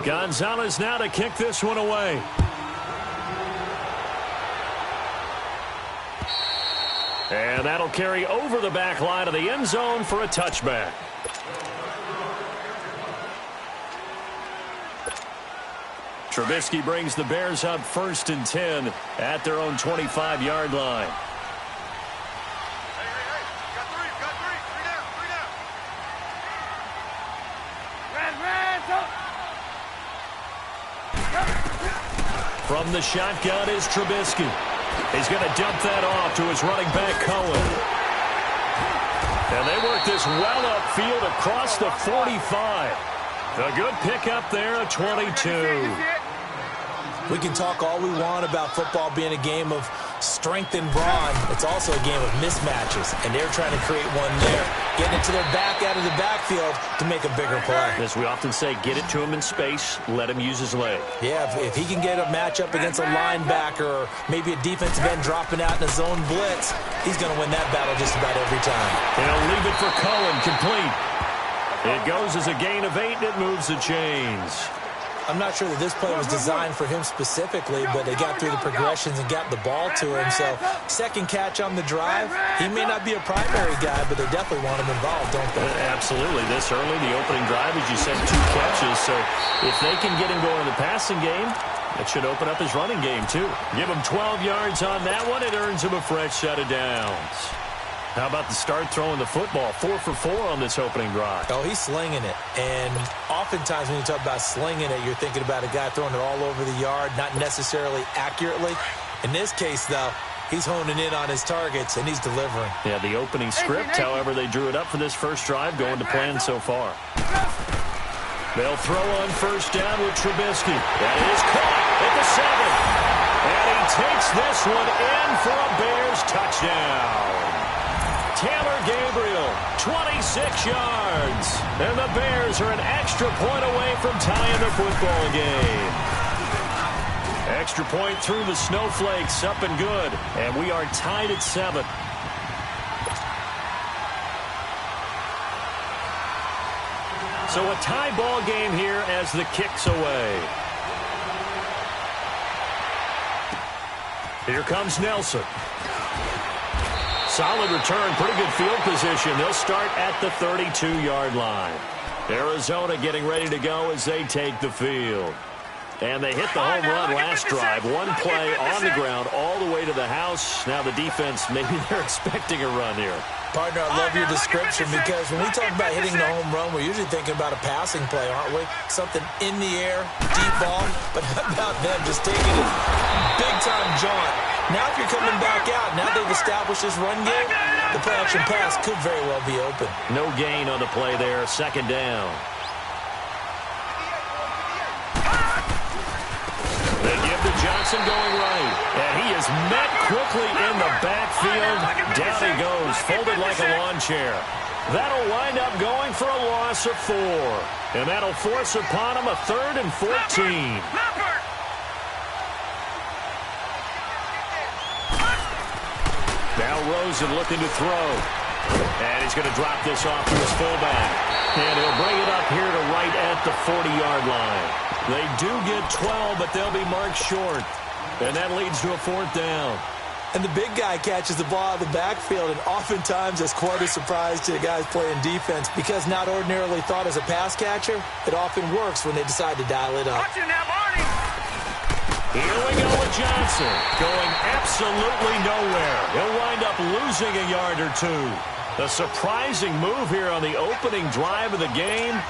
Gonzalez now to kick this one away. And that'll carry over the back line of the end zone for a touchback. Trubisky brings the Bears up 1st and 10 at their own 25-yard line. From the shotgun is Trubisky. He's going to dump that off to his running back, Cohen. And they work this well upfield across the 45. A good pickup there at 22. We can talk all we want about football being a game of strength and brawn. It's also a game of mismatches, and they're trying to create one there. Getting it to their back out of the backfield to make a bigger play. As we often say, get it to him in space, let him use his leg. Yeah, if he can get a matchup against a linebacker or maybe a defensive end dropping out in a zone blitz, he's going to win that battle just about every time. They'll leave it for Cohen, complete. It goes as a gain of 8, and it moves the chains. I'm not sure that this play was designed for him specifically, but they got through the progressions and got the ball to him. So, second catch on the drive. He may not be a primary guy, but they definitely want him involved, don't they? Absolutely. This early, the opening drive, as you said, 2 catches. So, if they can get him going in the passing game, it should open up his running game, too. Give him 12 yards on that one. It earns him a fresh set of downs. How about the start throwing the football? 4 for 4 on this opening drive. Oh, he's slinging it. And oftentimes when you talk about slinging it, you're thinking about a guy throwing it all over the yard, not necessarily accurately. In this case, though, he's honing in on his targets, and he's delivering. Yeah, the opening script, however, they drew it up for this first drive, going to plan so far. They'll throw on first down with Trubisky. That is caught at the 7. And he takes this one in for a Bears touchdown. Taylor Gabriel, 26 yards. And the Bears are an extra point away from tying the football game. Extra point through the snowflakes, up and good. And we are tied at 7. So a tie ball game here as the kick's away. Here comes Nelson. Solid return, pretty good field position. They'll start at the 32-yard line. Arizona getting ready to go as they take the field. And they hit the home run last drive. One play on the ground all the way to the house. Now the defense, maybe they're expecting a run here. Partner, I love your description because when we talk about hitting the home run, we're usually thinking about a passing play, aren't we? Something in the air, deep ball. But how about them just taking a big-time jaunt? Now if you're coming back out, now they've established this run game, the play-action pass could very well be open. No gain on the play there, second down. They give to Johnson going right. And he is met quickly in the backfield. Down he goes, folded like a lawn chair. That'll wind up going for a loss of 4. And that'll force upon him a 3rd and 14. Now Rosen looking to throw. And he's going to drop this off to his fullback. And he'll bring it up here to right at the 40-yard line. They do get 12, but they'll be marked short. And that leads to a 4th down. And the big guy catches the ball out of the backfield, and oftentimes it's quite a surprise to the guys playing defense because not ordinarily thought as a pass catcher, it often works when they decide to dial it up. Here we go with Johnson, going absolutely nowhere. He'll wind up losing a yard or 2. A surprising move here on the opening drive of the game.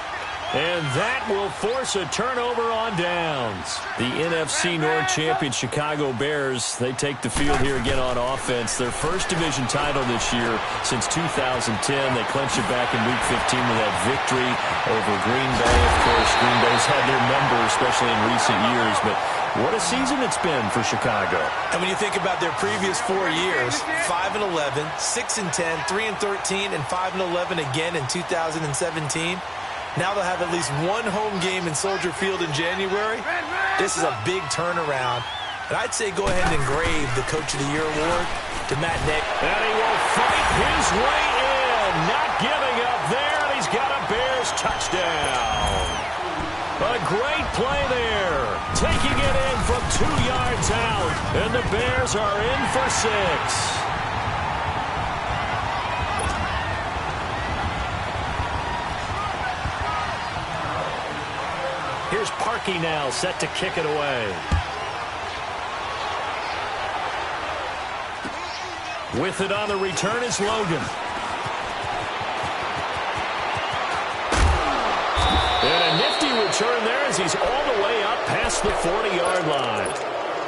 And that will force a turnover on downs. The NFC North champion Chicago Bears, they take the field here again on offense. Their first division title this year since 2010. They clinched it back in Week 15 with that victory over Green Bay. Of course, Green Bay's had their number, especially in recent years. But what a season it's been for Chicago. And when you think about their previous 4 years, 5-11, 6-10, 3-13, and 5-11 again in 2017, now they'll have at least one home game in Soldier Field in January. This is a big turnaround. And I'd say go ahead and engrave the Coach of the Year award to Matt Nick. And he will fight his way in. Not giving up there, and he's got a Bears touchdown. A great play there. Taking it in from 2 yards out. And the Bears are in for 6. Here's Parkey now, set to kick it away. With it on the return is Logan. And a nifty return there as he's all the way up past the 40-yard line.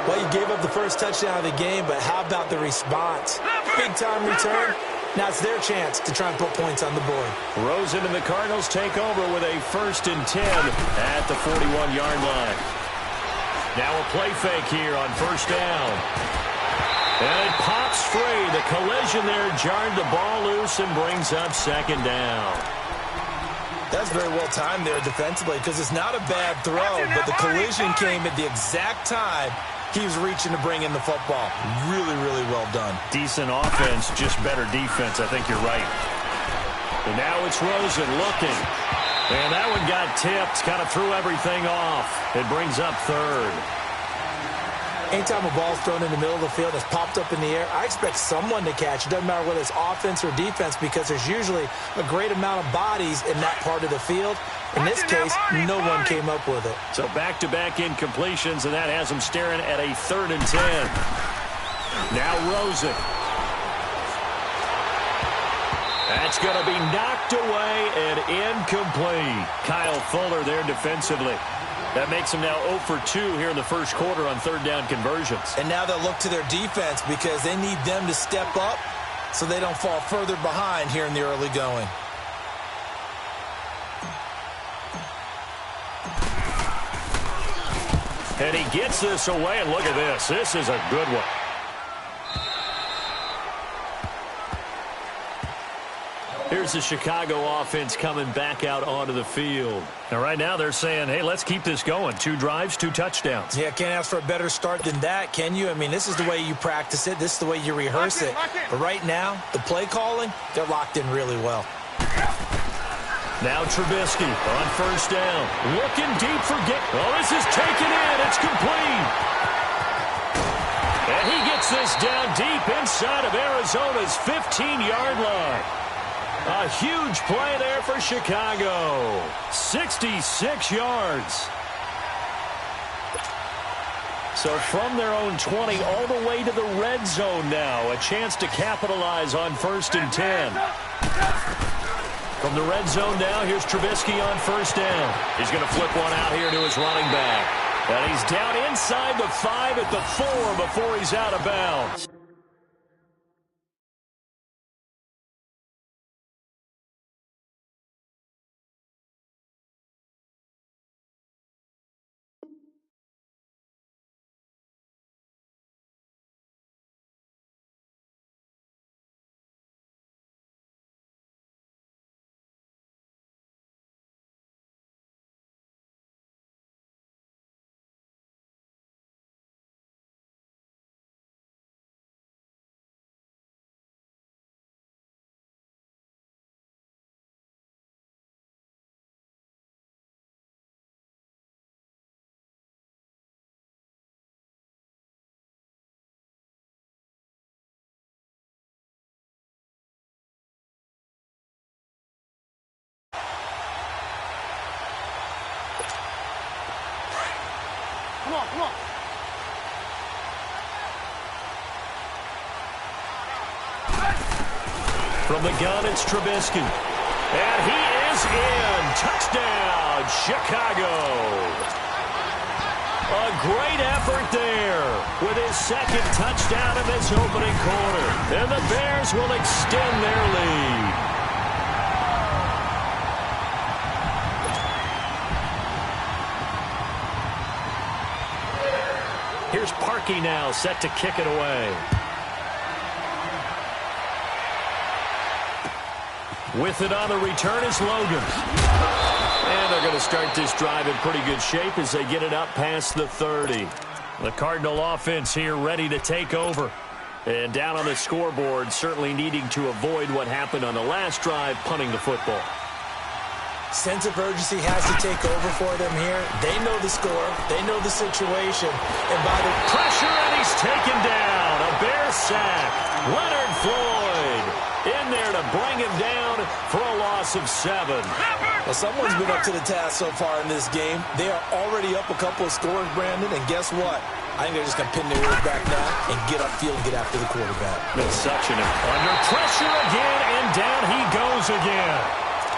Well, you gave up the first touchdown of the game, but how about the response? Big-time return. Now it's their chance to try and put points on the board. Rosen and the Cardinals take over with a 1st and 10 at the 41-yard line. Now a play fake here on 1st down. And it pops free. The collision there jarred the ball loose and brings up 2nd down. That's very well timed there defensively because it's not a bad throw, but the collision came at the exact time he was reaching to bring in the football. Really, really well done. Decent offense, just better defense. I think you're right. And now it's Rosen looking. And that one got tipped, kind of threw everything off. It brings up 3rd. Anytime a ball's thrown in the middle of the field, it's popped up in the air, I expect someone to catch. It doesn't matter whether it's offense or defense because there's usually a great amount of bodies in that part of the field. In this case, no one came up with it. So back-to-back incompletions, and that has them staring at a 3rd and 10. Now Rosen. That's going to be knocked away and incomplete. Kyle Fuller there defensively. That makes them now 0 for 2 here in the first quarter on 3rd down conversions. And now they'll look to their defense because they need them to step up so they don't fall further behind here in the early going. And he gets this away, and look at this. This is a good one. Here's the Chicago offense coming back out onto the field. And right now they're saying, hey, let's keep this going. 2 drives, 2 touchdowns. Yeah, can't ask for a better start than that, can you? I mean, this is the way you practice it. This is the way you rehearse it. But right now, the play calling, they're locked in really well. Now Trubisky on 1st down. Looking deep for Oh, this is taken in. It's complete. And he gets this down deep inside of Arizona's 15-yard line. A huge play there for Chicago. 66 yards. So from their own 20 all the way to the red zone now. A chance to capitalize on 1st and 10. From the red zone now, here's Trubisky on 1st down. He's going to flip one out here to his running back. And he's down inside the 5 at the 4 before he's out of bounds. Come on. From the gun, it's Trubisky. And he is in. Touchdown, Chicago. A great effort there with his 2nd touchdown of this opening quarter. And the Bears will extend their lead. Here's Parkey now, set to kick it away. With it on the return is Logan. And they're going to start this drive in pretty good shape as they get it up past the 30. The Cardinal offense here ready to take over. And down on the scoreboard, certainly needing to avoid what happened on the last drive, punting the football. Sense of urgency has to take over for them here. They know the score. They know the situation. And by the pressure, and he's taken down. A Bear sack. Leonard Floyd in there to bring him down for a loss of 7. Well, someone's been up to the task so far in this game. They are already up a couple of scores, Brandon, and guess what? I think they're just going to pin their ears back now and get upfield and get after the quarterback. That's such an under pressure again, and down he goes again.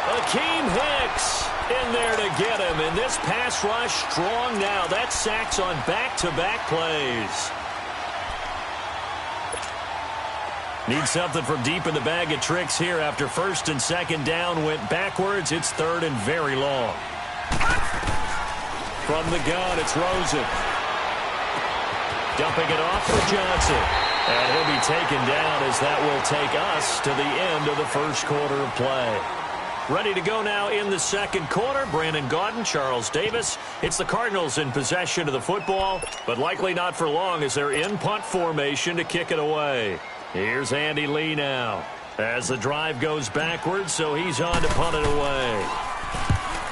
Akeem Hicks in there to get him, and this pass rush strong now. That's sacks on back-to-back plays. Need something from deep in the bag of tricks here after first and second down went backwards. It's third and very long. From the gun, it's Rosen. Dumping it off for Johnson. And he'll be taken down as that will take us to the end of the first quarter of play. Ready to go now in the second quarter. Brandon Gaudin, Charles Davis. It's the Cardinals in possession of the football, but likely not for long as they're in punt formation to kick it away. Here's Andy Lee now as the drive goes backwards, so he's on to punt it away.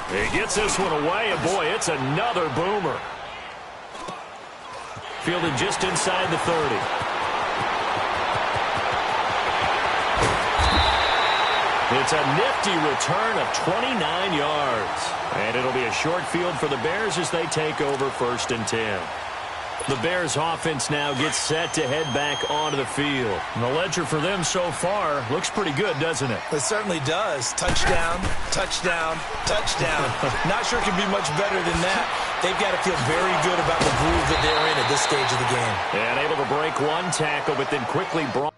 He gets this one away, and boy, it's another boomer. Fielded just inside the 30. It's a nifty return of 29 yards. And it'll be a short field for the Bears as they take over first and 10. The Bears offense now gets set to head back onto the field. And the ledger for them so far looks pretty good, doesn't it? It certainly does. Touchdown, touchdown, touchdown. Not sure it can be much better than that. They've got to feel very good about the groove that they're in at this stage of the game. And able to break one tackle, but then quickly brought.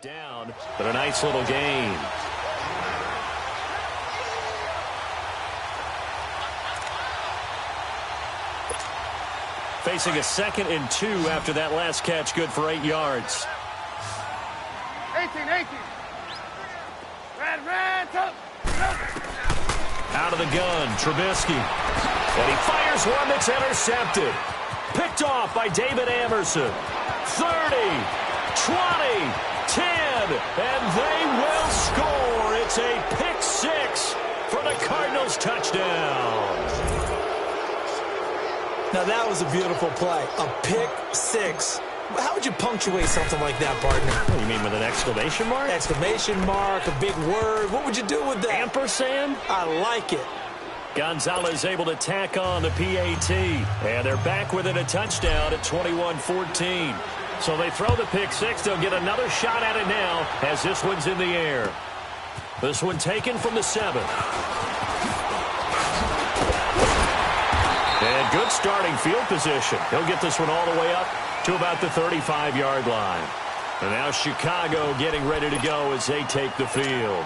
Down, but a nice little gain. Facing a 2nd and 2 after that last catch, good for 8 yards. 18. Out of the gun, Trubisky. And he fires one that's intercepted. Picked off by David Amerson. 30, 20, 10, and they will score. It's a pick 6 for the Cardinals touchdown. Now that was a beautiful play. A pick 6. How would you punctuate something like that, partner? What do you mean, with an exclamation mark? Exclamation mark, a big word. What would you do with that? Ampersand? I like it. Gonzalez able to tack on the PAT. And they're back within a touchdown at 21-14. So they throw the pick 6. They'll get another shot at it now as this one's in the air. This one taken from the 7. And good starting field position. He'll get this one all the way up to about the 35-yard line. And now Chicago getting ready to go as they take the field.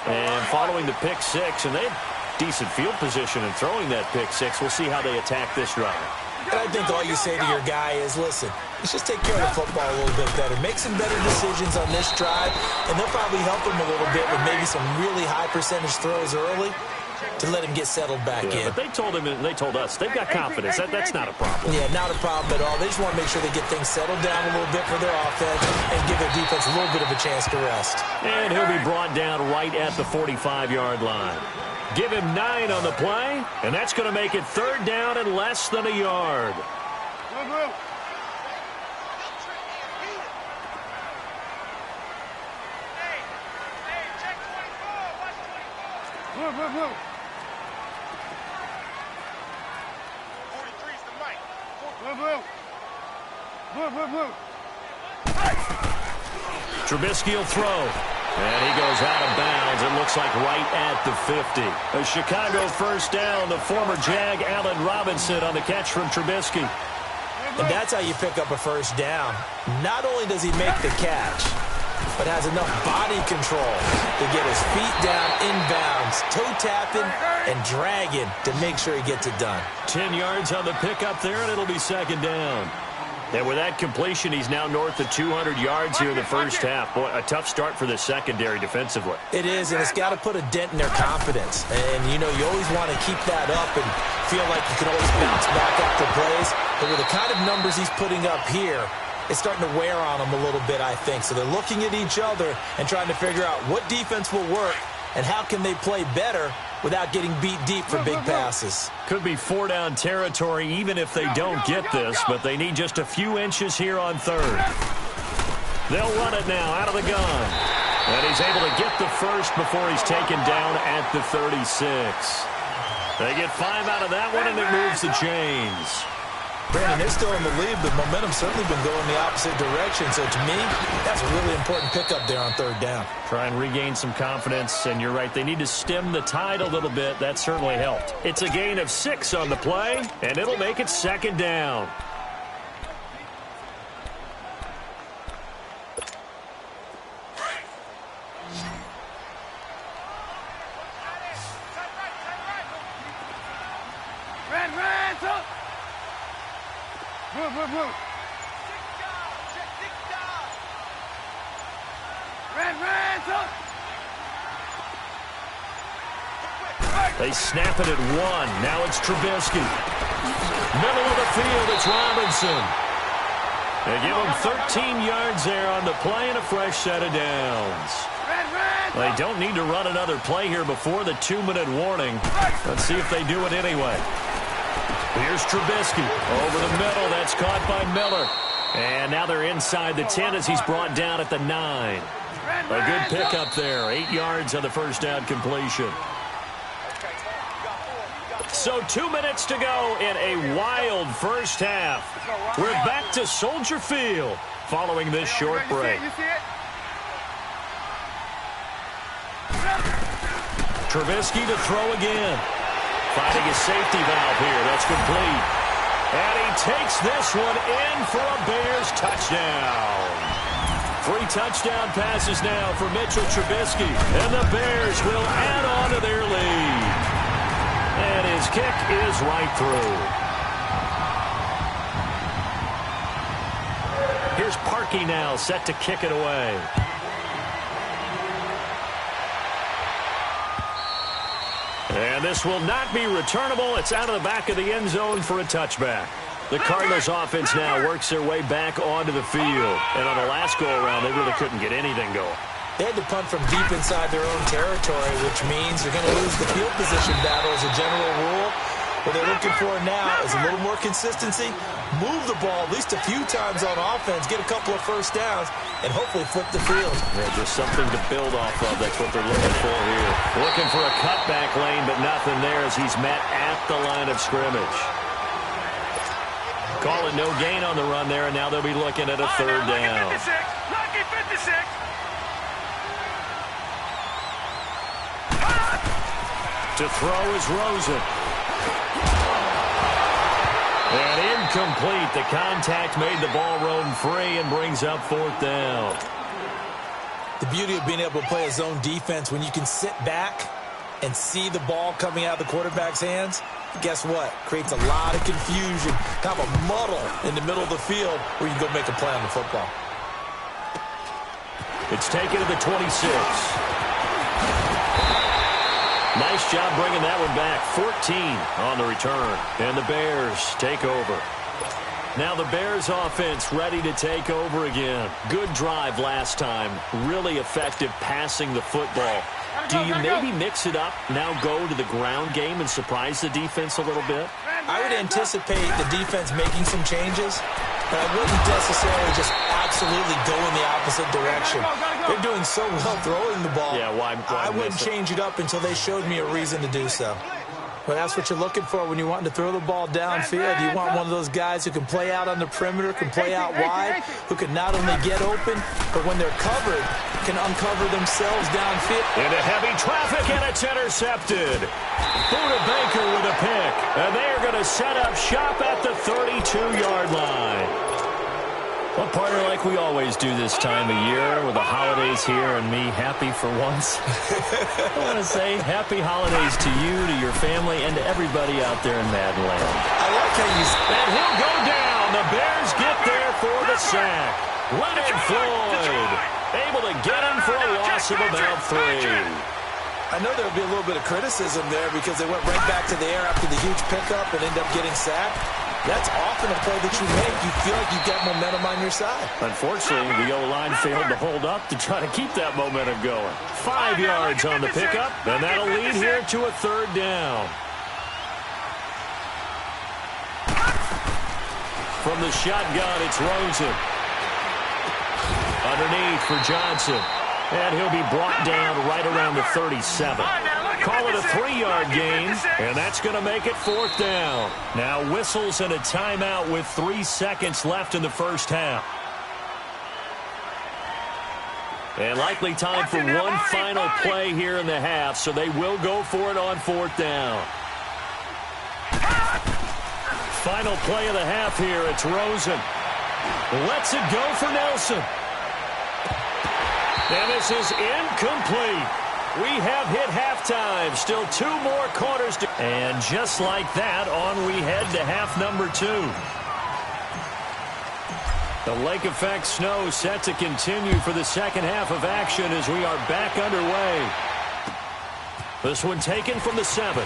And following the pick 6, and they have decent field position in throwing that pick 6. We'll see how they attack this drive. And I think all you say to your guy is, listen, let's just take care of the football a little bit better. Make some better decisions on this drive, and they'll probably help him a little bit with maybe some really high percentage throws early to let him get settled back in. But they told us they've got confidence. That's not a problem. Yeah, not a problem at all. They just want to make sure they get things settled down a little bit for their offense and give their defense a little bit of a chance to rest. And he'll be brought down right at the 45-yard line. Give him 9 on the play, and that's going to make it 3rd down and less than a yard. Move. Trubisky will throw. And he goes out of bounds. It looks like right at the 50. A Chicago first down. The former Jag, Allen Robinson, on the catch from Trubisky. And that's how you pick up a first down. Not only does he make the catch, but has enough body control to get his feet down inbounds, toe tapping and dragging to make sure he gets it done. 10 yards on the pickup there, and it'll be second down. And with that completion, he's now north of 200 yards here in the first half. Boy, a tough start for the secondary defensively. It is, and it's got to put a dent in their confidence. And, you know, you always want to keep that up and feel like you can always bounce back after plays. But with the kind of numbers he's putting up here, it's starting to wear on them a little bit, I think. So they're looking at each other and trying to figure out what defense will work and how can they play better without getting beat deep for big passes. Could be 4-down territory even if they don't get this, but they need just a few inches here on third. They'll run it now out of the gun. And he's able to get the first before he's taken down at the 36. They get 5 out of that one, and it moves the chains. Brandon, they're still in the lead, but momentum's certainly been going the opposite direction. So to me, that's a really important pickup there on third down. Try and regain some confidence, and you're right, they need to stem the tide a little bit. That certainly helped. It's a gain of 6 on the play, and it'll make it second down. They snap it at 1. Now it's Trubisky. Middle of the field, it's Robinson. They give him 13 yards there on the play and a fresh set of downs. They don't need to run another play here before the 2-minute warning. Let's see if they do it anyway. Here's Trubisky over the middle. That's caught by Miller. And now they're inside the 10 as he's brought down at the 9. A good pickup there. 8 yards on the first down completion. So 2 minutes to go in a wild first half. We're back to Soldier Field following this short break. Trubisky to throw again. Finding his safety valve here. That's complete. And he takes this one in for a Bears touchdown. 3 touchdown passes now for Mitchell Trubisky. And the Bears will add on to their lead. And his kick is right through. Here's Parkey now, set to kick it away. And this will not be returnable. It's out of the back of the end zone for a touchback. The Cardinals offense now works their way back onto the field. And on the last go-around, they really couldn't get anything going. They had to punt from deep inside their own territory, which means they're going to lose the field position battle as a general rule. What they're looking for now is a little more consistency, move the ball at least a few times on offense, get a couple of first downs, and hopefully flip the field. Yeah, just something to build off of. That's what they're looking for here. Looking for a cutback lane, but nothing there as he's met at the line of scrimmage. Calling no gain on the run there, and now they'll be looking at a third down. Lucky 56. To throw is Rosen. And incomplete. The contact made the ball roam free and brings up fourth down. The beauty of being able to play a zone defense when you can sit back and see the ball coming out of the quarterback's hands, guess what? Creates a lot of confusion, kind of a muddle in the middle of the field where you can go make a play on the football. It's taken to the 26. Nice job bringing that one back. 14 on the return. And the Bears take over. Now the Bears offense ready to take over again. Good drive last time. Really effective passing the football. Do you maybe mix it up, now go to the ground game and surprise the defense a little bit? I would anticipate the defense making some changes, but I wouldn't necessarily just absolutely go in the opposite direction. They're doing so well throwing the ball. Yeah, why I wouldn't change it up until they showed me a reason to do so. Well, that's what you're looking for when you want to throw the ball downfield. You want one of those guys who can play out on the perimeter, can play out wide, who can not only get open, but when they're covered, can uncover themselves downfield. Into heavy traffic, and it's intercepted. Buda Baker with a pick, and they are going to set up shop at the 32-yard line. Well, partner, like we always do this time of year with the holidays here and me happy for once. I want to say happy holidays to you, to your family, and to everybody out there in Madden Land. I like how you... And he'll go down. The Bears get there for the sack. Leonard Floyd able to get him for a loss of about 3. I know there would be a little bit of criticism there because they went right back to the air after the huge pickup and ended up getting sacked. That's often a play that you make. You feel like you've got momentum on your side. Unfortunately, the O-line failed to hold up to try to keep that momentum going. 5 yards on the pickup, and that'll lead here to a 3rd down. From the shotgun, it's Rosen. Underneath for Johnson. And he'll be brought down right around the 37. Call it a 3-yard gain, and that's going to make it 4th down. Now whistles and a timeout with 3 seconds left in the first half. And likely time for one final play here in the half, so they will go for it on 4th down. Final play of the half here, it's Rosen. Lets it go for Nelson. And this is incomplete. We have hit halftime. Still 2 more quarters to... And just like that, on we head to half number 2. The lake effect snow set to continue for the second half of action as we are back underway. This one taken from the 7.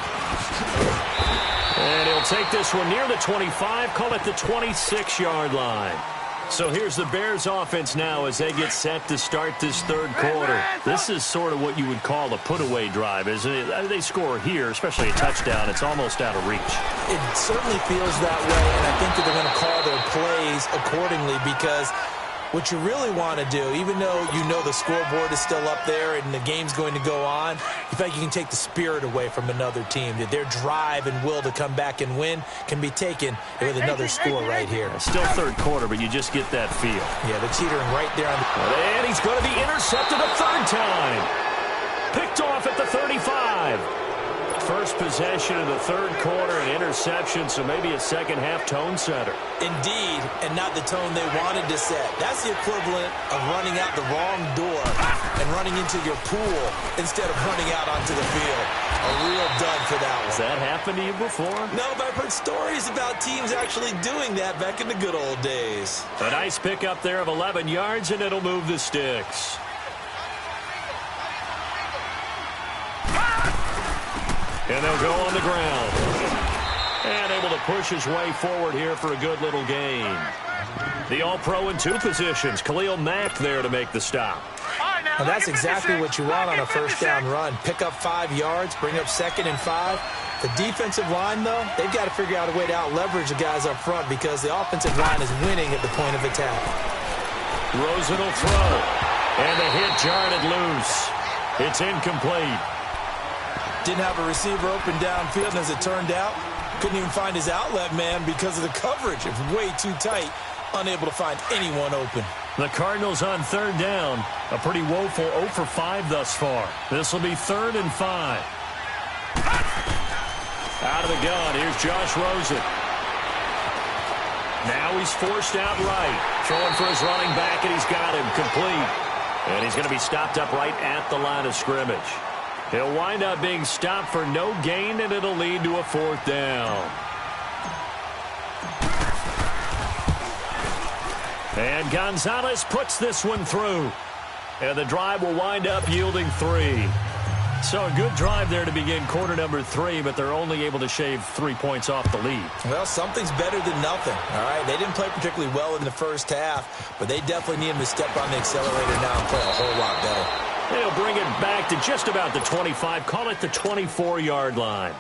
And he'll take this one near the 25, call it the 26-yard line. So here's the Bears offense now as they get set to start this 3rd quarter. This is sort of what you would call a put-away drive, isn't it? They score here, especially a touchdown. It's almost out of reach. It certainly feels that way, and I think that they're going to call their plays accordingly because what you really want to do, even though you know the scoreboard is still up there and the game's going to go on, you feel like you can take the spirit away from another team. That their drive and will to come back and win can be taken with another score right here. Still 3rd quarter, but you just get that feel. Yeah, they're teetering right there on the... And he's going to be intercepted a 3rd time. Picked off at the 35. First possession of the 3rd quarter, an interception, so maybe a second-half tone setter. Indeed, and not the tone they wanted to set. That's the equivalent of running out the wrong door and running into your pool instead of running out onto the field. A real dud for that one. Has that happened to you before? No, but I've heard stories about teams actually doing that back in the good old days. A nice pickup there of 11 yards, and it'll move the sticks. And they'll go on the ground. And able to push his way forward here for a good little gain. The All-Pro in 2 positions. Khalil Mack there to make the stop. Well, that's exactly what you want on a 1st down run. Pick up 5 yards, bring up 2nd and 5. The defensive line, though, they've got to figure out a way to out-leverage the guys up front because the offensive line is winning at the point of attack. Rosen will throw. And the hit jarred it loose. It's incomplete. Didn't have a receiver open downfield, and as it turned out, couldn't even find his outlet man because of the coverage. It was way too tight, unable to find anyone open. The Cardinals on 3rd down. A pretty woeful 0 for 5 thus far. This will be 3rd and 5. Out of the gun, here's Josh Rosen. Now he's forced out right. Throwing for his running back, and he's got him complete. And he's going to be stopped up right at the line of scrimmage. He'll wind up being stopped for no gain, and it'll lead to a 4th down. And Gonzalez puts this one through. And the drive will wind up yielding 3. So a good drive there to begin quarter number 3, but they're only able to shave 3 points off the lead. Well, something's better than nothing, all right? They didn't play particularly well in the first half, but they definitely need him to step on the accelerator now and play a whole lot better. They'll bring it back to just about the 25, call it the 24-yard line.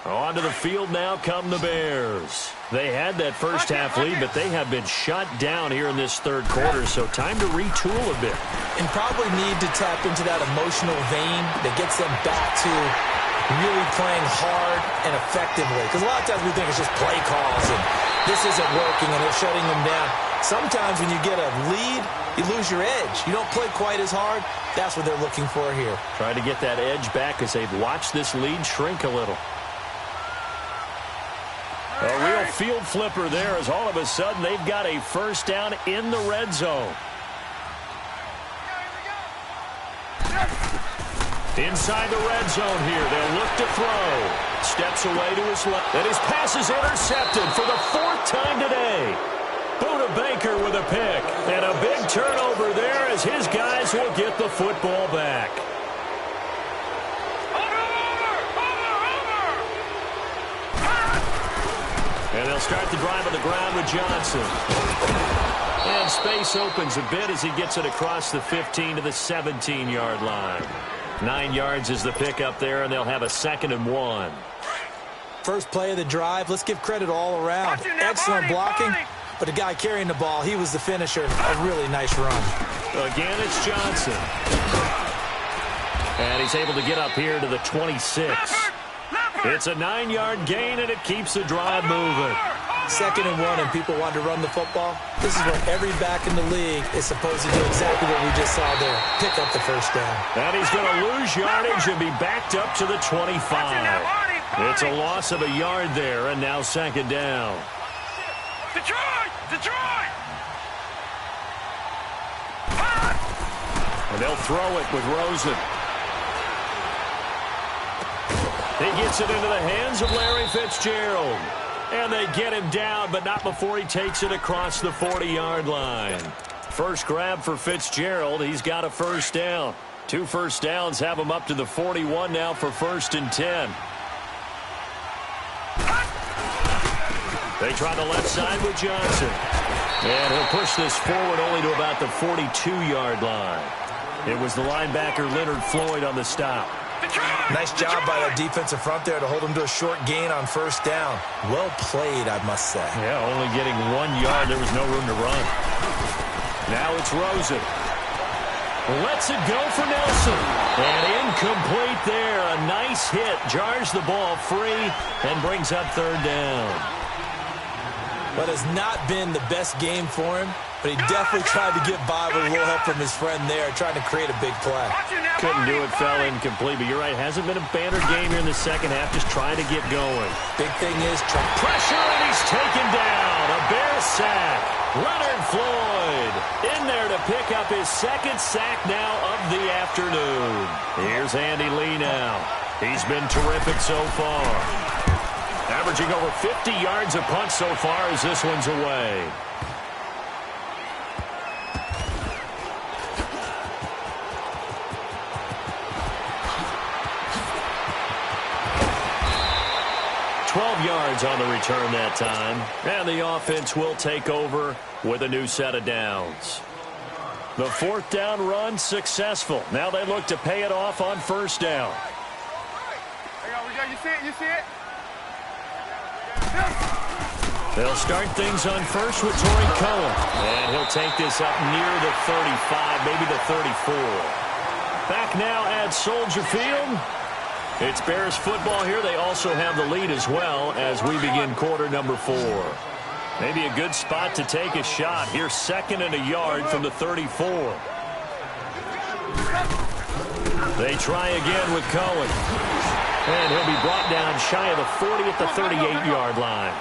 Onto the field now come the Bears. They had that first half lead, but they have been shut down here in this 3rd quarter, so time to retool a bit. And probably need to tap into that emotional vein that gets them back to really playing hard and effectively. Because a lot of times we think it's just play calls and this isn't working and they're shutting them down. Sometimes when you get a lead, you lose your edge. You don't play quite as hard. That's what they're looking for here. Trying to get that edge back as they've watched this lead shrink a little. A real field flipper there as all of a sudden they've got a first down in the red zone. Inside the red zone here. They'll look to throw. Steps away to his left. And his pass is intercepted for the 4th time today. Buda Baker with a pick. And a big turnover there as his guys will get the football back. And they'll start the drive on the ground with Johnson. And space opens a bit as he gets it across the 15 to the 17-yard line. 9 yards is the pickup there, and they'll have a 2nd and 1. First play of the drive, let's give credit all around. Excellent blocking, but the guy carrying the ball, he was the finisher. A really nice run. Again, it's Johnson. And he's able to get up here to the 26. It's a 9-yard gain, and it keeps the drive moving. 2nd and 1, and people want to run the football. This is what every back in the league is supposed to do, exactly what we just saw there. Pick up the first down. And he's going to lose yardage and be backed up to the 25. It's a loss of a yard there, and now 2nd down. Detroit! Detroit! And they'll throw it with Rosen. He gets it into the hands of Larry Fitzgerald. And they get him down, but not before he takes it across the 40-yard line. First grab for Fitzgerald. He's got a first down. 2 first downs have him up to the 41 now for 1st and 10. They try the left side with Johnson. And he'll push this forward only to about the 42-yard line. It was the linebacker Leonard Floyd on the stop. Nice job by the defensive front there to hold him to a short gain on first down. Well played, I must say. Yeah, only getting 1 yard. There was no room to run. Now it's Rosen. Lets it go for Nelson. And incomplete there. A nice hit. Jars the ball free and brings up 3rd down. But has not been the best game for him, but he definitely tried to get by with a little help from his friend there, trying to create a big play. Couldn't do it, fell incomplete, but you're right, hasn't been a banner game here in the second half, just trying to get going. Big thing is pressure, and he's taken down. A Bear sack. Leonard Floyd in there to pick up his 2nd sack now of the afternoon. Here's Andy Lee now. He's been terrific so far. Averaging over 50 yards a punt so far as this one's away. Yards on the return that time, and the offense will take over with a new set of downs. The 4th down run successful. Now they look to pay it off on 1st down. We go. You see it? You see it? They'll start things on 1st with Torrey Cohen, and he'll take this up near the 35, maybe the 34. Back now at Soldier Field. It's Bears football here. They also have the lead as well as we begin quarter number 4. Maybe a good spot to take a shot. Here, 2nd and a yard from the 34. They try again with Cohen. And he'll be brought down shy of the 40 at the 38-yard line.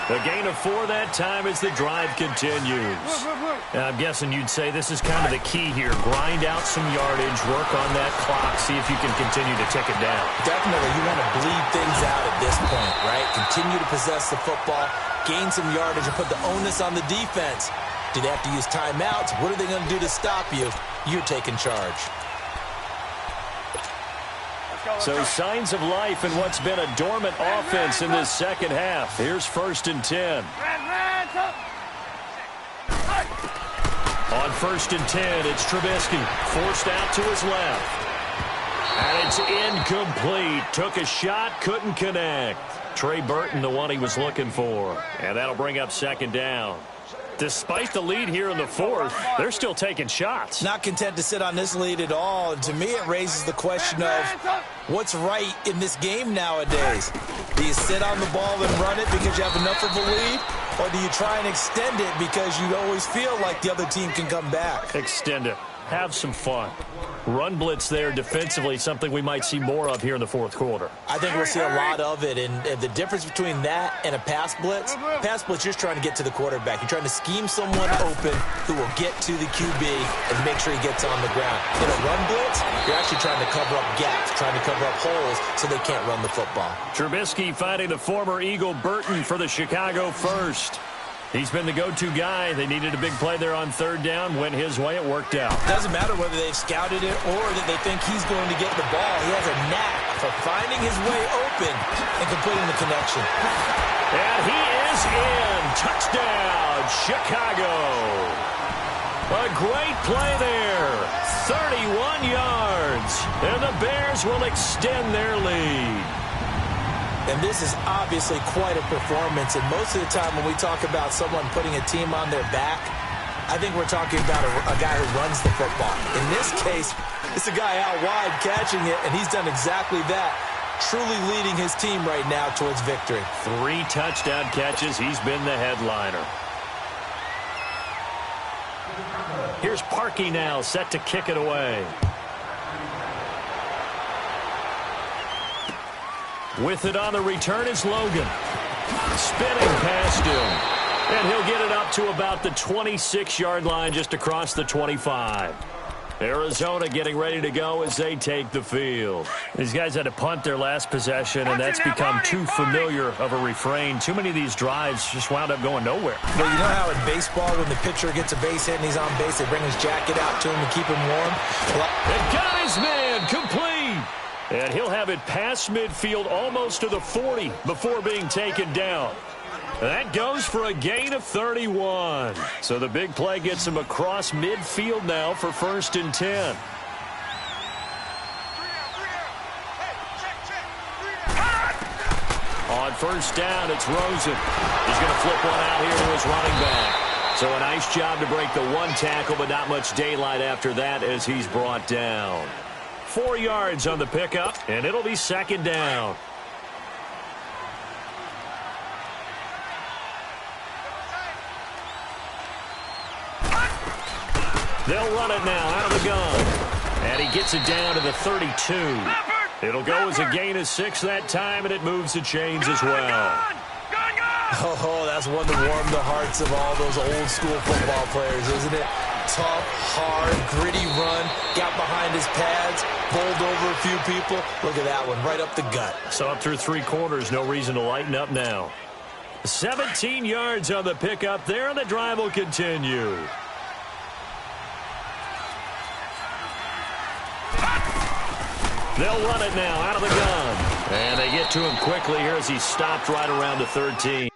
A gain of 4 that time as the drive continues. I'm guessing you'd say this is kind of the key here. Grind out some yardage, work on that clock, see if you can continue to tick it down. Definitely, you want to bleed things out at this point, right? Continue to possess the football, gain some yardage, and put the onus on the defense. Do they have to use timeouts? What are they going to do to stop you? You're taking charge. So signs of life in what's been a dormant offense in this second half. Here's 1st and 10. On 1st and 10, it's Trubisky. Forced out to his left. And it's incomplete. Took a shot, couldn't connect. Trey Burton, the one he was looking for. And that'll bring up 2nd down. Despite the lead here in the fourth, they're still taking shots. Not content to sit on this lead at all. And to me, it raises the question of what's right in this game nowadays. Do you sit on the ball and run it because you have enough of a lead? Or do you try and extend it because you always feel like the other team can come back? Extend it. Have some fun. Run blitz there defensively, something we might see more of here in the fourth quarter. I think we'll see a lot of it, and the difference between that and a pass blitz, you're just trying to get to the quarterback. You're trying to scheme someone open who will get to the QB and make sure he gets on the ground. In a run blitz, you're actually trying to cover up gaps, trying to cover up holes so they can't run the football. Trubisky finding the former Eagle Burton for the Chicago first. He's been the go-to guy. They needed a big play there on third down. Went his way. It worked out. Doesn't matter whether they've scouted it or that they think he's going to get the ball. He has a knack for finding his way open and completing the connection. And he is in. Touchdown, Chicago. A great play there. 31 yards. And the Bears will extend their lead. And this is obviously quite a performance. And most of the time when we talk about someone putting a team on their back, I think we're talking about a guy who runs the football. In this case, it's a guy out wide catching it, and he's done exactly that, truly leading his team right now towards victory. 3 touchdown catches. He's been the headliner. Here's Parkey now, set to kick it away. With it on the return is Logan. Spinning past him. And he'll get it up to about the 26-yard line just across the 25. Arizona getting ready to go as they take the field. These guys had to punt their last possession, and that's become too familiar of a refrain. Too many of these drives just wound up going nowhere. Well, you know how in baseball when the pitcher gets a base hit and he's on base, they bring his jacket out to him to keep him warm? And got his man complete. And he'll have it past midfield almost to the 40 before being taken down. That goes for a gain of 31. So the big play gets him across midfield now for 1st and 10. On 1st down, it's Rosen. He's going to flip one out here to his running back. So a nice job to break the 1 tackle, but not much daylight after that as he's brought down. 4 yards on the pickup, and it'll be 2nd down. They'll run it now out of the gun. And he gets it down to the 32. It'll go as a gain of 6 that time, and it moves the chains as well. Oh, that's one to warm the hearts of all those old school football players, isn't it? Tough, hard, gritty run, got behind his pads, bowled over a few people. Look at that one, right up the gut. So up through 3 quarters, no reason to lighten up now. 17 yards on the pickup there, and the drive will continue. They'll run it now out of the gun. And they get to him quickly here as he stopped right around the 13.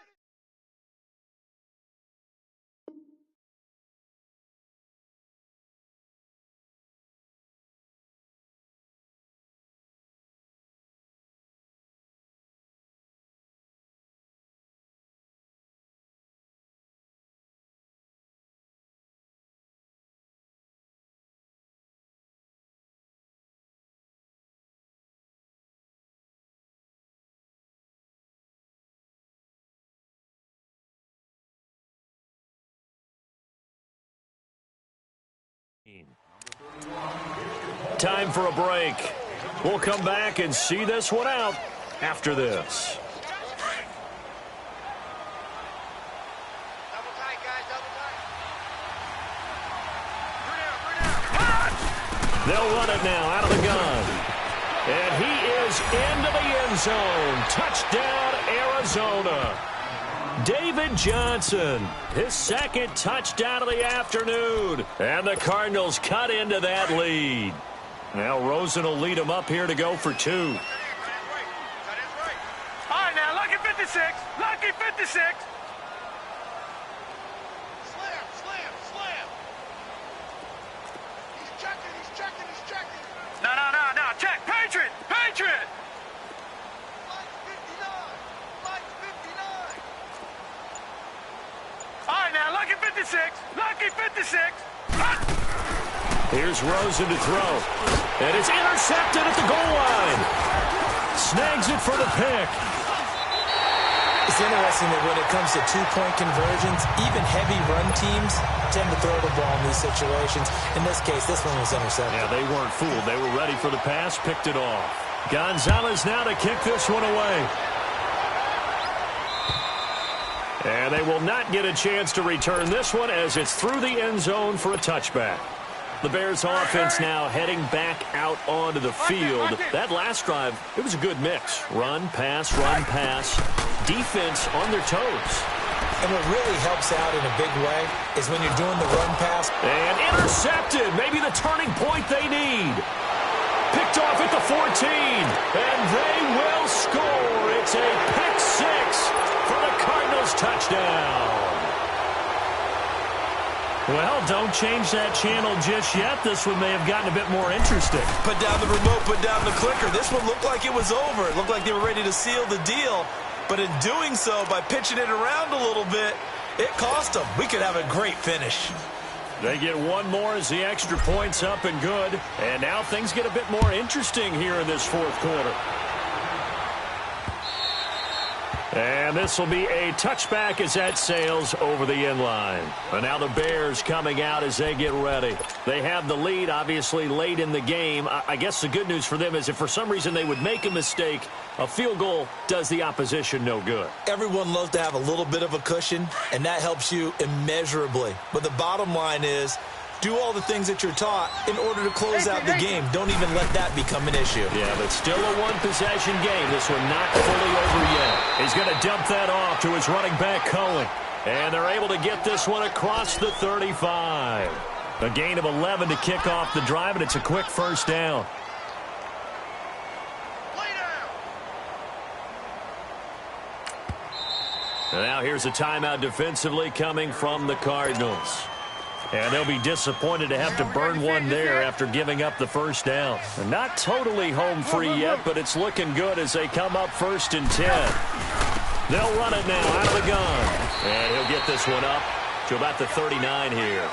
Time for a break. We'll come back and see this one out after this. Double tight, guys, double tight. They'll run it now out of the gun. And he is into the end zone. Touchdown, Arizona. David Johnson, his 2nd touchdown of the afternoon. And the Cardinals cut into that lead. Now Rosen will lead them up here to go for 2. All right, now, lucky 56. Lucky 56. Slam, slam, slam. He's checking, he's checking, he's checking. No. Check. Patriot, Patriot. Mike 59. Mike 59. All right, now, lucky 59. 56. Lucky 56. Here's Rosen to throw. And it's intercepted at the goal line. Snags it for the pick. It's interesting that when it comes to two-point conversions, even heavy run teams tend to throw the ball in these situations. In this case, this one was intercepted. Yeah, they weren't fooled. They were ready for the pass, picked it off. Gonzalez now to kick this one away. And they will not get a chance to return this one as it's through the end zone for a touchback. The Bears offense now heading back out onto the field. That last drive, it was a good mix. Run, pass, defense on their toes. And what really helps out in a big way is when you're doing the run pass. And intercepted, maybe the turning point they need. Picked off at the 14, and they will score. It's a pick six for the Cardinals touchdown. Well, don't change that channel just yet. This one may have gotten a bit more interesting. Put down the remote, put down the clicker. This one looked like it was over. It looked like they were ready to seal the deal. But in doing so, by pitching it around a little bit, it cost them. We could have a great finish. They get one more as the extra point's up and good. And now things get a bit more interesting here in this fourth quarter. And this will be a touchback as that sails over the end line. And now the Bears coming out as they get ready. They have the lead, obviously, late in the game. I guess the good news for them is if for some reason they would make a mistake, a field goal does the opposition no good. Everyone loves to have a little bit of a cushion, and that helps you immeasurably. But the bottom line is, do all the things that you're taught in order to close out the game. Don't even let that become an issue. Yeah, but still a one-possession game. This one not fully over yet. He's going to dump that off to his running back, Cohen. And they're able to get this one across the 35. A gain of 11 to kick off the drive, and it's a quick first down. And now here's a timeout defensively coming from the Cardinals. And they'll be disappointed to have to burn one there after giving up the first down. And not totally home free yet, but it's looking good as they come up 1st and 10. They'll run it now out of the gun. And he'll get this one up to about the 39 here.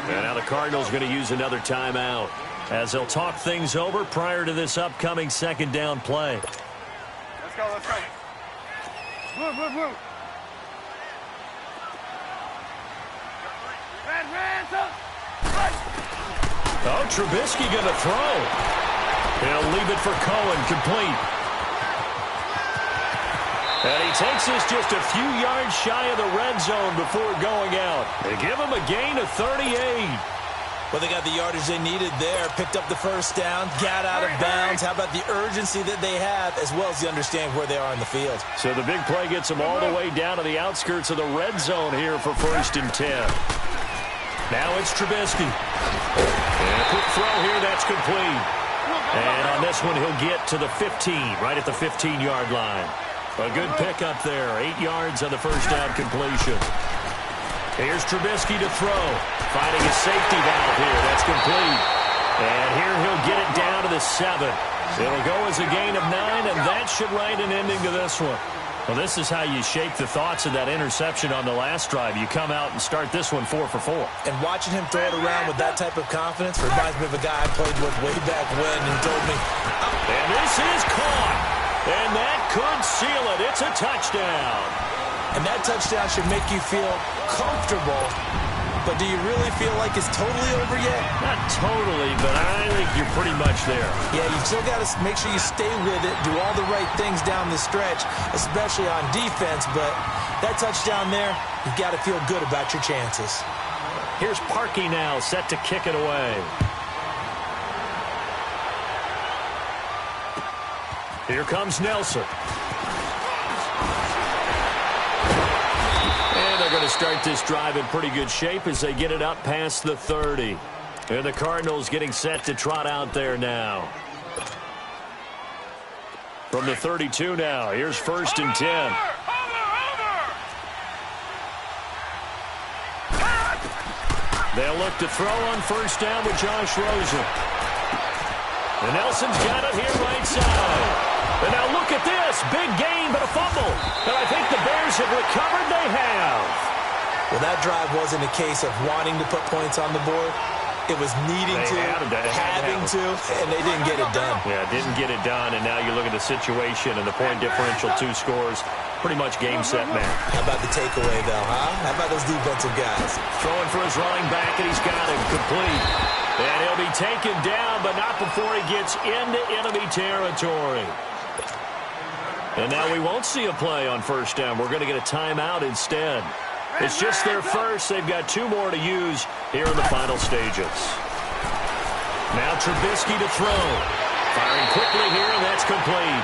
And now the Cardinals going to use another timeout as they'll talk things over prior to this upcoming second down play. Let's go, let's go. Move. Oh, Trubisky going to throw. He'll leave it for Cohen, complete. And he takes this just a few yards shy of the red zone before going out. They give him a gain of 38. Well, they got the yardage they needed there, picked up the first down, got out of bounds. How about the urgency that they have, as well as the understanding where they are in the field. So the big play gets them all the way down to the outskirts of the red zone here for 1st and 10. Now it's Trubisky. And a quick throw here, that's complete. And on this one, he'll get to the 15, right at the 15-yard line. A good pickup there, 8 yards on the first down completion. Here's Trubisky to throw. Finding a safety valve here, that's complete. And here he'll get it down to the 7. It'll go as a gain of 9, and that should write an ending to this one. Well, this is how you shake the thoughts of that interception on the last drive. You come out and start this one 4 for 4. And watching him throw it around with that type of confidence reminds me of a guy I played with way back when and told me. And this is caught. And that could seal it. It's a touchdown. And that touchdown should make you feel comfortable. But do you really feel like it's totally over yet? Not totally, but I think you're pretty much there. Yeah, you still got to make sure you stay with it, do all the right things down the stretch, especially on defense. But that touchdown there, you've got to feel good about your chances. Here's Parkey now, set to kick it away. Here comes Nelson. And they're going to start this drive in pretty good shape as they get it up past the 30. And the Cardinals getting set to trot out there now. From the 32 now, here's 1st and 10. They'll look to throw on first down with Josh Rosen. And Nelson's got it here right side. And now look at this. Big gain, but a fumble. And I think the Bears have recovered. They have. Well, that drive wasn't a case of wanting to put points on the board. It was needing to, having to, and they didn't get it done. Yeah, didn't get it done, and now you look at the situation and the point differential, 2 scores, pretty much game, set, match. How about the takeaway, though, huh? How about those defensive guys? Throwing for his running back, and he's got him complete. And he'll be taken down, but not before he gets into enemy territory. And now we won't see a play on first down. We're going to get a timeout instead. It's just their first. They've got 2 more to use here in the final stages. Now Trubisky to throw. Firing quickly here, and that's complete.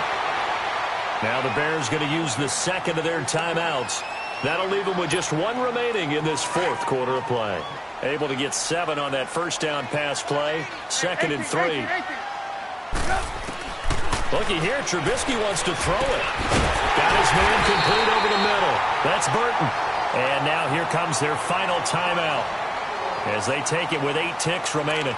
Now the Bears going to use the second of their timeouts. That'll leave them with just 1 remaining in this 4th quarter of play. Able to get 7 on that first down pass play. 2nd and 3. Looky here, Trubisky wants to throw it. Got his man complete over the middle. That's Burton. And now here comes their final timeout as they take it with 8 ticks remaining.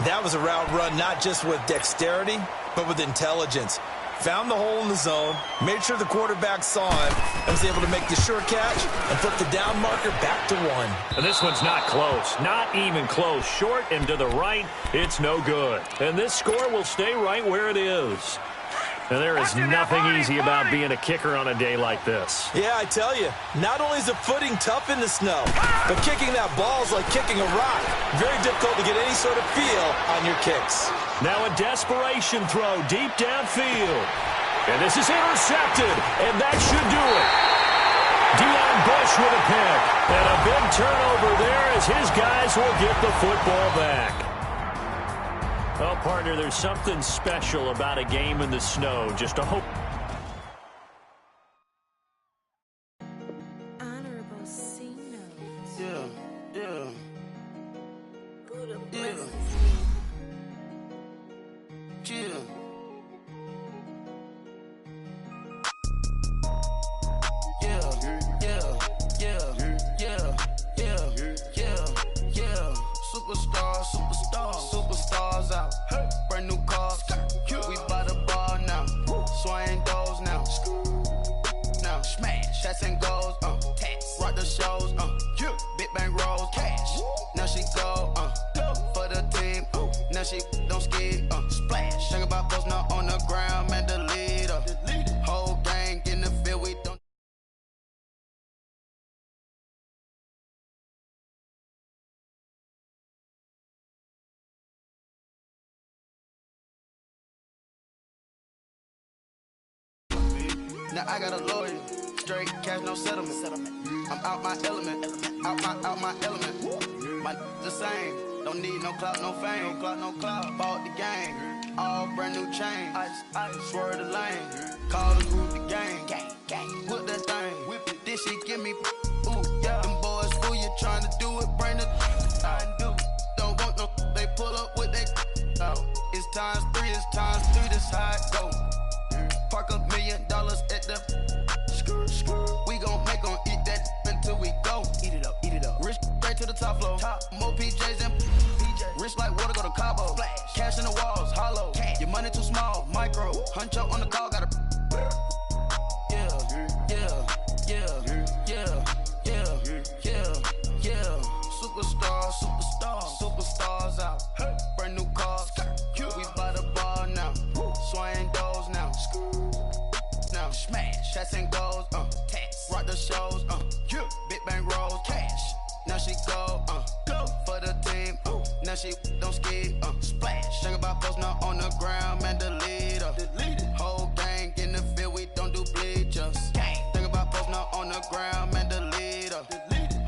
That was a route run not just with dexterity, but with intelligence. Found the hole in the zone, made sure the quarterback saw him, and was able to make the sure catch and flip the down marker back to 1. And this one's not close, not even close. Short and to the right, it's no good. And this score will stay right where it is. And there is nothing easy about being a kicker on a day like this. Yeah, I tell you, not only is the footing tough in the snow, but kicking that ball is like kicking a rock. Very difficult to get any sort of feel on your kicks. Now a desperation throw deep downfield. And this is intercepted, and that should do it. Deion Bush with a pick. And a big turnover there as his guys will get the football back. Well, partner, there's something special about a game in the snow. Just a hope. Honorable C notes. Yeah. Chill. Superstars out. Brand new cars. We buy the bar now. Swaying doors now. Now smash. Shots and goals. Rock the shows. Big bang rolls. Cash. Now she go. For the team. Now she don't ski. Splash. Think about post now on the ground. Man, the leader. Whole gang in the field. We don't. Now I got a lawyer, straight cash, no settlement. I'm out my element, out my element. My the same, don't need no clout, no fame, no clout. Bought the game, all brand new chain. Ice, swerve the lane, call the group the gang. Put that thing, whip it, this shit give me. Ooh, yeah. Them boys fool you trying to do it, bring the. Don't want no, they pull up with they. It's times 3, this how it go. Park $1 million at the we gon' make 'em eat that until we go. Eat it up. Rich straight to the top floor. More PJs and rich like water, go to Cabo. Splash. Cash in the walls, hollow. Cash. Your money too small, micro. Huncho on the call, gotta. Superstars out. Brand new cars. We buy the bar now. Swaying doors now. Now smash. Shots and goals. Rock the shows. Big bang rolls. Cash. Now she go. For the team. Now she don't ski. Splash. Think about post now on the ground. Man, the leader. Whole gang in the field. We don't do bleachers. Think about post now on the ground. Man, the leader.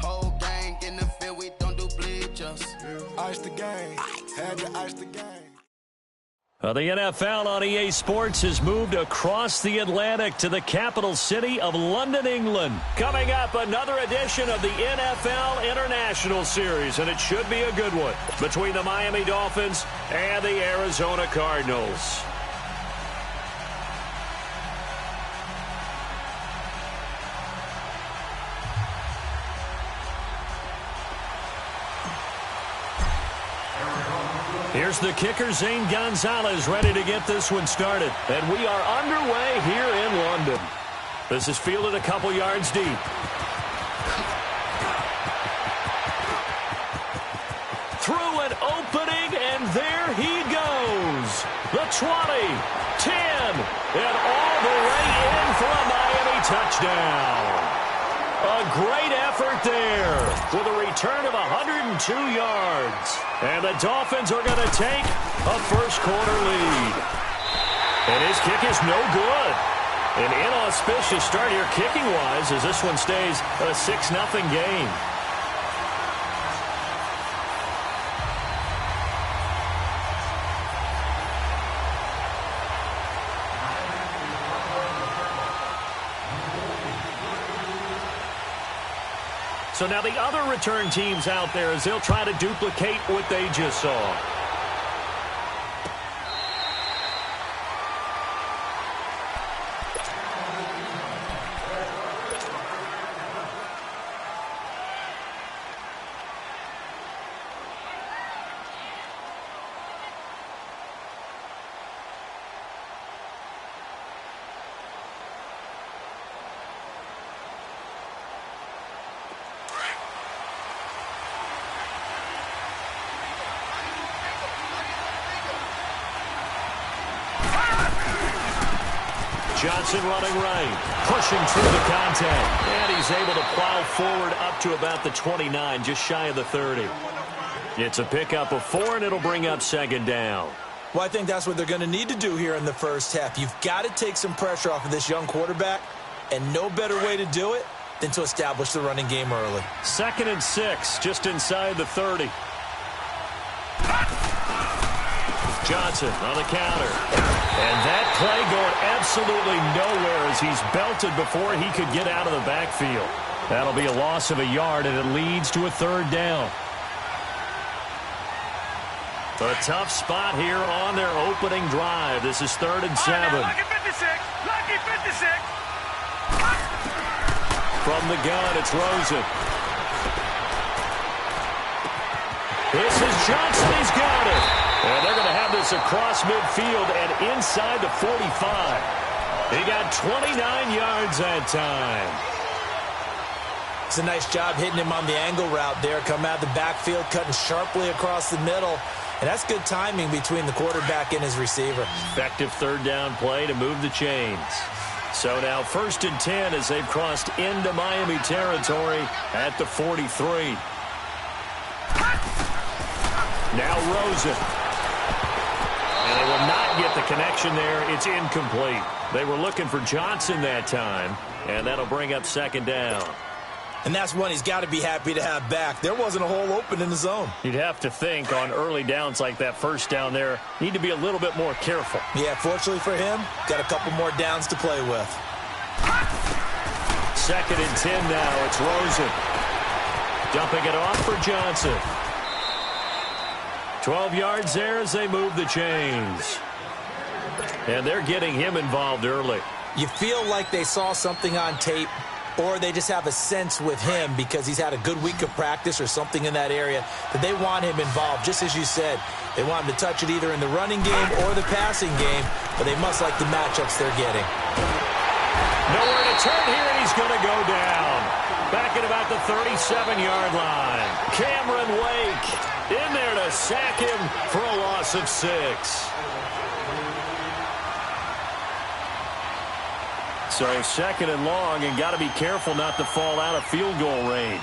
Whole gang in the field. We don't do bleachers. Ice the game. Had to ice the game. The NFL on EA Sports has moved across the Atlantic to the capital city of London, England. Coming up, another edition of the NFL International Series, and it should be a good one, between the Miami Dolphins and the Arizona Cardinals. Here's the kicker, Zane Gonzalez, ready to get this one started. And we are underway here in London. This is fielded a couple yards deep. there he goes. The 20, 10, and all the way in for a Miami touchdown. A great effort there with a return of 102 yards. And the Dolphins are going to take a first-quarter lead. And his kick is no good. An inauspicious start here kicking-wise as this one stays a 6-0 game. So now the other return teams out there as they'll try to duplicate what they just saw. Johnson running right, pushing through the contact, and he's able to plow forward up to about the 29, just shy of the 30. It's a pickup of 4, and it'll bring up second down. Well, I think that's what they're going to need to do here in the first half. You've got to take some pressure off of this young quarterback, and no better way to do it than to establish the running game early. 2nd and 6, just inside the 30. Johnson on the counter. And that play going absolutely nowhere as he's belted before he could get out of the backfield. That'll be a loss of a yard, and it leads to a 3rd down. A tough spot here on their opening drive. This is 3rd and 7. Lucky 56. Lucky 56. From the gun, it's Rosen. This is Johnson. He's got it. And they're going to have this across midfield and inside the 45. He got 29 yards that time. It's a nice job hitting him on the angle route there. Come out of the backfield, cutting sharply across the middle. And that's good timing between the quarterback and his receiver. Effective 3rd down play to move the chains. So now 1st and 10 as they've crossed into Miami territory at the 43. Now Rosen. And they will not get the connection there. It's incomplete. They were looking for Johnson that time, and that'll bring up 2nd down. And that's one he's got to be happy to have back. There wasn't a hole open in the zone. You'd have to think on early downs like that 1st down there, need to be a little bit more careful. Yeah, fortunately for him, got a couple more downs to play with. 2nd and 10 now. It's Rosen. Dumping it off for Johnson. 12 yards there as they move the chains. And they're getting him involved early. You feel like they saw something on tape, or they just have a sense with him because he's had a good week of practice or something in that area that they want him involved. Just as you said, they want him to touch it either in the running game or the passing game, but they must like the matchups they're getting. Nowhere to turn here, and he's going to go down. Back at about the 37-yard line. Cameron Wake in there to sack him for a loss of 6. So 2nd and long, and got to be careful not to fall out of field goal range.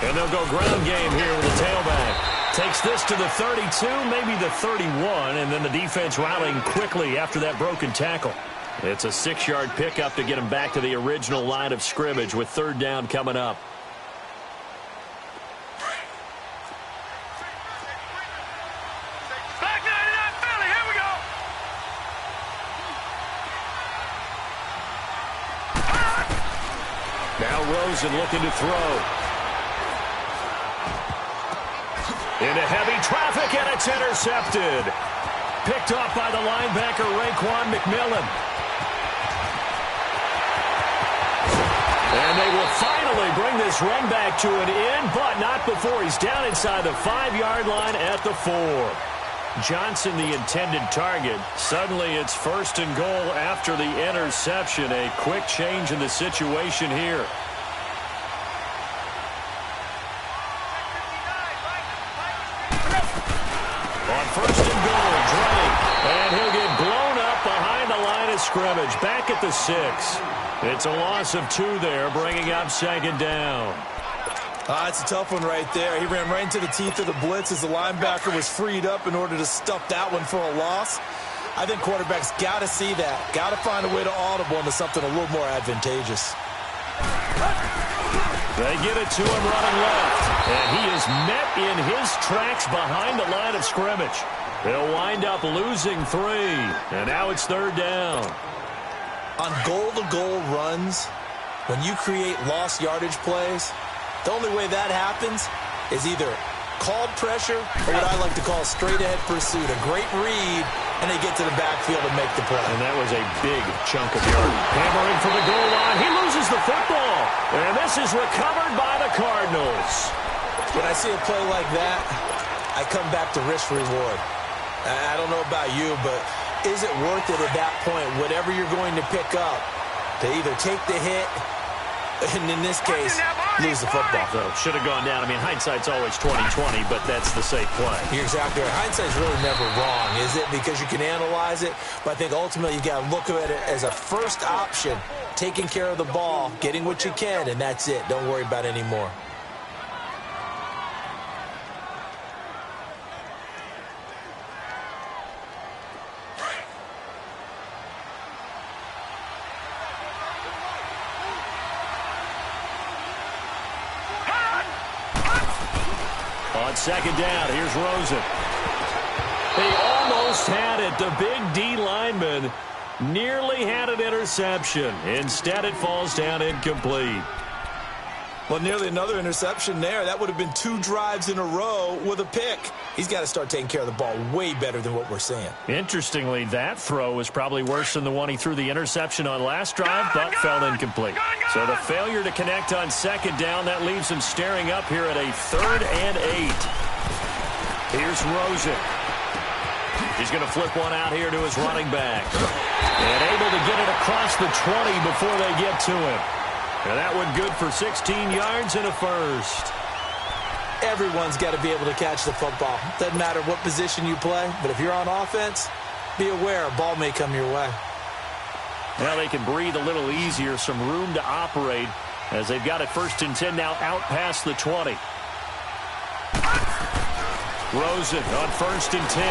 And they'll go ground game here with the tailback. Takes this to the 32, maybe the 31, and then the defense rallying quickly after that broken tackle. It's a 6-yard pickup to get him back to the original line of scrimmage with 3rd down coming up. Back 99 Philly, here we go. Now Rosen looking to throw. Into heavy traffic, and it's intercepted. Picked off by the linebacker, Raekwon McMillan. And they will finally bring this run back to an end, but not before he's down inside the 5-yard line at the 4. Johnson the intended target. Suddenly it's 1st and goal after the interception. A quick change in the situation here. On 1st and goal, Dre. And he'll get blown up behind the line of scrimmage. Back at the 6. It's a loss of 2 there, bringing up 2nd down. It's a tough one right there. He ran right into the teeth of the blitz as the linebacker was freed up in order to stuff that one for a loss. I think quarterbacks got to see that. Got to find a way to audible into something a little more advantageous. They get it to him running left. And he is met in his tracks behind the line of scrimmage. They'll wind up losing 3. And now it's 3rd down. On goal-to-goal runs, when you create lost yardage plays, the only way that happens is either called pressure or what I like to call straight-ahead pursuit. A great read, and they get to the backfield and make the play. And that was a big chunk of yardage. Hammering for the goal line. He loses the football. And this is recovered by the Cardinals. When I see a play like that, I come back to risk-reward. I don't know about you, but is it worth it at that point, whatever you're going to pick up, to either take the hit, and in this case, lose the football? So should have gone down. I mean, hindsight's always 20/20, but that's the safe play. You're exactly right. Hindsight's really never wrong, is it? Because you can analyze it, but I think ultimately you got to look at it as a first option, taking care of the ball, getting what you can, and that's it. Don't worry about any more. On 2nd down, here's Rosen. He almost had it. The big D lineman nearly had an interception. Instead, it falls down incomplete. Well, nearly another interception there. That would have been 2 drives in a row with a pick. He's got to start taking care of the ball way better than what we're seeing. Interestingly, that throw was probably worse than the one he threw the interception on last drive, but fell incomplete. So the failure to connect on 2nd down, that leaves him staring up here at a 3rd and 8. Here's Rosen. He's going to flip one out here to his running back. And able to get it across the 20 before they get to him. And that one good for 16 yards and a first. Everyone's got to be able to catch the football. Doesn't matter what position you play, but if you're on offense, be aware a ball may come your way. Now they can breathe a little easier, some room to operate as they've got it 1st and 10 now out past the 20. Rosen on 1st and 10.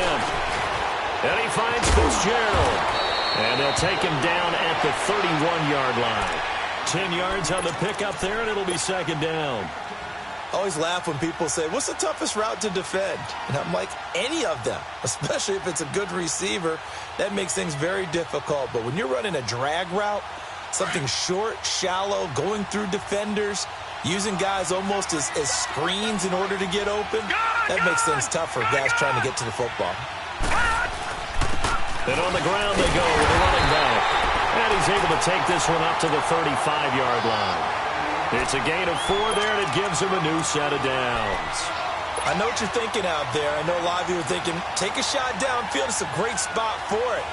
And he finds Fitzgerald. And they'll take him down at the 31-yard line. 10 yards on the pickup there, and it'll be 2nd down. I always laugh when people say, what's the toughest route to defend? And I'm like, any of them, especially if it's a good receiver. That makes things very difficult. But when you're running a drag route, something short, shallow, going through defenders, using guys almost as screens in order to get open, that makes things tough for guys trying to get to the football. And on the ground they go with the running back. And he's able to take this one up to the 35-yard line. It's a gain of 4 there, and it gives him a new set of downs. I know what you're thinking out there. I know a lot of you are thinking, take a shot downfield. It's a great spot for it.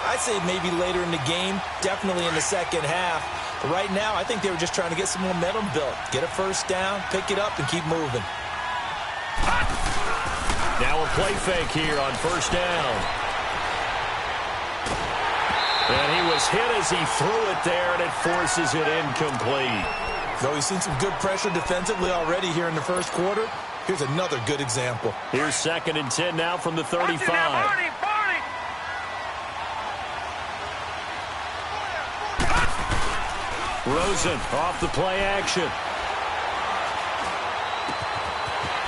I'd say maybe later in the game, definitely in the second half. But right now, I think they were just trying to get some momentum built. Get a first down, pick it up, and keep moving. Now a play fake here on 1st down. And he was hit as he threw it there, and it forces it incomplete. Though he's seen some good pressure defensively already here in the first quarter, here's another good example. Here's 2nd and 10 now from the 35. Rosen off the play action.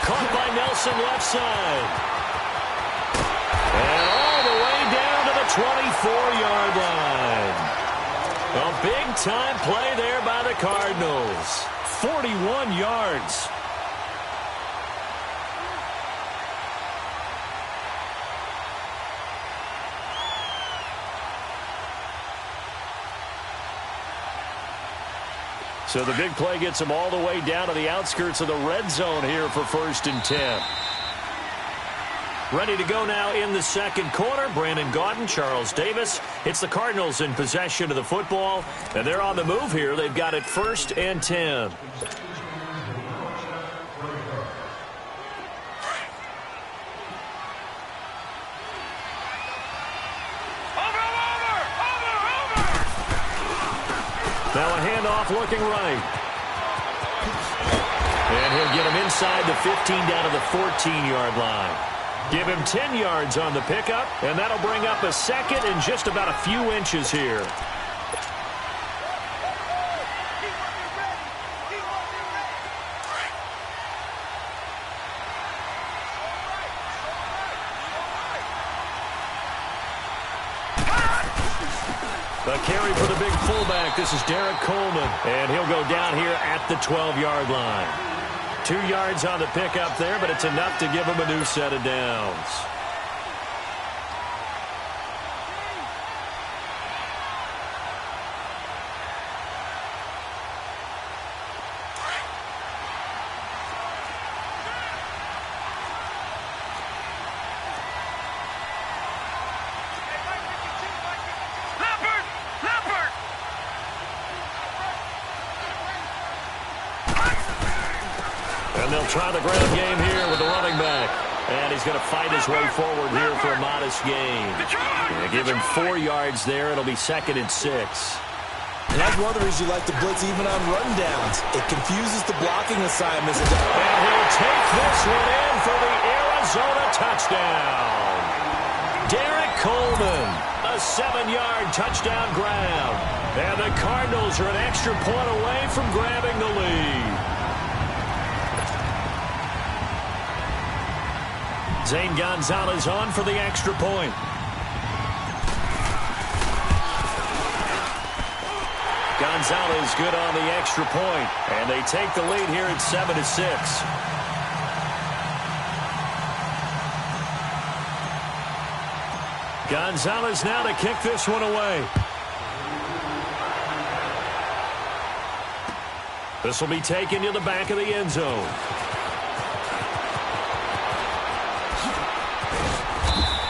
Caught by Nelson left side. And all the way down to the 24-yard line. A big-time play there by the Cardinals. 41 yards. So the big play gets him all the way down to the outskirts of the red zone here for 1st and 10. Ready to go now in the second quarter. Brandon Gaudin, Charles Davis. It's the Cardinals in possession of the football, and they're on the move here. They've got it 1st and 10. Now a handoff looking right. And he'll get him inside the 15 down to the 14-yard line. Give him 10 yards on the pickup, and that'll bring up a second and just about a few inches here. The carry for the big fullback. This is Derek Coleman, and he'll go down here at the 12-yard line. 2 yards on the pickup there, but it's enough to give him a new set of downs. They'll try the ground game here with the running back. And he's going to fight his way forward here for a modest gain. Give him 4 yards there. It'll be 2nd and 6. And that's one of the reasons you like to blitz even on rundowns. It confuses the blocking assignments. And he'll take this one in for the Arizona touchdown. Derek Coleman, a 7-yard touchdown grab. And the Cardinals are an extra point away from grabbing the lead. Zane Gonzalez on for the extra point. Gonzalez good on the extra point, and they take the lead here at 7-6. Gonzalez now to kick this one away. This will be taken to the back of the end zone.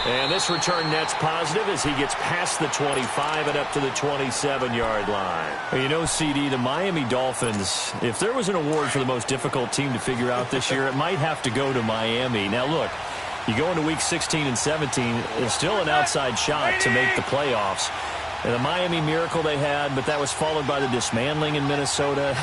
And this return net's positive as he gets past the 25 and up to the 27-yard line. Well, you know, CD, the Miami Dolphins, if there was an award for the most difficult team to figure out this year, it might have to go to Miami. Now, look, you go into week 16 and 17, it's still an outside shot to make the playoffs. And the Miami miracle they had, but that was followed by the dismantling in Minnesota.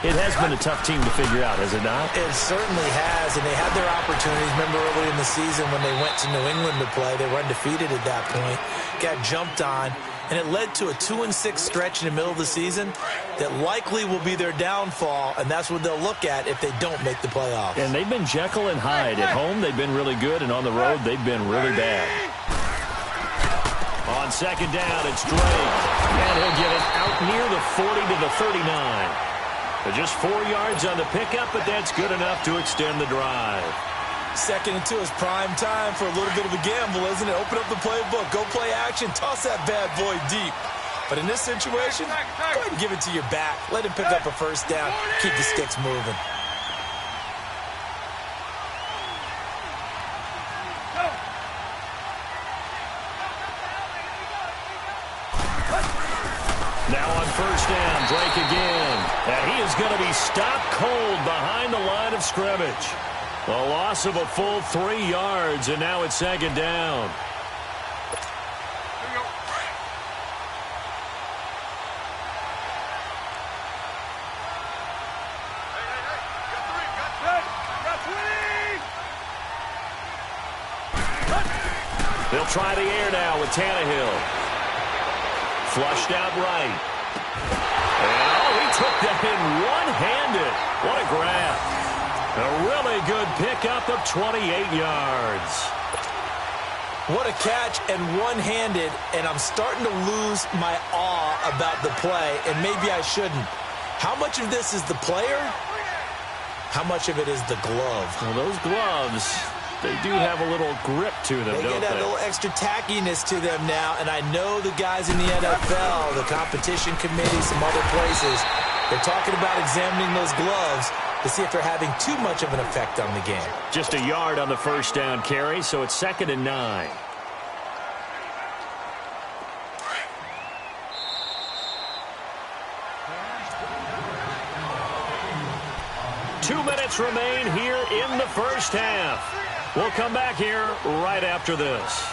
It has been a tough team to figure out, has it not? It certainly has, and they had their opportunities. Remember early in the season when they went to New England to play, they were undefeated at that point, got jumped on, and it led to a 2-6 stretch in the middle of the season that likely will be their downfall, and that's what they'll look at if they don't make the playoffs. And they've been Jekyll and Hyde. At home, they've been really good, and on the road, they've been really bad. On second down, it's Drake. And he'll get it out near the 40 to the 39. Just 4 yards on the pickup, but that's good enough to extend the drive. 2nd and 2 is prime time for a little bit of a gamble, isn't it? Open up the playbook, go play action, toss that bad boy deep. But in this situation, go ahead and give it to your back. Let him pick up a first down, keep the sticks moving. Now on first down, Drake again. And he is going to be stopped cold behind the line of scrimmage. A loss of a full 3 yards, and now it's 2nd down. They'll try the air now with Tannehill. Flushed out right. And, oh, he took that in one-handed. What a grab. A really good pickup of 28 yards. What a catch and one-handed, and I'm starting to lose my awe about the play, and maybe I shouldn't. How much of this is the player? How much of it is the glove? Well, those gloves, they do have a little grip to them, don't they? They get a little extra tackiness to them now, and I know the guys in the NFL, the competition committee, some other places, they're talking about examining those gloves. to see if they're having too much of an effect on the game. Just a yard on the first down carry, so it's 2nd and 9. Two minutes remain here in the first half. We'll come back here right after this.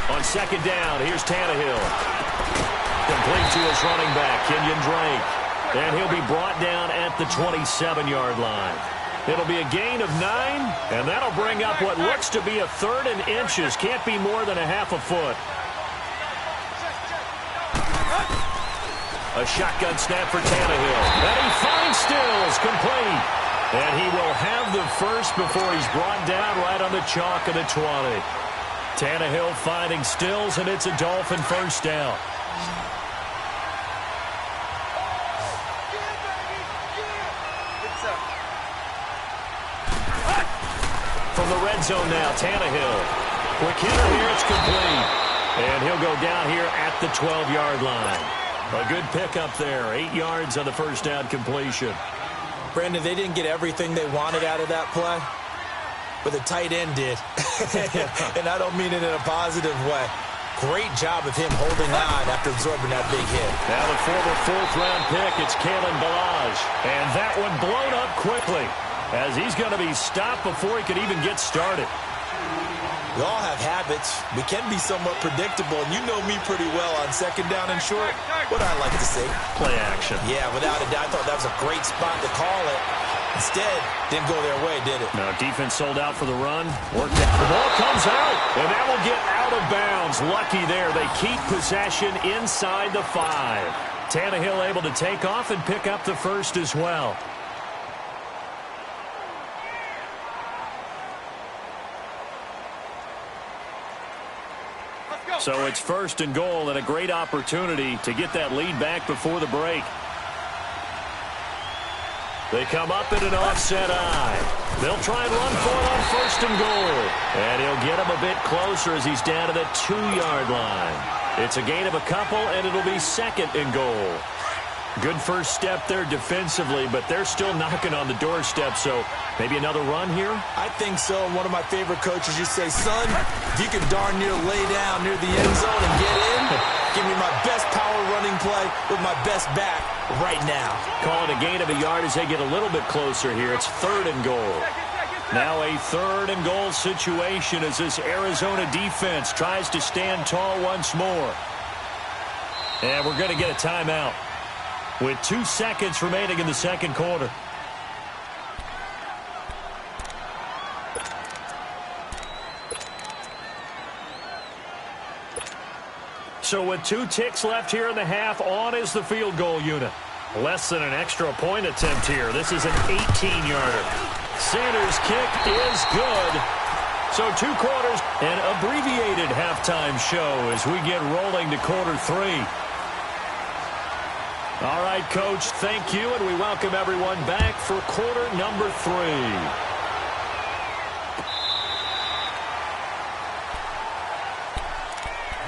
On 2nd down, here's Tannehill. Complete to his running back, Kenyon Drake. And he'll be brought down at the 27-yard line. It'll be a gain of 9, and that'll bring up what looks to be a 3rd and inches. Can't be more than a half a foot. A shotgun snap for Tannehill. And he finds Stills, complete. And he will have the first before he's brought down right on the chalk of the 20. Tannehill finding Stills, and it's a Dolphin first down. From the red zone now, Tannehill. Quick hitter here, it's complete. And he'll go down here at the 12-yard line. A good pickup there, 8 yards on the first down completion. Brandon, they didn't get everything they wanted out of that play, but the tight end did. And I don't mean it in a positive way. Great job of him holding on after absorbing that big hit. Now the former 4th-round pick, it's Kalen Ballage. And that one blown up quickly as he's going to be stopped before he could even get started. We all have habits. We can be somewhat predictable, and you know me pretty well on 2nd down and short. What I like to say? Play action. Yeah, without a doubt, I thought that was a great spot to call it. Instead, didn't go their way, did it? No, defense sold out for the run. Worked out. The ball comes out, and that will get out of bounds. Lucky there. They keep possession inside the 5. Tannehill able to take off and pick up the first as well. So it's 1st and goal, and a great opportunity to get that lead back before the break. They come up in an offset eye. They'll try and run for it on 1st and goal. And he'll get him a bit closer as he's down to the 2-yard line. It's a gain of a couple, and it'll be 2nd and goal. Good first step there defensively, but they're still knocking on the doorstep, so maybe another run here? I think so. One of my favorite coaches used to say, son, if you can darn near lay down near the end zone and get in, give me my best power running play with my best back right now. Call it a gain of a yard as they get a little bit closer here. It's 3rd and goal. Now a 3rd and goal situation as this Arizona defense tries to stand tall once more. And we're going to get a timeout with 2 seconds remaining in the 2nd quarter. So with 2 ticks left here in the half, on is the field goal unit. Less than an extra point attempt here. This is an 18-yarder. Sanders' kick is good. So 2 quarters, an abbreviated halftime show as we get rolling to quarter 3. All right, Coach, thank you, and we welcome everyone back for quarter number 3.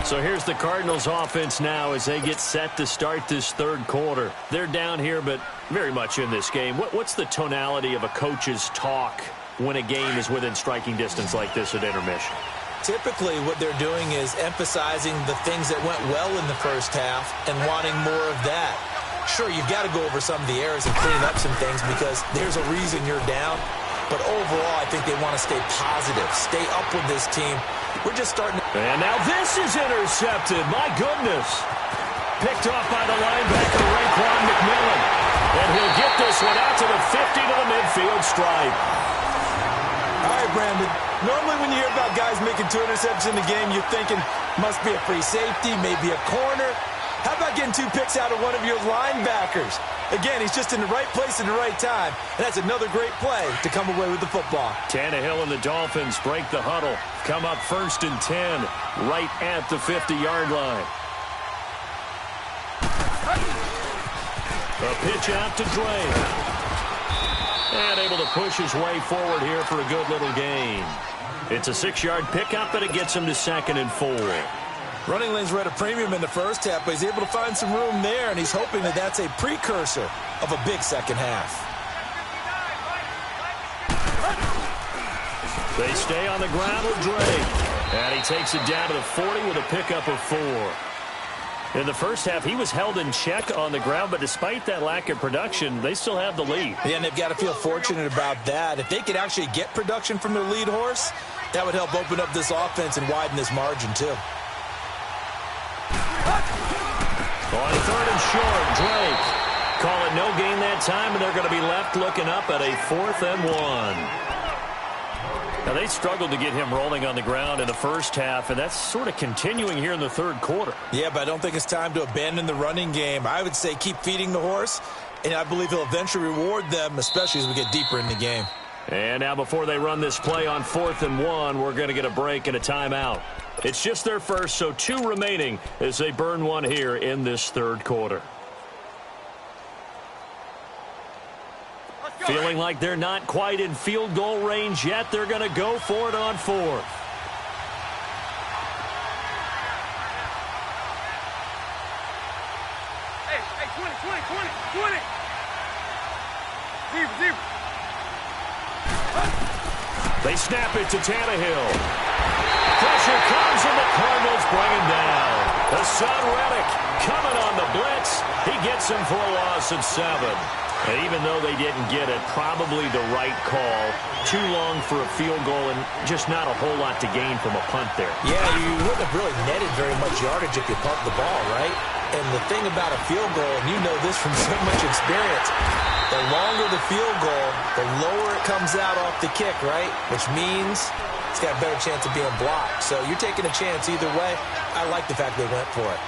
So here's the Cardinals offense now as they get set to start this 3rd quarter. They're down here, but very much in this game. What's the tonality of a coach's talk when a game is within striking distance like this at intermission? Typically, what they're doing is emphasizing the things that went well in the first half and wanting more of that. Sure, you've got to go over some of the errors and clean up some things because there's a reason you're down. But overall, I think they want to stay positive, stay up with this team. We're just starting to... And now this is intercepted. My goodness. Picked off by the linebacker, Raekwon McMillan. And he'll get this one out to the 50 to the midfield stripe. All right, Brandon. Normally when you hear about guys making 2 interceptions in the game, you're thinking must be a free safety, maybe a corner. How about getting 2 picks out of one of your linebackers? Again, he's just in the right place at the right time, and that's another great play to come away with the football. Tannehill and the Dolphins break the huddle. Come up 1st and 10, right at the 50-yard line. A pitch out to Drake. And able to push his way forward here for a good little gain. It's a 6-yard pickup, and it gets him to 2nd and 4. Running lanes were at a premium in the first half, but he's able to find some room there, and he's hoping that that's a precursor of a big second half. They stay on the ground with Drake. And he takes it down to the 40 with a pickup of 4. In the first half, he was held in check on the ground, but despite that lack of production, they still have the lead. Yeah, and they've got to feel fortunate about that. If they could actually get production from their lead horse, that would help open up this offense and widen this margin, too. On 3rd and short, Drake. Call it no gain that time, and they're going to be left looking up at a 4th and 1. Now, they struggled to get him rolling on the ground in the first half, and that's sort of continuing here in the 3rd quarter. Yeah, but I don't think it's time to abandon the running game. I would say keep feeding the horse, and I believe he'll eventually reward them, especially as we get deeper in the game. And now before they run this play on 4th and 1, we're going to get a break and a timeout. It's just their first, so 2 remaining as they burn one here in this 3rd quarter. Feeling like they're not quite in field goal range yet. They're going to go for it on 4th. Hey, 20. Zero. They snap it to Tannehill. Pressure comes, and the Cardinals bring him down. Hassan Reddick coming on the blitz. He gets him for a loss of 7. And even though they didn't get it, probably the right call. Too long for a field goal and just not a whole lot to gain from a punt there. Yeah, you wouldn't have really netted very much yardage if you pumped the ball, right? And the thing about a field goal, and you know this from so much experience, the longer the field goal, the lower it comes out off the kick, right? Which means it's got a better chance of being blocked. So you're taking a chance either way. I like the fact they went for it.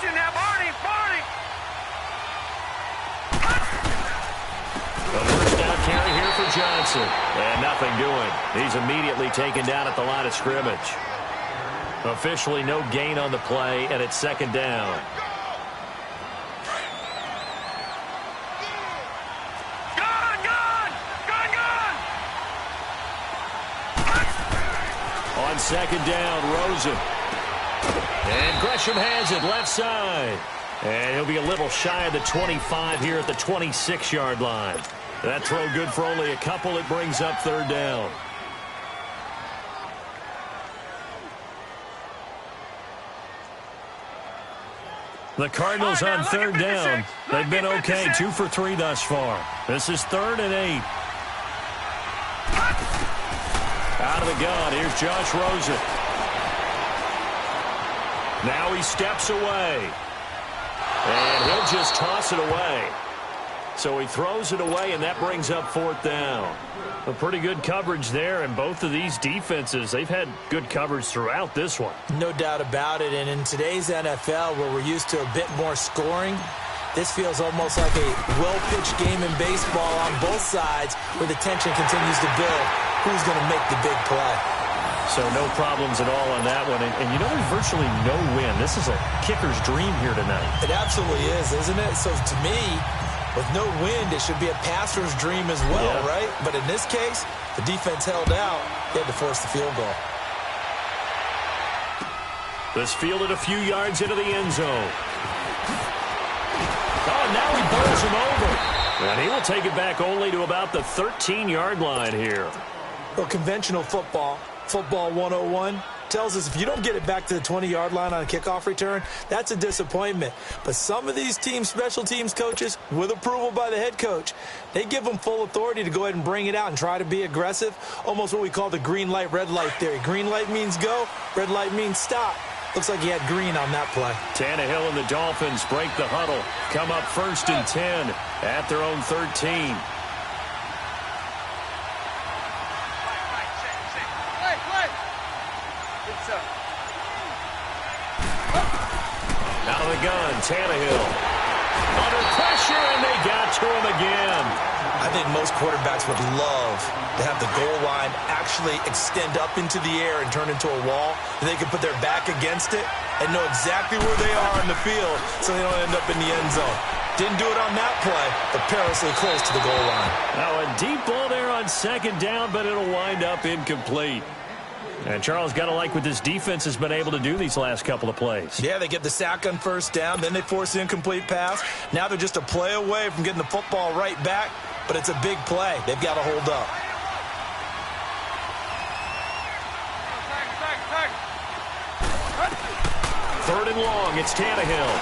Now, Barney! A first down carry here for Johnson. And nothing doing. He's immediately taken down at the line of scrimmage. Officially no gain on the play, and it's 2nd down. On 2nd down, Rosen. And Gresham has it left side. And he'll be a little shy of the 25 here at the 26-yard line. That throw good for only a couple. It brings up 3rd down. The Cardinals on 3rd down. They've been okay, 2 for 3 thus far. This is 3rd and 8. Out of the gun, here's Josh Rosen. Now he steps away. And he'll just toss it away. So he throws it away, and that brings up 4th down. A pretty good coverage there, and both of these defenses, they've had good coverage throughout this one. No doubt about it, and in today's NFL, where we're used to a bit more scoring, this feels almost like a well-pitched game in baseball on both sides, where the tension continues to build. Who's going to make the big play? So no problems at all on that one. And you know, there's virtually no win. This is a kicker's dream here tonight. It absolutely is, isn't it? So to me, with no wind, it should be a passer's dream as well, right? But in this case, the defense held out. They had to force the field goal. This fielded a few yards into the end zone. Oh, now he bowls him over. And he will take it back only to about the 13-yard line here. Well, conventional football 101, tells us if you don't get it back to the 20-yard line on a kickoff return, that's a disappointment. But some of these teams, special teams coaches, with approval by the head coach, they give them full authority to go ahead and bring it out and try to be aggressive, almost what we call the green light, red light theory. Green light means go, red light means stop. Looks like he had green on that play. Tannehill and the Dolphins break the huddle. Come up 1st and 10 at their own 13. Out of the gun, Tannehill. Under pressure, and they got to him again. I think most quarterbacks would love to have the goal line actually extend up into the air and turn into a wall, and they can put their back against it and know exactly where they are in the field so they don't end up in the end zone. Didn't do it on that play, but perilously close to the goal line. Now a deep ball there on 2nd down, but it'll wind up incomplete. And Charles, got to like what this defense has been able to do these last couple of plays. Yeah, they get the sack on 1st down, then they force the incomplete pass. Now they're just a play away from getting the football right back, but it's a big play. They've got to hold up. Third and long, it's Tannehill.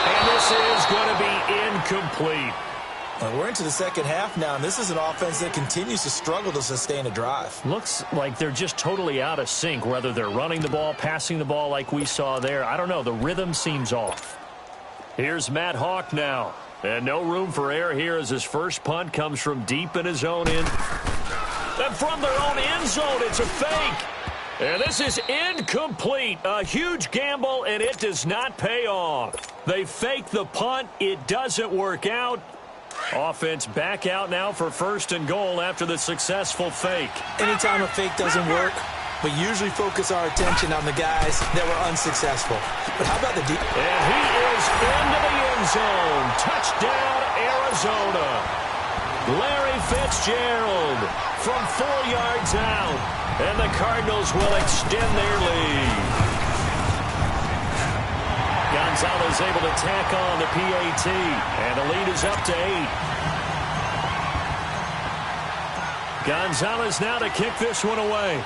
And this is going to be incomplete. We're into the 2nd half now, and this is an offense that continues to struggle to sustain a drive. Looks like they're just totally out of sync, whether they're running the ball, passing the ball like we saw there. I don't know. The rhythm seems off. Here's Matt Hawk now. And no room for error here as his first punt comes from deep in his own end. And from their own end zone, it's a fake. And this is incomplete. A huge gamble, and it does not pay off. They fake the punt. It doesn't work out. Offense back out now for 1st and goal after the successful fake. Anytime a fake doesn't work, we usually focus our attention on the guys that were unsuccessful. But how about the deep? And he is into the end zone. Touchdown, Arizona. Larry Fitzgerald from 4 yards out. And the Cardinals will extend their lead. Gonzalez able to tack on the PAT, and the lead is up to 8. Gonzalez now to kick this one away.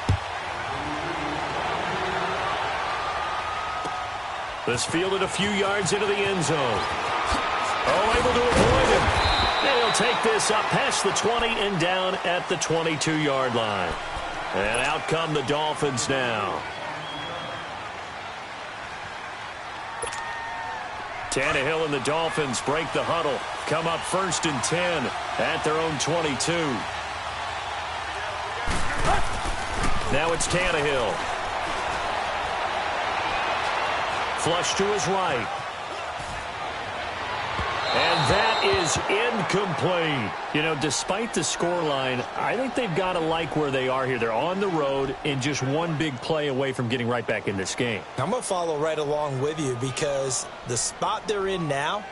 This fielded a few yards into the end zone. Oh, able to avoid him. And he'll take this up past the 20 and down at the 22-yard line. And out come the Dolphins now. Tannehill and the Dolphins break the huddle. Come up 1st and 10 at their own 22. Now it's Tannehill. Flush to his right. And that is incomplete. You know, despite the scoreline, I think they've got to like where they are here. They're on the road and just one big play away from getting right back in this game. I'm going to follow right along with you because the spot they're in now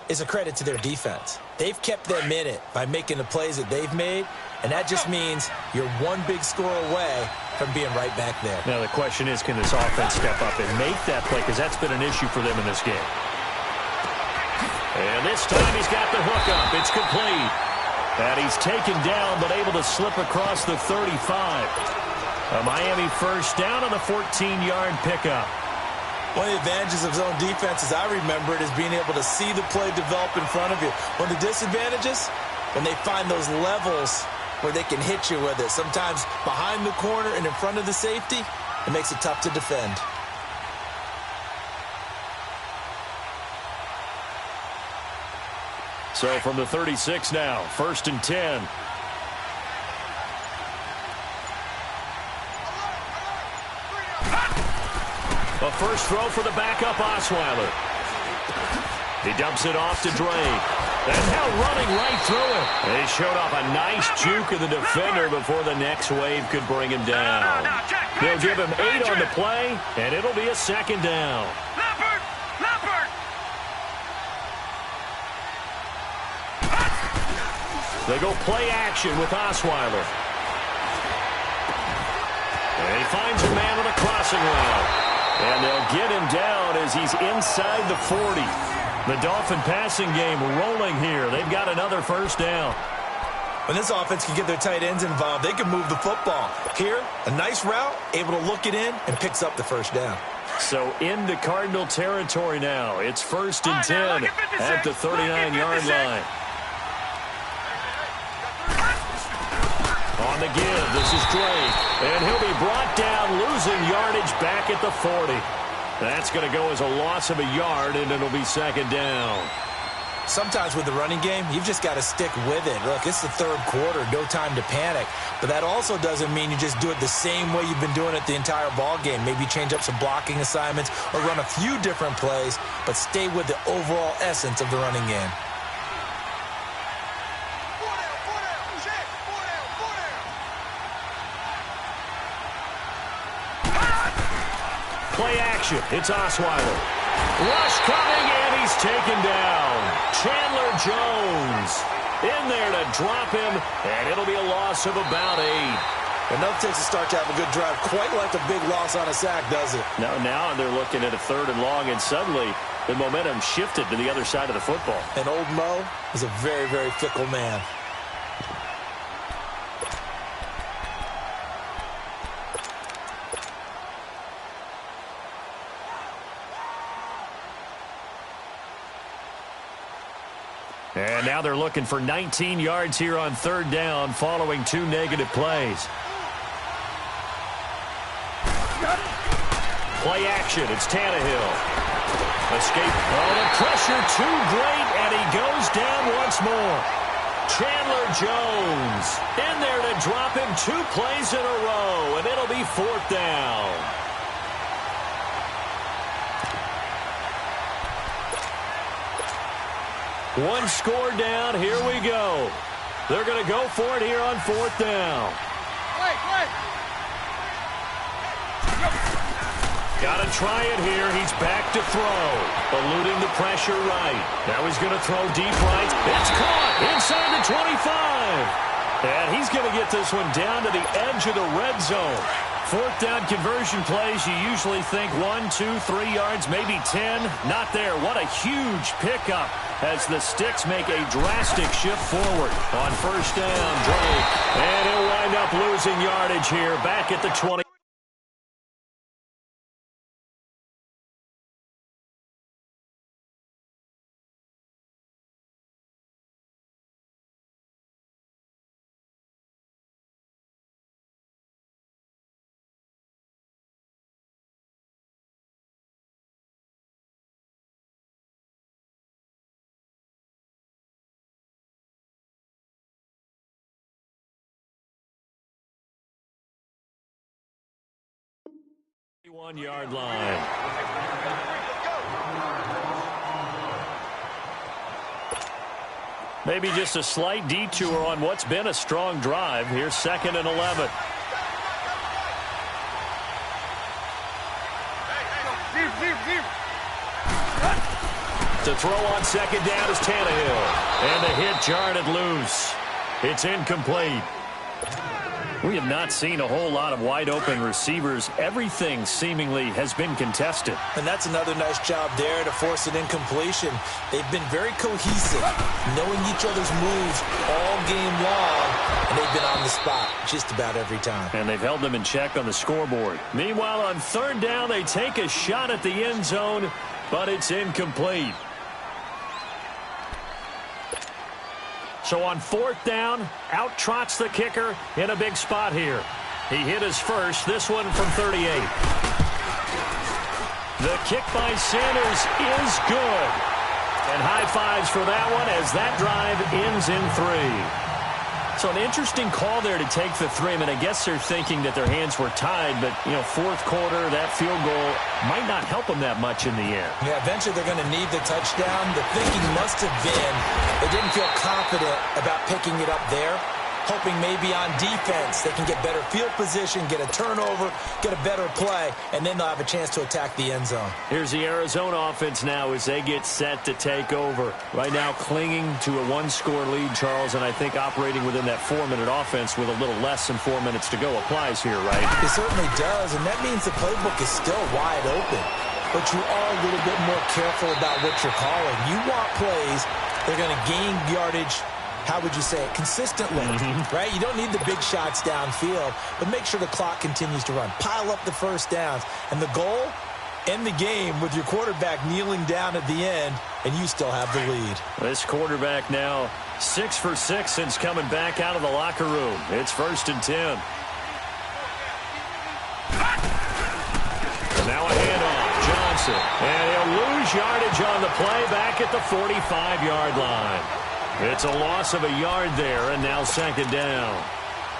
is a credit to their defense. They've kept them in it by making the plays that they've made, and that just means you're one big score away from being right back there. Now the question is, can this offense step up and make that play? Because that's been an issue for them in this game. And this time he's got the hook up. It's complete. And he's taken down but able to slip across the 35. A Miami first down on the 14-yard pickup. One of the advantages of zone defense, as I remember it, is being able to see the play develop in front of you. One of the disadvantages, when they find those levels where they can hit you with it. Sometimes behind the corner and in front of the safety, it makes it tough to defend. So from the 36 now, 1st and 10. A first throw for the backup Osweiler. He dumps it off to Drake. And now running right through it. They showed off a nice juke of the defender before the next wave could bring him down. They'll give him 8 on the play, and it'll be a 2nd down. They go play action with Osweiler. And he finds a man on a crossing route. And they'll get him down as he's inside the 40. The Dolphin passing game rolling here. They've got another first down. When this offense can get their tight ends involved, they can move the football. Here, a nice route, able to look it in, and picks up the first down. So into Cardinal territory now. It's 1st and 10 at the 39-yard line. On the give. This is Drake. And he'll be brought down, losing yardage back at the 40. That's going to go as a loss of a yard, and it'll be second down. Sometimes with the running game, you've just got to stick with it. Look, it's the third quarter, no time to panic. But that also doesn't mean you just do it the same way you've been doing it the entire ball game. Maybe change up some blocking assignments or run a few different plays, but stay with the overall essence of the running game. Play action. It's Osweiler. Rush coming, and he's taken down. Chandler Jones in there to drop him, and it'll be a loss of about 8. Enough takes to start to have a good drive, quite like a big loss on a sack, does it? Now they're looking at a 3rd and long, and suddenly the momentum shifted to the other side of the football. And old Mo is a very, very fickle man. And now they're looking for 19 yards here on 3rd down following 2 negative plays. Play action. It's Tannehill. Escape. Oh, the pressure too great, and he goes down once more. Chandler Jones in there to drop him 2 plays in a row, and it'll be 4th down. One score down. Here we go. They're going to go for it here on 4th down. Got to try it here. He's back to throw. Eluding the pressure right. Now he's going to throw deep right. It's caught inside the 25. And he's going to get this one down to the edge of the red zone. 4th down conversion plays, you usually think 1, 2, 3 yards, maybe 10. Not there. What a huge pickup as the Sticks make a drastic shift forward on 1st down. Drake, and he'll wind up losing yardage here back at the 20. One-yard line. Maybe just a slight detour on what's been a strong drive. Here's 2nd and 11. To throw on 2nd down is Tannehill. And the hit jarred loose. It's incomplete. We have not seen a whole lot of wide-open receivers. Everything seemingly has been contested. And that's another nice job there to force an incompletion. They've been very cohesive, knowing each other's moves all game long, and they've been on the spot just about every time. And they've held them in check on the scoreboard. Meanwhile, on 3rd down, they take a shot at the end zone, but it's incomplete. So on 4th down, out trots the kicker in a big spot here. He hit his first, this one from 38. The kick by Sanders is good. And high fives for that one as that drive ends in 3. So an interesting call there to take the 3. I mean, I guess they're thinking that their hands were tied, but, 4th quarter, that field goal might not help them that much in the end. Yeah, eventually they're going to need the touchdown. The thinking must have been they didn't feel confident about picking it up there, hoping maybe on defense they can get better field position, get a turnover, get a better play, and then they'll have a chance to attack the end zone. Here's the Arizona offense now as they get set to take over. Right now clinging to a 1-score lead, Charles, and I think operating within that 4-minute offense with a little less than 4 minutes to go applies here, right? It certainly does, and that means the playbook is still wide open. But you are a little bit more careful about what you're calling. You want plays that are going to gain yardage, how would you say it, consistently, right? You don't need the big shots downfield, but make sure the clock continues to run. Pile up the 1st downs. And the goal, end the game with your quarterback kneeling down at the end and you still have the lead. This quarterback now 6 for 6 since coming back out of the locker room. It's 1st and 10. And now a handoff. Johnson. And he'll lose yardage on the play back at the 45-yard line. It's a loss of a yard there, and now 2nd down.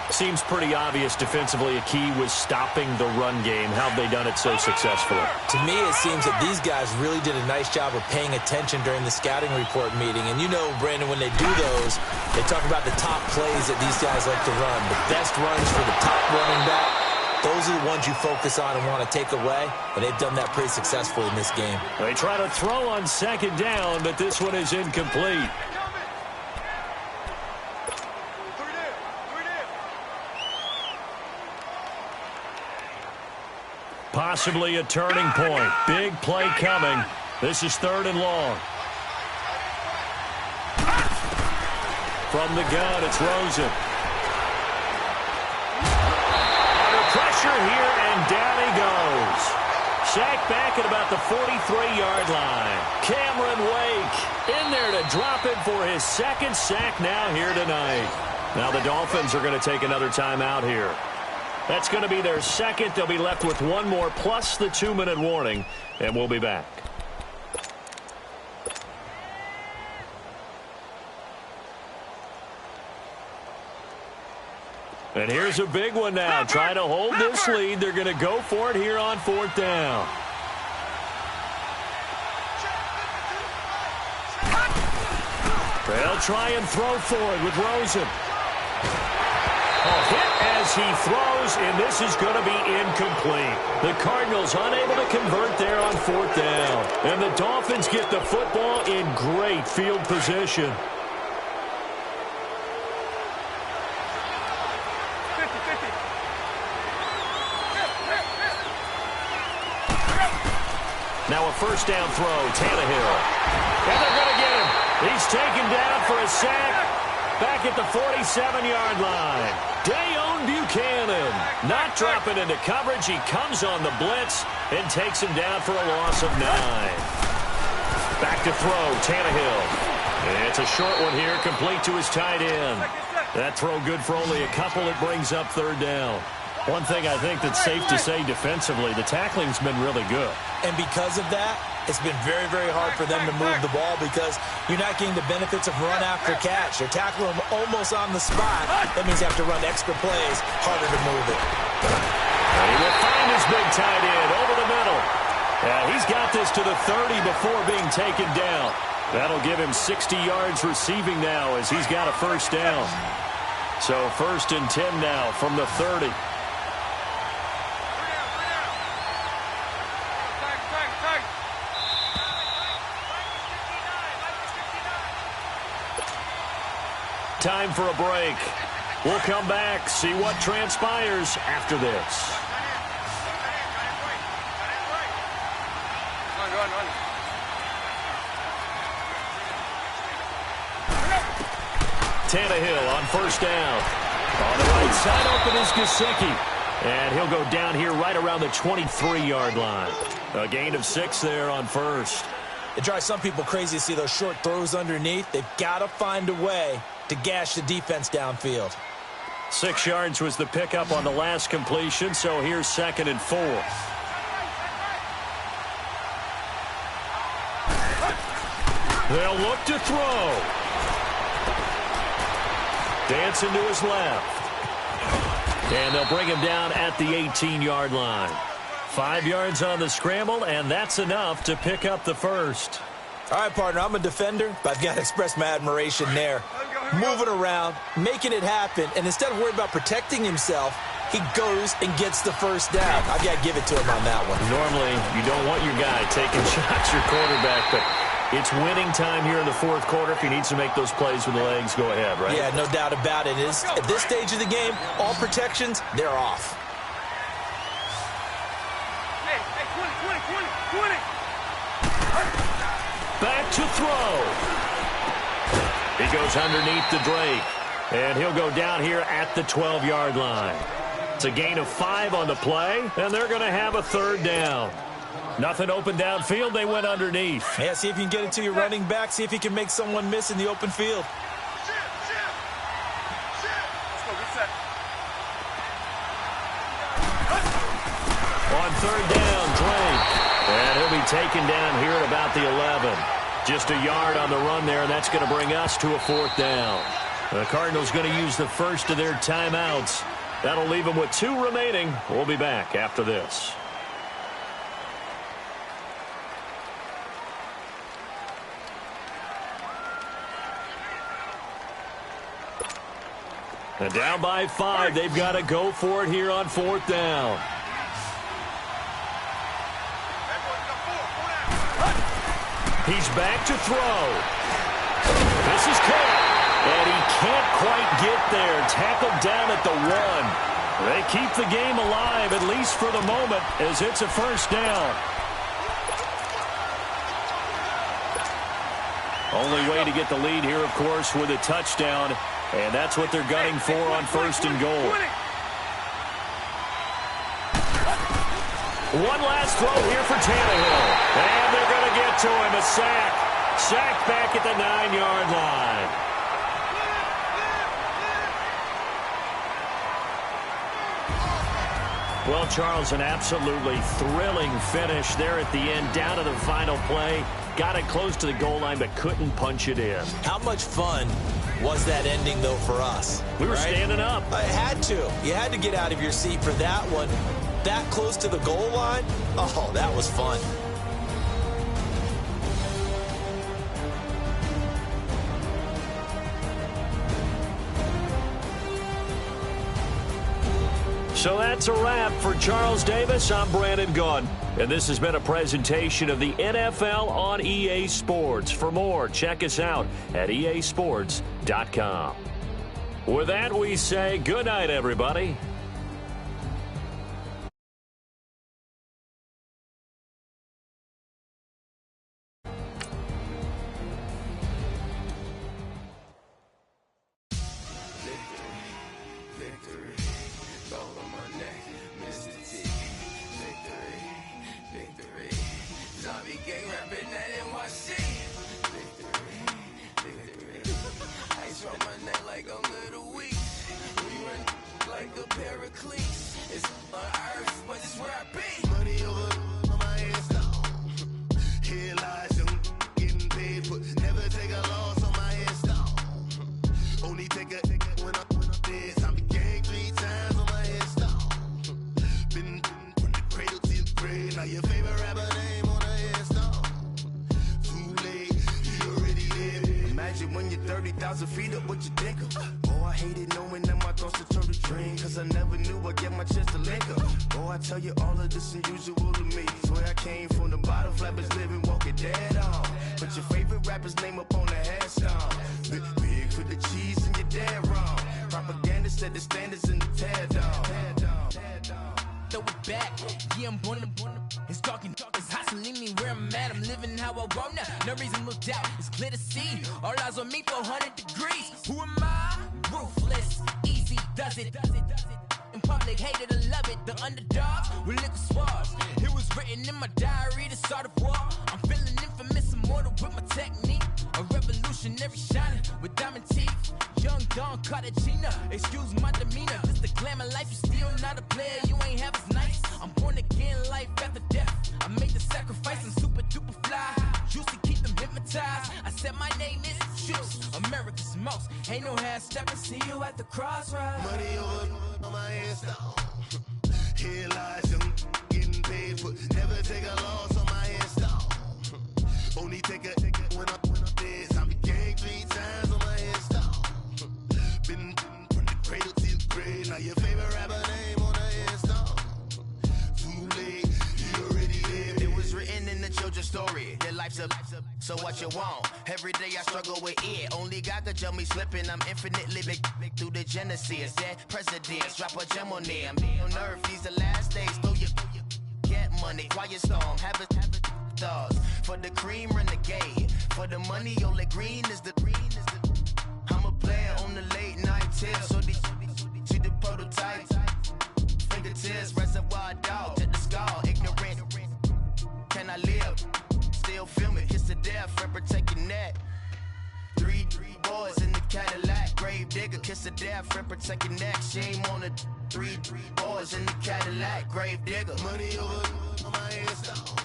Seems pretty obvious defensively a key was stopping the run game. How have they done it so successfully? To me, it seems that these guys really did a nice job of paying attention during the scouting report meeting. And you know, Brandon, when they do those, they talk about the top plays that these guys like to run. The best runs for the top running back, those are the ones you focus on and want to take away. And they've done that pretty successfully in this game. They try to throw on 2nd down, but this one is incomplete. Possibly a turning point. Big play coming. This is 3rd and long. From the gun, it's Rosen. Under pressure here, and down he goes. Sacked back at about the 43-yard line. Cameron Wake in there to drop it for his 2nd sack now here tonight. Now the Dolphins are going to take another timeout here. That's going to be their 2nd. They'll be left with one more plus the 2-minute warning, and we'll be back. And here's a big one now. Trying to hold this lead. They're going to go for it here on 4th down. They'll try and throw for it with Rosen. A hit as he throws, and this is going to be incomplete. The Cardinals unable to convert there on 4th down. And the Dolphins get the football in great field position. Now a 1st down throw, Tannehill. And they're going to get him. He's taken down for a sack. Back at the 47-yard line. Dayon Buchanan not dropping into coverage. He comes on the blitz and takes him down for a loss of 9. Back to throw, Tannehill. And it's a short one here, complete to his tight end. That throw good for only a couple. It brings up 3rd down. One thing I think that's safe to say defensively, the tackling's been really good. And because of that, it's been very, very hard for them to move the ball because you're not getting the benefits of run after catch. They're tackling them almost on the spot. That means you have to run extra plays, harder to move it. And he will find his big tight end over the middle. Yeah, he's got this to the 30 before being taken down. That'll give him 60 yards receiving now as he's got a 1st down. So 1st and 10 now from the 30. Time for a break. We'll come back, see what transpires after this. Tannehill on 1st down. On the right side open is Gesicki. And he'll go down here right around the 23-yard line. A gain of 6 there on 1st. It drives some people crazy to see those short throws underneath. They've got to find a way to gash the defense downfield. 6 yards was the pickup on the last completion, so here's 2nd and 4. They'll look to throw. Dancing to his left. And they'll bring him down at the 18-yard line. 5 yards on the scramble, and that's enough to pick up the 1st. All right, partner, I'm a defender, but I've got to express my admiration there. Moving around, making it happen, and instead of worrying about protecting himself, he goes and gets the 1st down. I've got to give it to him on that one. Normally, you don't want your guy taking shots, your quarterback, but it's winning time here in the 4th quarter. If he needs to make those plays with the legs, go ahead, right? Yeah, no doubt about it. At this stage of the game, all protections, they're off. Back to throw. He goes underneath the Drake, and he'll go down here at the 12-yard line. It's a gain of 5 on the play, and they're going to have a 3rd down. Nothing open downfield. They went underneath. Yeah, see if you can get it to your running back. See if you can make someone miss in the open field. On third down, Drake. And he'll be taken down here at about the 11. Just a yard on the run there, and that's going to bring us to a fourth down. The Cardinals going to use the first of their timeouts. That'll leave them with 2 remaining. We'll be back after this. And down by 5. They've got to go for it here on fourth down. He's back to throw. This is caught. And he can't quite get there. Tackled down at the 1. They keep the game alive, at least for the moment, as it's a first down. Only way to get the lead here, of course, with a touchdown. And that's what they're gunning for on first and goal. One last throw here for Tannehill. And they're going to get to him. A sack. Sack back at the 9-yard line. Well, Charles, an absolutely thrilling finish there at the end, down to the final play. Got it close to the goal line, but couldn't punch it in. How much fun was that ending, though, for us? We were standing up. I had to. You had to get out of your seat for that one. That close to the goal line? Oh, that was fun. So that's a wrap for Charles Davis. I'm Brandon Gaudin, and this has been a presentation of the NFL on EA Sports. For more, check us out at easports.com. With that, we say good night, everybody. So what you want? Every day I struggle with it. Only God could tell me slipping. I'm infinitely big through the Genesis. Dead presidents, drop a gem on them. On earth, these the last days. Throw your get money, quiet storm. Have it stars. For the cream, renegade. For the money, only green is the I'm a player on the late night tips. So these see the prototype. Fingertips, reservoir dog, to the skull. Ignorant. can I live? Still film it, kiss to death, friend protect your neck. Three boys in the Cadillac, grave digger, kiss to death, friend protect your neck. Shame on the three boys in the Cadillac, grave digger. Money over on my hairstyle.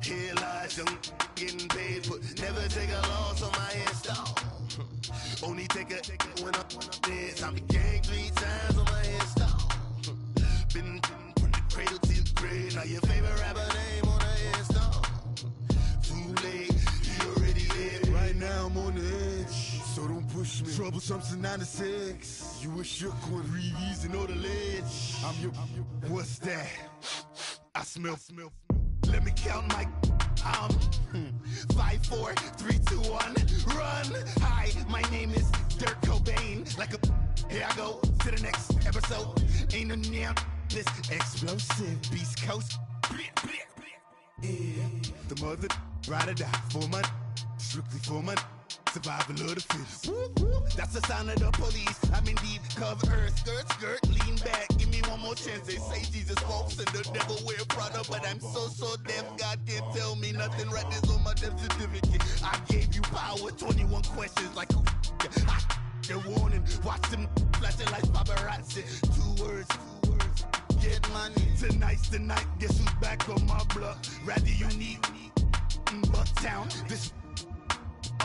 Here lies young, getting paid, but never take a loss on my hairstyle. Only take a when I'm dead. Time to gang 3 times on my hairstyle. Been from the cradle to the grave. Now your favorite rapper name on the hairstyle. Too late, you already dead. Right now I'm on the edge, so don't push me. Troublesome to 9 to 6. You a shook one, breathe and know the ledge. I'm your, what's that? I smell. Let me count my 5, 4, 3, 2, 1, run. Hi, my name is Dirk Cobain. Like a, here I go to the next episode. Ain't no damn this explosive Beast Coast. Yeah, the mother ride or die for my, strictly for my. Survival of the fittest. That's the sound of the police. I'm in deep cover, skirt, lean back. Give me one more chance. They say Jesus walks and the devil wear Prada, but I'm so deaf. God can't tell me nothing. Right there's on my death certificate. I gave you power. 21 questions like who? They're warning. Watch them flashing like paparazzi. 2 words. Get money. Tonight's the night. Guess who's back on my block? Rather unique. Bucktown. This.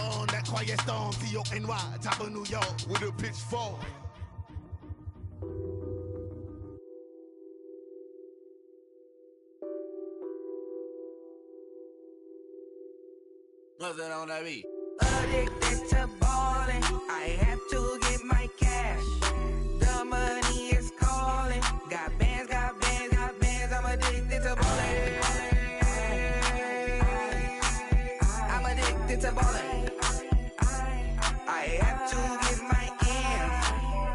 On that quiet storm, T-O-N-Y, top of New York, with a pitchfork. What's that on that beat? Addicted to ballin', I have to get my cash. The money is calling. Got bands, I'm addicted to ballin'. I'm addicted to ballin'. I have to get my ends.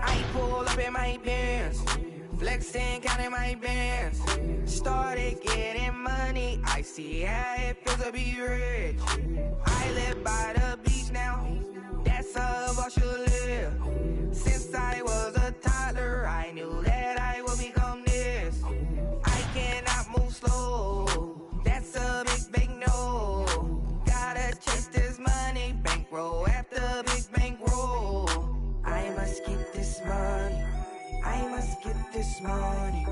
I pull up in my pants, flexing, counting my bands. Started getting money, I see how it feels to be rich. I live by the beach now, that's how I should live. Since I was a toddler, I knew that I would become this. I cannot move slow, that's a big no. Gotta chase this money, bankroll after big bankroll. I must get this money, I must get this money.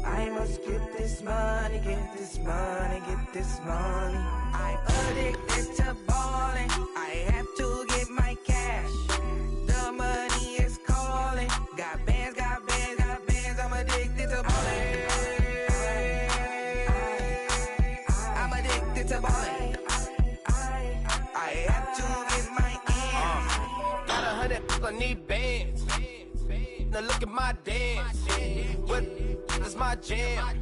I must get this money, get this money, get this money. I'm addicted to ballin', I have to get my cash. The money is calling. Got bands, I'm addicted to ballin'. I'm addicted to ballin'. I have to get my ends. Got 100, I need bands. Now look at my dance. What is my jam?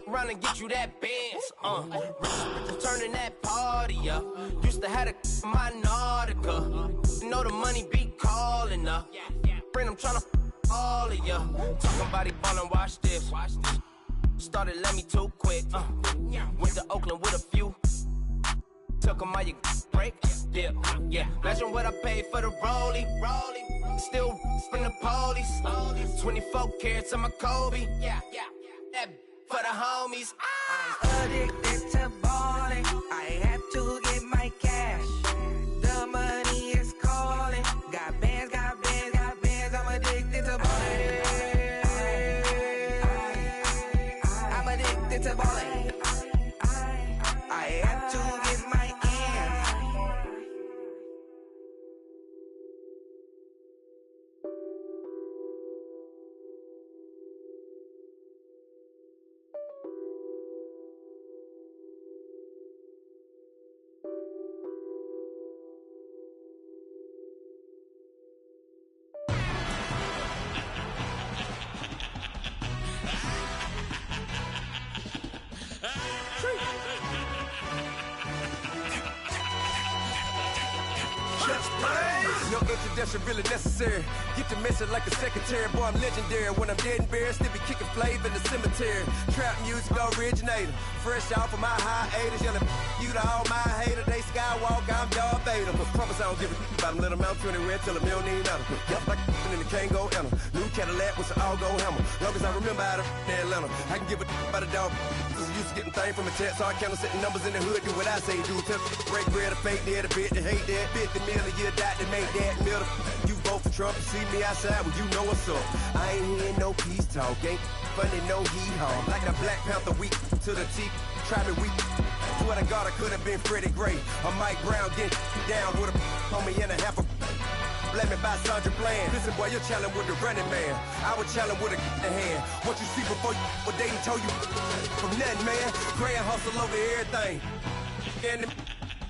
Run and get you that bands. Turning that party up. Used to have a my Nautica. You know the money be calling up. Friend, I'm tryna all of ya. Talking about it ballin', watch this. Started let me too quick. Went to Oakland with a few. Took 'em all you break. Yeah. Imagine what I paid for the rollie. Still from the police. 24 carats on my Kobe. That for the homies. I'm addicted to ballin', I have to get my cash. The money is calling. Got bands, I'm addicted to ballin'. I'm addicted to ballin'. I have to get my ends. No introduction really necessary. Get to message like a secretary. Boy, I'm legendary. When I'm dead and buried, still be kicking flavor in the cemetery. Trap music originator. Fresh off of my hiatus. Yelling you to all my haters. They sky I walk, I'm Darth Vader. Promise I don't give a about him, let him out 20 red till him, don't need nothing. Yup, like in the can't go enter. New Cadillac with an all-go hammer. Long as I remember out of Atlanta, I can give a about a dog. I'm used to getting things from a text, so I count setting numbers in the hood. Do what I say, do. Tell break bread, a fake dead, a bit to hate that. 50 million a year, died to make that middle. You vote for Trump, you see me outside, well, you know what's up. I ain't hearing no peace talk, ain't funny, no hee-haw. Like the Black Panther weak to the teeth, try me weak. Swear to God, I could have been Freddie Gray or Mike Brown getting down with a on me and a half a. Let me buy Sandra Bland. Listen, boy, you're challenging with the running man. I was challenging with a in hand. What you see before you, what they told you from nothing, man. Grand hustle over everything. And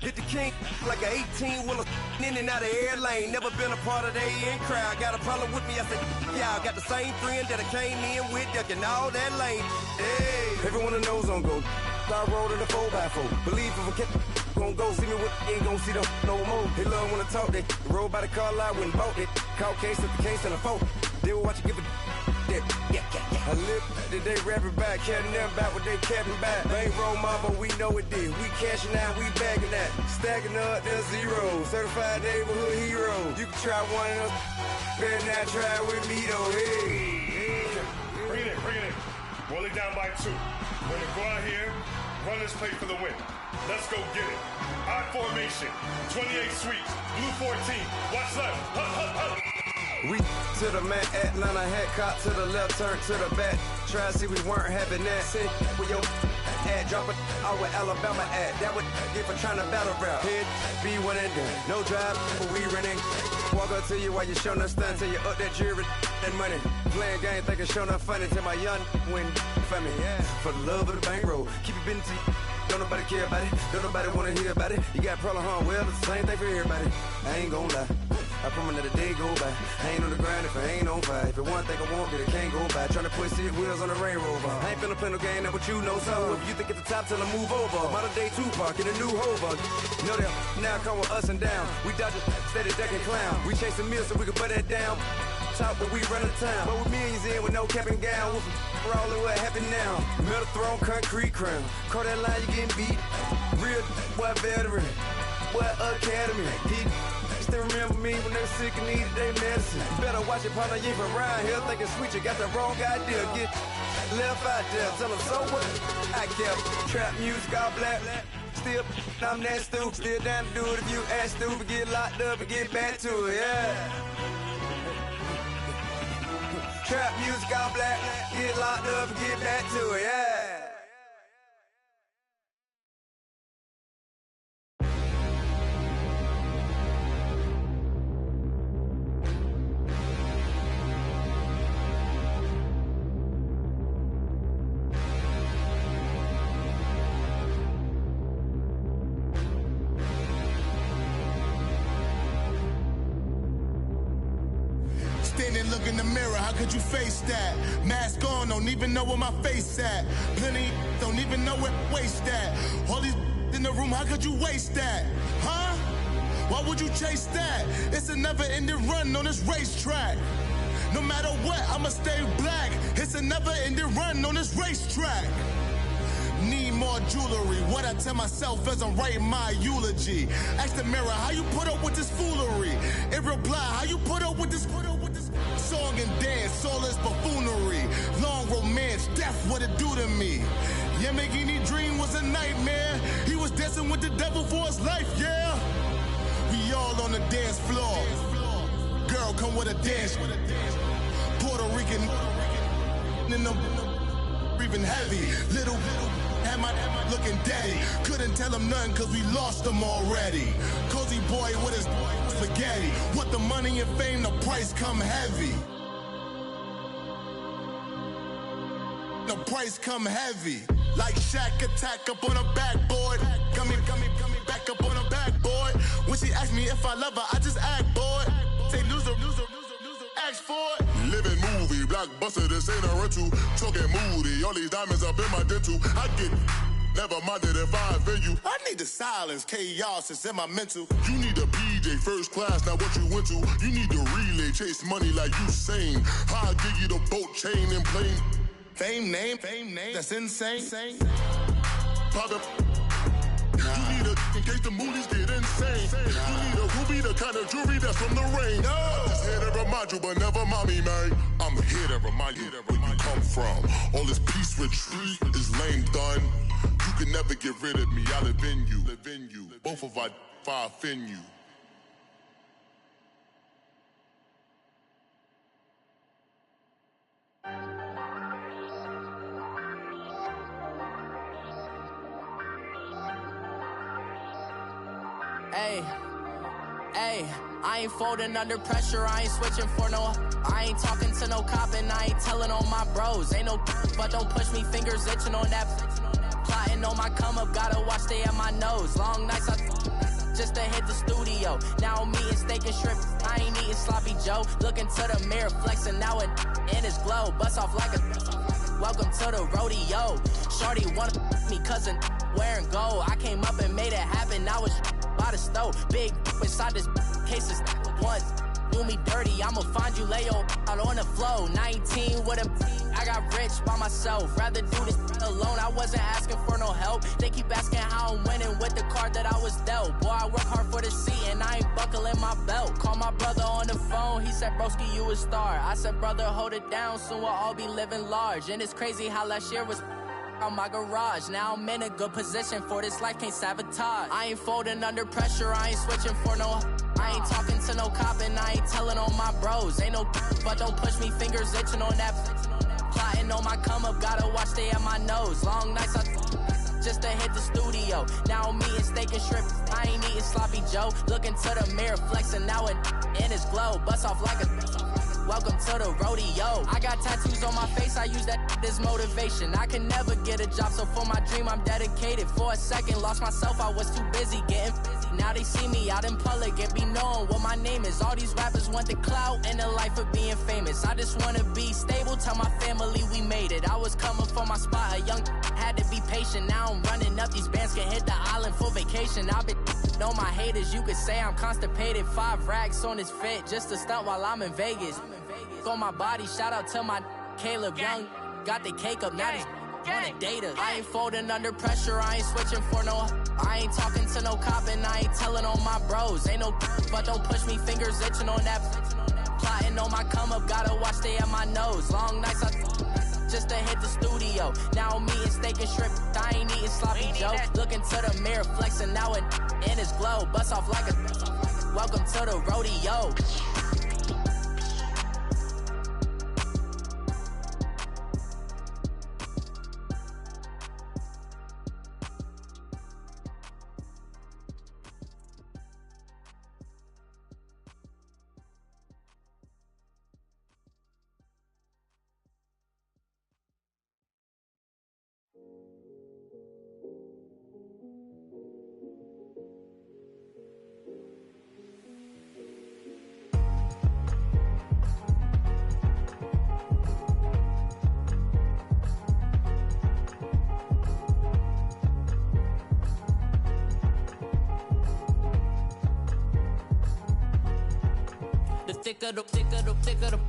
hit the king like an 18-wheeler in and out of air lane. Never been a part of the in crowd. Got a problem with me, I said, y'all got the same friend that I came in with, ducking all that lane. Hey, everyone that knows on go. I rolled in the 4x4. Believe if a kid gon' go see me with ain't gon' see them no more. They love when I talk, they roll by the car lot when bought it. Caught case at the case and a phone. They will watch you give a that. I live that they rapping back, carrying them back what they capping back. Bankroll mama, we know it did. We cashing out, we bagging that. Stacking up, there's zero. Certified neighborhood hero. You can try one of them, better not try with me though. Hey. Bring it in. Roll it down by 2. We're gonna go out here, run this play for the win. Let's go get it. Odd formation, 28 sweeps, blue 14. Watch left. Hup. We to the man, Atlanta hat caught to the left, turn to the back. Try to see we weren't having that. Sit with your ad, drop it out with Alabama ad. That would get for trying to battle rap. Head, be one and done. No drive, but we running. Walk up to you while you showing us stunts. Till you up that jewelry and money. Playing game, thinking showing up funny. Till my young win for me. Yeah. For the love of the bankroll. Keep it busy. Don't nobody care about it. Don't nobody wanna hear about it. You got problem, huh? Well, it's the same thing for everybody. I ain't gon' lie. I promise that a day go by. I ain't on the grind if I ain't on fire. If it one thing I want, then it can't go by. Tryna put 6 wheels on the Range Rover. I ain't finna play no game, that what you know. So if you think at the top, tell them move over. Modern day Tupac in a new Hova. You know that now come with us and down. We dodge it, steady ducking clown. We chasing meals so we can put that down. Top, but we run the town. But with millions in with no cap and gown. We're all in what happened now. Metal throne, concrete crown. Call that line, you getting beat. Real boy veteran. Boy academy. He still remember me when they were sick and needed their medicine. You better watch it, partner. You ain't from around here thinking sweet. You got the wrong idea. Get left out there. Tell them so what? I kept trap music all black. Still, I'm that stupid. Still down to do it if you ask stupid. Get locked up and get back to it. Yeah. Trap music all black, get locked up and get back to it, yeah. Standing, look in the mirror, how could you face that? Mask on, don't even know where my face at. Plenty, don't even know where waste at. All these in the room, how could you waste that? Huh? Why would you chase that? It's a never-ending run on this racetrack. No matter what, I'ma stay black. It's a never-ending run on this racetrack. Need more jewelry. What I tell myself as I'm writing my eulogy. Ask the mirror, how you put up with this foolery? It reply, how you put up with this song and dance, soulless buffoonery. Long romance, death, what it do to me? Yamagini dream was a nightmare. He was dancing with the devil for his life, yeah. We all on the dance floor. Girl, come with a dance. Puerto Rican in the breathing heavy. Little had my looking daddy. Couldn't tell him nothing cause we lost him already. Cozy boy with his spaghetti. With the money and fame, the price come heavy. The price come heavy. Like Shaq attack up on a backboard. Coming back up on a backboard. When she asked me if I love her, I just act bored. Say loser, ask for it. Living movie, blockbuster, this ain't a rental. Talking moody, all these diamonds up in my dental. I get never minded if I offend you. I need the silence, chaos is in my mental. You need a PJ first class, not what you went to. You need the relay, chase money like you sane. I'll give you the boat, chain, and plane. Fame name, that's insane. Pop up. You need a in case the moolies get in. chain. You need a ruby, the kind of jewelry that's from the rain. No. I'm just here to remind you, but never mommy, man. I'm here to remind you where you come from. All this peace retreat is lame done. You can never get rid of me. I live in you. Both of our fire offend you. Hey, I ain't folding under pressure, I ain't switching for no. I ain't talking to no cop and I ain't telling on my bros. Ain't no but don't push me, fingers itching on that. Plotting on my come up, gotta watch stay at my nose. Long nights I just to hit the studio. Now I'm eating steak and shrimp, I ain't eating sloppy Joe. Looking to the mirror, flexing now it in his glow. Bust off like a welcome to the rodeo. Shorty wanna me cousin wearing gold. I came up and made it happen, now it's by the stove. Big inside this cases once do me dirty, I'ma find you lay out on the floor. 19 with a I got rich by myself, rather do this alone. I wasn't asking for no help, they keep asking how I'm winning with the card that I was dealt. Boy, I work hard for the seat and I ain't buckling my belt. Call my brother on the phone, he said broski you a star. I said brother hold it down, soon we'll all be living large. And it's crazy how last year was on my garage. Now I'm in a good position for this life, can't sabotage. I ain't folding under pressure, I ain't switching for no. I ain't talking to no cop and I ain't telling on my bros. Ain't no but don't push me, fingers itching on that. Plotting on my come up, gotta watch stay at my nose. Long nights I just to hit the studio. Now I'm eating steak and shrimp, I ain't eating sloppy Joe. Looking to the mirror, flexing now it in his glow. Bust off like a welcome to the rodeo. I got tattoos on my face, I use that as motivation. I can never get a job, so for my dream I'm dedicated. For a second, lost myself, I was too busy getting busy. Now they see me out in public and be knowing what my name is. All these rappers want the clout and the life of being famous. I just wanna be stable, tell my family we made it. I was coming for my spot, a young had to be patient. Now I'm running up, these bands can hit the island for vacation. I've been on my haters, you could say I'm constipated. 5 racks on his fit, just to stunt while I'm in Vegas. On my body, shout out to my Caleb Young. Got the cake up, now these wanna date us. I ain't folding under pressure, I ain't switching for no. I ain't talking to no cop and I ain't telling on my bros. Ain't no but don't push me, fingers itching on that. Plotting on my come up, gotta watch stay at my nose. Long nights I just to hit the studio. Now I'm eating steak and shrimp, I ain't eating sloppy Joe. Looking to the mirror, flexing now it in his glow. Bust off like a welcome to the rodeo. Thicker the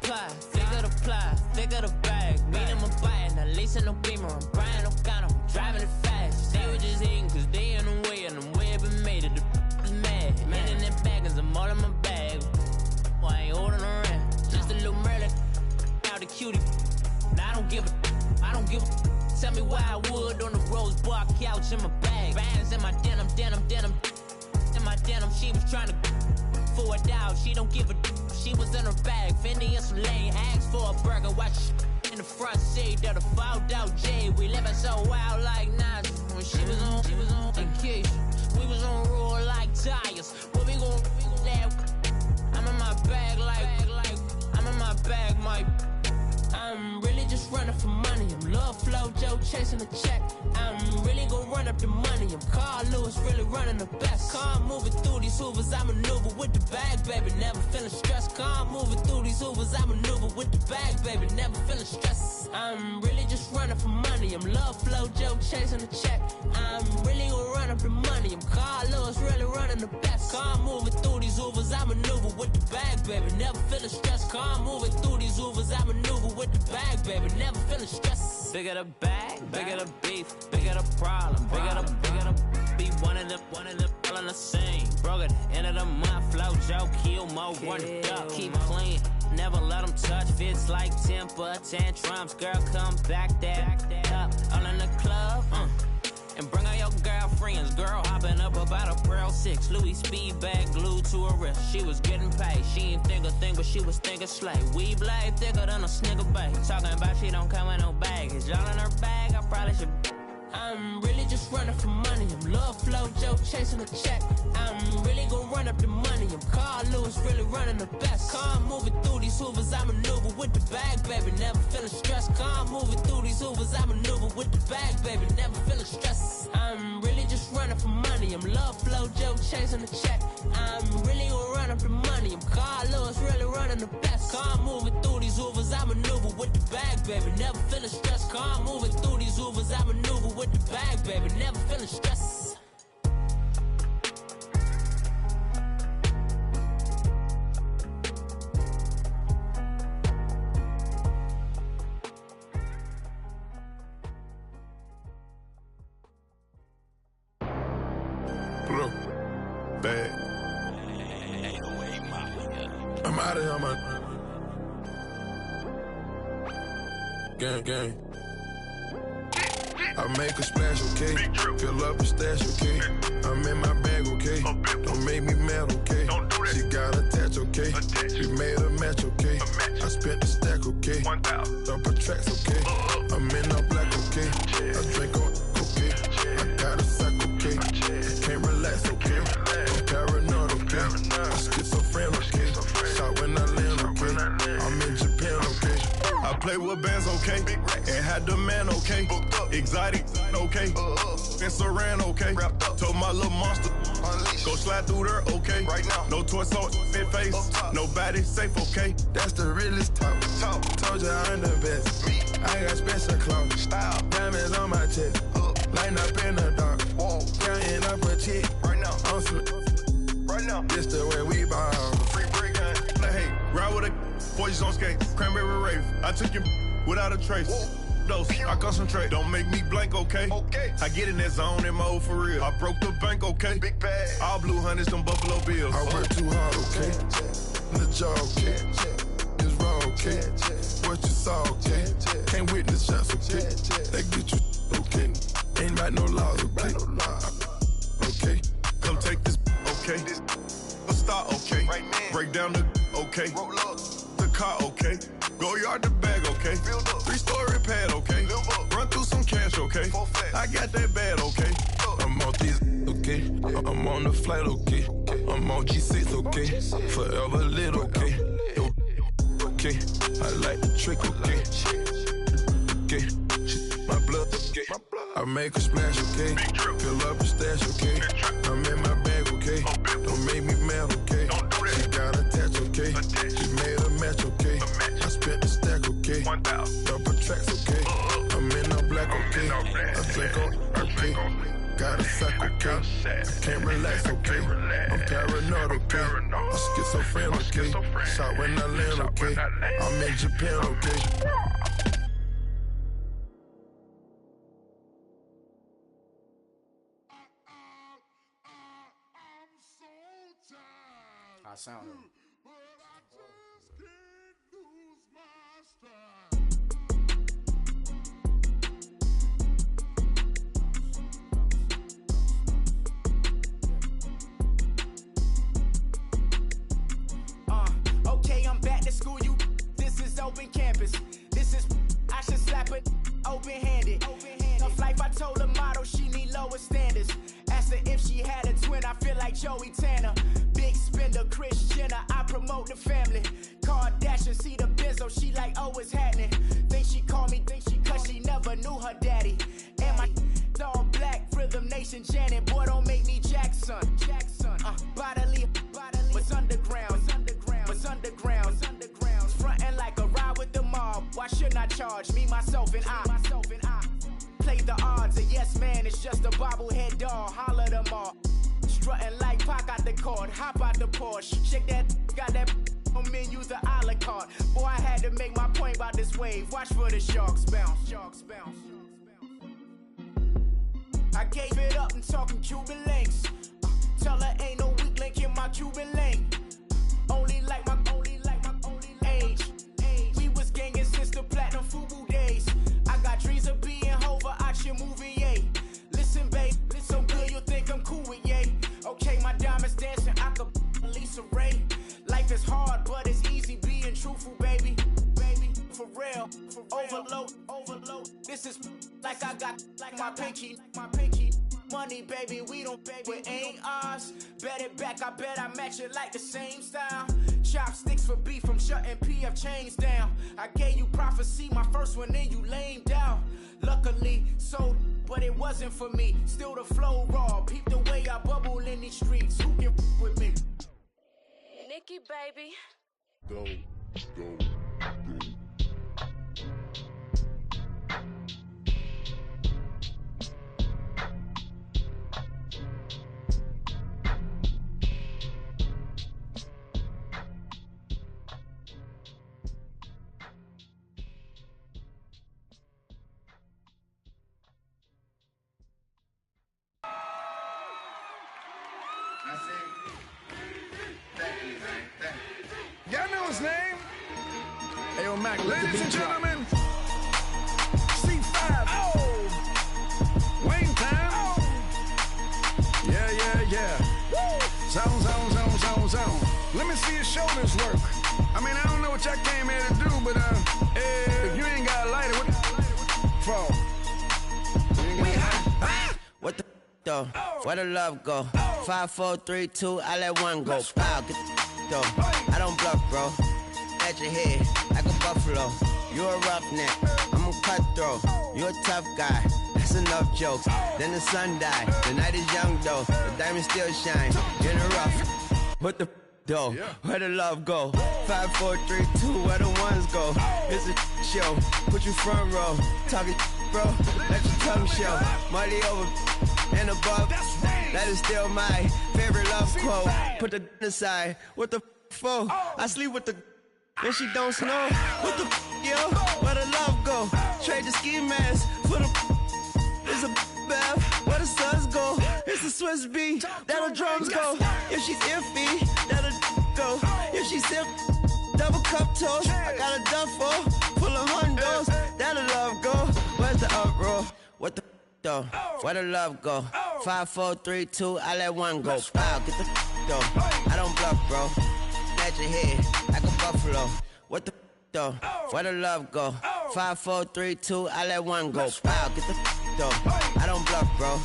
pie, thicker the bag. Meaning I'm buying, not leasing no beamer. I'm buying no counter, I'm driving it fast. They were just hating cause they in the way, and the way I've been made it, the is mad. Man in that bag, cause I'm all in my bag. Well, I ain't holding around, just a little Merlin, out the cutie. Now I don't give a, tell me why I would on the rose bar couch in my bag. Bands in my denim, in my denim, she was trying to for a doubt, she don't give a she was in her bag, Fendi and some lane, asked for a burger, watch in the front seat of the fouled out J. We living so wild like Nas. When she was on vacation, we was on roll like tires. What we gon' that? I'm in my bag like I'm in my bag, Mike. I'm really just running for money. I'm Love Flow Joe chasing the check. I'm really gon' run up the money. I'm Carl Lewis, really running the best. Car moving through these hoovers, I maneuver with the bag, baby. Never feeling stressed. Car moving through these hoovers, I maneuver with the bag, baby. Never feeling stressed. I'm really just running for money. I'm Love Flow Joe chasing the check. I'm really gon' run up the money. I'm Carl Lewis, really running the best. Car moving through these hoovers, I maneuver with the bag, baby. Never feeling stressed. Car moving through these hoovers, I maneuver with the bag, baby. Never feeling stressed. Bigger the bag, bigger the beef, bigger the problem, bigger the be one of them, all in the same. Bro, broke at the end of the month. Flow Joe, kill mo, run it up, keep clean. Never let them touch, fits like temper tantrums. Girl, come back that up, all in the club, and bring out your girlfriends. Girl hopping up about a Pearl 6 Louis speed bag glued to her wrist. She was getting paid, she ain't think a thing, but she was thinking slay. We blade thicker than a snigger bag. Talking about she don't come with no baggage. Y'all in her bag, I probably should. I'm really just running for money. I'm love flow Joe chasing a check. I'm really gonna run up the money. I'm Carl Lewis, really running the best. Car moving through these hoovers, I maneuver with the bag, baby. Never feeling stressed. Car moving through these hoovers, I maneuver with the bag, baby. Never feeling stressed. I'm really just running for money. I'm love flow Joe chasing a check. I'm really gonna run up the money. I'm Carl Lewis, really running the best. Car moving through these hoovers, I maneuver with the bag, baby. Never feeling stressed. Car moving through these hoovers, I maneuver with the bag, baby, never feeling stressed. Pull up, bag. I'm out of here, man. Gang. I make a splash, okay? Fill up a stash, okay? I'm in my bag, okay? Don't make me mad, okay? She got attached, okay? We made a match, okay? I spent the stack, okay? Double tracks, okay? I'm in all black, okay? I drink on, okay? I got a sack, okay? I can't relax, okay? I'm paranoid, okay? I'm schizophrenic, okay? Shot when I land, okay? I'm in Japan, okay? I play with bands, okay? And had the man, okay? Exotic, okay? And Saran, okay? Told my little monster, go slide through there, okay? Right now, no torso in face, nobody safe, okay? That's the realest talk. Told you I'm the best. I got special clothes, style, diamonds on my chest. Lighting up in the dark, counting up a check. Right now, I'm right now. This the way we ball. Free break, hey, ride with a boys on skates, cranberry rave. I took you without a trace. Dose, I concentrate, don't make me blank, okay? I get in that zone and mode for real. I broke the bank, okay? Big bag, all blue hundreds, them Buffalo Bills. I work too hard, okay? The job, okay? It's raw, okay? What you saw, okay? Can't witness shots, okay? They get you, okay? Ain't about no laws, okay? Okay? Come take this, okay? A star, okay? Break down the, okay? The car, okay? Go yard the bag, okay? 3-story pad, okay? Run through some cash, okay? I got that bad, okay? I'm on this, okay? I'm on the flight, okay? I'm on G6, okay? Forever lit, okay? Okay, I like the trick, okay? Okay, my blood, okay? I make a splash, okay? Fill up a stash, okay? I'm in my bag, okay? Don't make me mad, okay? She got attached, okay? She made a match, okay? I spent the stack, okay? Double tracks, okay? I'm in all black, okay? I drink on, okay? Got a sack, okay? I can't relax, okay? I'm paranoid, okay? I'm schizophrenic, okay? Shot when I land, okay? I'm in Japan, okay? I sound it. Okay, I'm back to school, you. This is open campus. This is, I should slap it open-handed. Tough life, I told the model she need lower standards. Asked her if she had a twin, I feel like Joey Tanner. Big spender, Kris Jenner, I promote the family. Kardashian, see the benzo, she like, oh, it's happening. Think she called me, cause she never knew her daddy. And my all black, Rhythm Nation, Janet, boy, don't make me Jackson. Bodily, what's underground? What's underground? Frontin' like a ride with the mob. Why shouldn't I charge me, myself, and I? Play the odds, a yes man, it's just a bobblehead doll. Holler them all. Strutting like Pac out the court, hop out the Porsche. Shake that, got that on menu, the a la carte. Boy, I had to make my point about this wave. Watch for the sharks bounce. I gave it up and talking Cuban links. Tell her ain't no weak link my Cuban lane. Only like my age. We was gangin' since the platinum FUBU days. I got dreams of being Hova out your movie, yay. Listen, babe, so good you'll think I'm cool with yay. Okay, my diamonds dancing, I could Lisa Ray. Life is hard, but it's easy being truthful, baby. For real, overload. This is like I got like my pinky. Money, baby, we don't pay, it ain't ours. Bet it back, I bet I match it like the same style. Chopsticks for beef, I'm shutting PF chains down. I gave you prophecy, my first one, then you lamed out. Luckily, so, but it wasn't for me. Still the flow raw, peep the way I bubble in these streets. Who can with me? Nikki, baby. Go. Y'all know his name? Ayo, Mac, ladies and gentlemen, C5. Oh! Wayne time. Oh! Yeah. Zone. Let me see your shoulders work. I mean, I don't know what y'all came here to do, but if you ain't got a lighter, what for? We hot. What the though? Where the love go? 5, 4, 3, 2, I let one go. Wow, get the though. I don't bluff, bro. At your head, like a buffalo. You a roughneck, I'm a cutthroat. You a tough guy, that's enough jokes. Then the sun died, the night is young though. The diamonds still shine, in the rough. What the though? Where the love go? 5, 4, 3, 2, where the ones go? It's a show, put you front row. Talking bro, let your tongue show. Money over and above, that is still my favorite love quote. Put the aside, what the for? I sleep with the and she don't snow. What the yo? Where the love go? Trade the ski mask for the it's a bath. Where the suns go? It's a Swiss beat. That'll drums go. If she's iffy, that'll go. If she's sip, double cup toast. I got a duffel full of hundos. That'll love go. Where's the uproar? What the though? Where the love go? 5, 4, 3, 2, I let one go. Wow, get the though. I don't bluff, bro. At your head, like a buffalo. What the though? Where the love go? 5, 4, 3, 2, I let one go. Wow, get the though. I don't bluff, bro.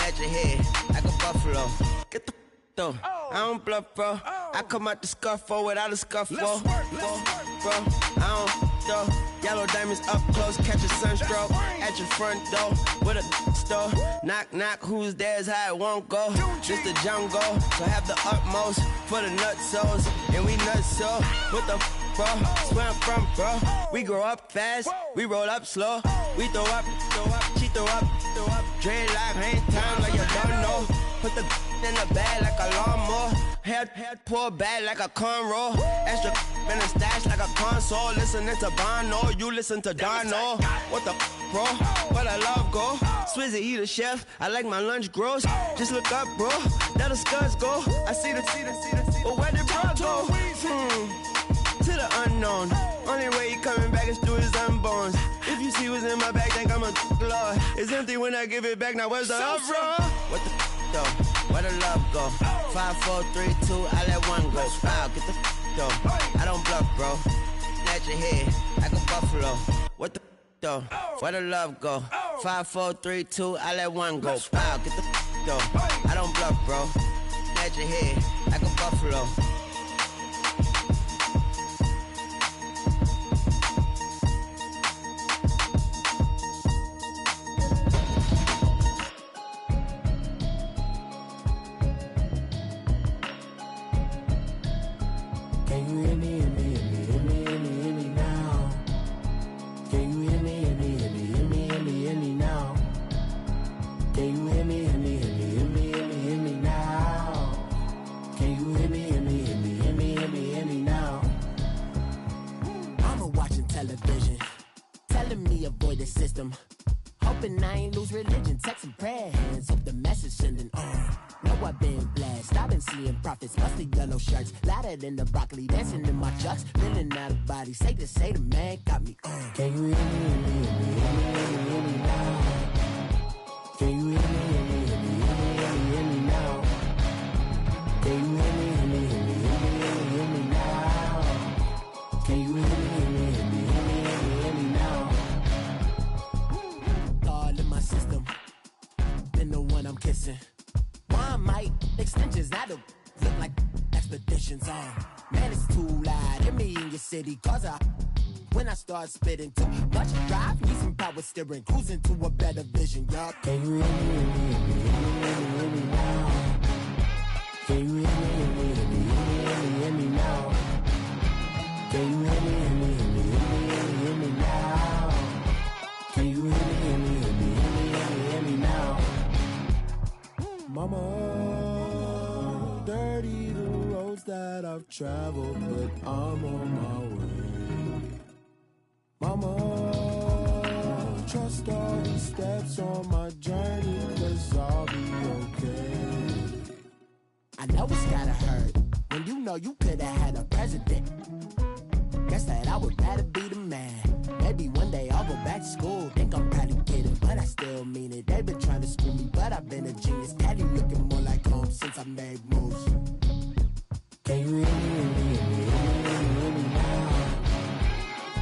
At your head, like a buffalo. Get the though. I don't bluff, bro. I come out the scuffle without a scuffle. Bro, I don't though. Yellow diamonds up close, catch a sunstroke at your front door with a store. Knock, knock, who's there's how it won't go. Just the jungle, so have the utmost for the nutsos. And we nuts so, what the bro? Where I'm from, bro. We grow up fast, we roll up slow. We throw up, she throw up. Dreadlock, hang time like you don't know. Put the in the bag like a lawnmower. Head pull back like a cornrow. Extra in the stash like a console. Listening to Bono, you listen to Dono. What the bro? Where the love go? Swizzy, he the chef. I like my lunch gross. Just look up, bro. That'll scuds go. I see the. But where did bro go? To the unknown. Only way he coming back is through his unborns. If you see what's in my bag, think I'm a lord. It's empty when I give it back. Now where's the uproar? What the though? Where the love go? 5, 4, 3, 2, I let one go. Wow, get the though. I don't bluff, bro. At your head, like a buffalo. What the though? Where the love go? 5, 4, 3, 2, I let one go. Wow, get the though. I don't bluff, bro. At your head, like a buffalo. Hoping I ain't lose religion, texting prayer hands, hope the message sending on. Know I've been blessed. Christ. I've been seeing prophets, mustard yellow shirts, louder than the broccoli, dancing in my chucks, feeling out of body. Say the man got me. Can you hear me, hear me, hear me now? Can you hear me, hear me, hear me, hear me now? Can you hear me, hear me, hear me, hear me now? Can you hear me, hear me, hear me, hear me now? God in my system, been the one I'm kissing. One might extensions, I don't look like expeditions on. Man, it's too loud. Hit me in your city, cause when I start spitting too much drive, need some power steering, cruising to a better vision, y'all. Can you hear me, hear me, hear me now? Can you hear me, hear me, hear me, hear me now? Can you hear me, hear me, hear me now? Can you hear me, hear me, hear me now? Mama, dirty the roads that I've traveled, but I'm on my way. Mama, trust all these steps on my journey, 'cause I'll be okay. I know it's gotta hurt when you know you could've had a president. Guess that I would rather be the man. Maybe one day I'll go back to school. Think I'm probably kidding, but I still mean it. They've been trying to school me, but I've been a genius. Daddy looking more like home since I made moves. Can you hear me, hear me, hear me now?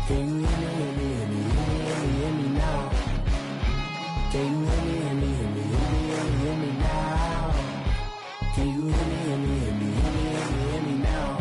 Can you hear me, hear me, hear me, hear me now? Can you hear me, hear me, hear me, hear me now? Can you hear me, hear me, hear me, hear me now?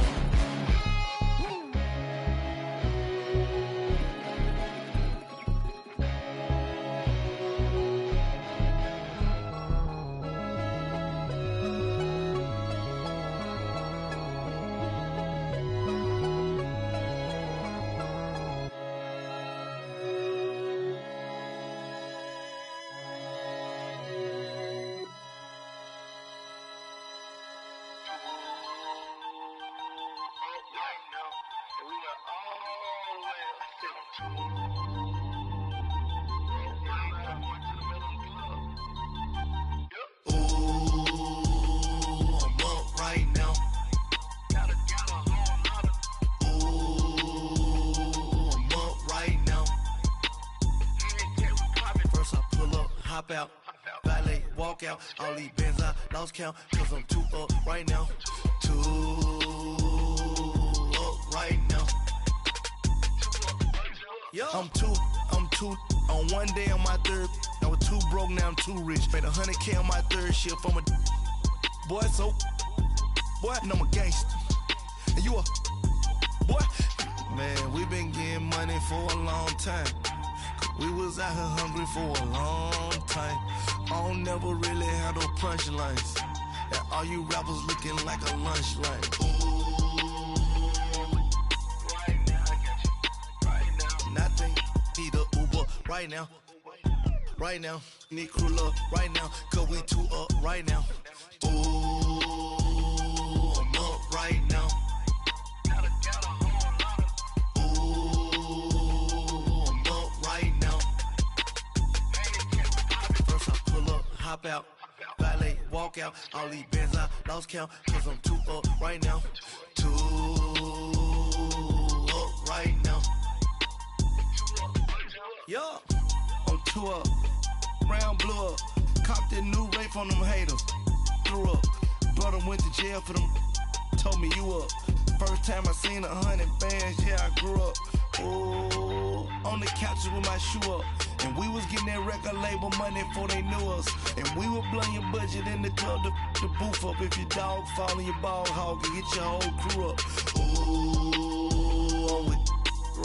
Hop out, valet, walk out. All these bands I lost count, 'cause I'm too up right now. Too up right now. I'm too on one day on my third. I was too broke, now I'm too rich. Made 100K on my third shift from a boy, so boy, and I'm a gangster. And you a boy. Man, we been getting money for a long time. We was out here hungry for a long time. I don't never really have no punchlines. And all you rappers looking like a lunch line. Right now, I got you. Right now. Nothing, need a Uber right now. Right now, need crew love right now. 'Cause we too up right now. Ooh, I'm up right now. Hop out, valet, walk out. All these bands I lost count, 'cause I'm too up right now. Too up right now. Yo, I'm too up. Round blew up. Copped that new rape from them haters. Threw up. Brother went to jail for them. Told me you up. First time I seen 100 bands, yeah, I grew up. Oh, on the couches with my shoe up. And we was getting that record label money before they knew us. And we were blowing your budget in the club to the booth up. If your dog fall in your ball hog and get your whole crew up. Ooh, I'm with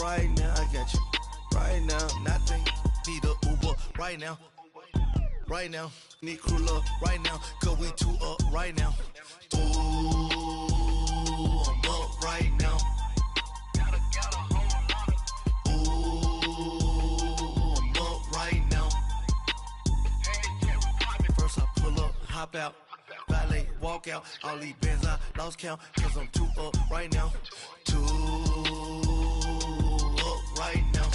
right now, I got you. Right now, nothing, need a Uber right now. Right now, need crew love right now. 'Cause we too up right now. Ooh, I'm up right now. Hop out, valet, walk out. All these bands I lost count, 'cause I'm too up right now. Too up right now.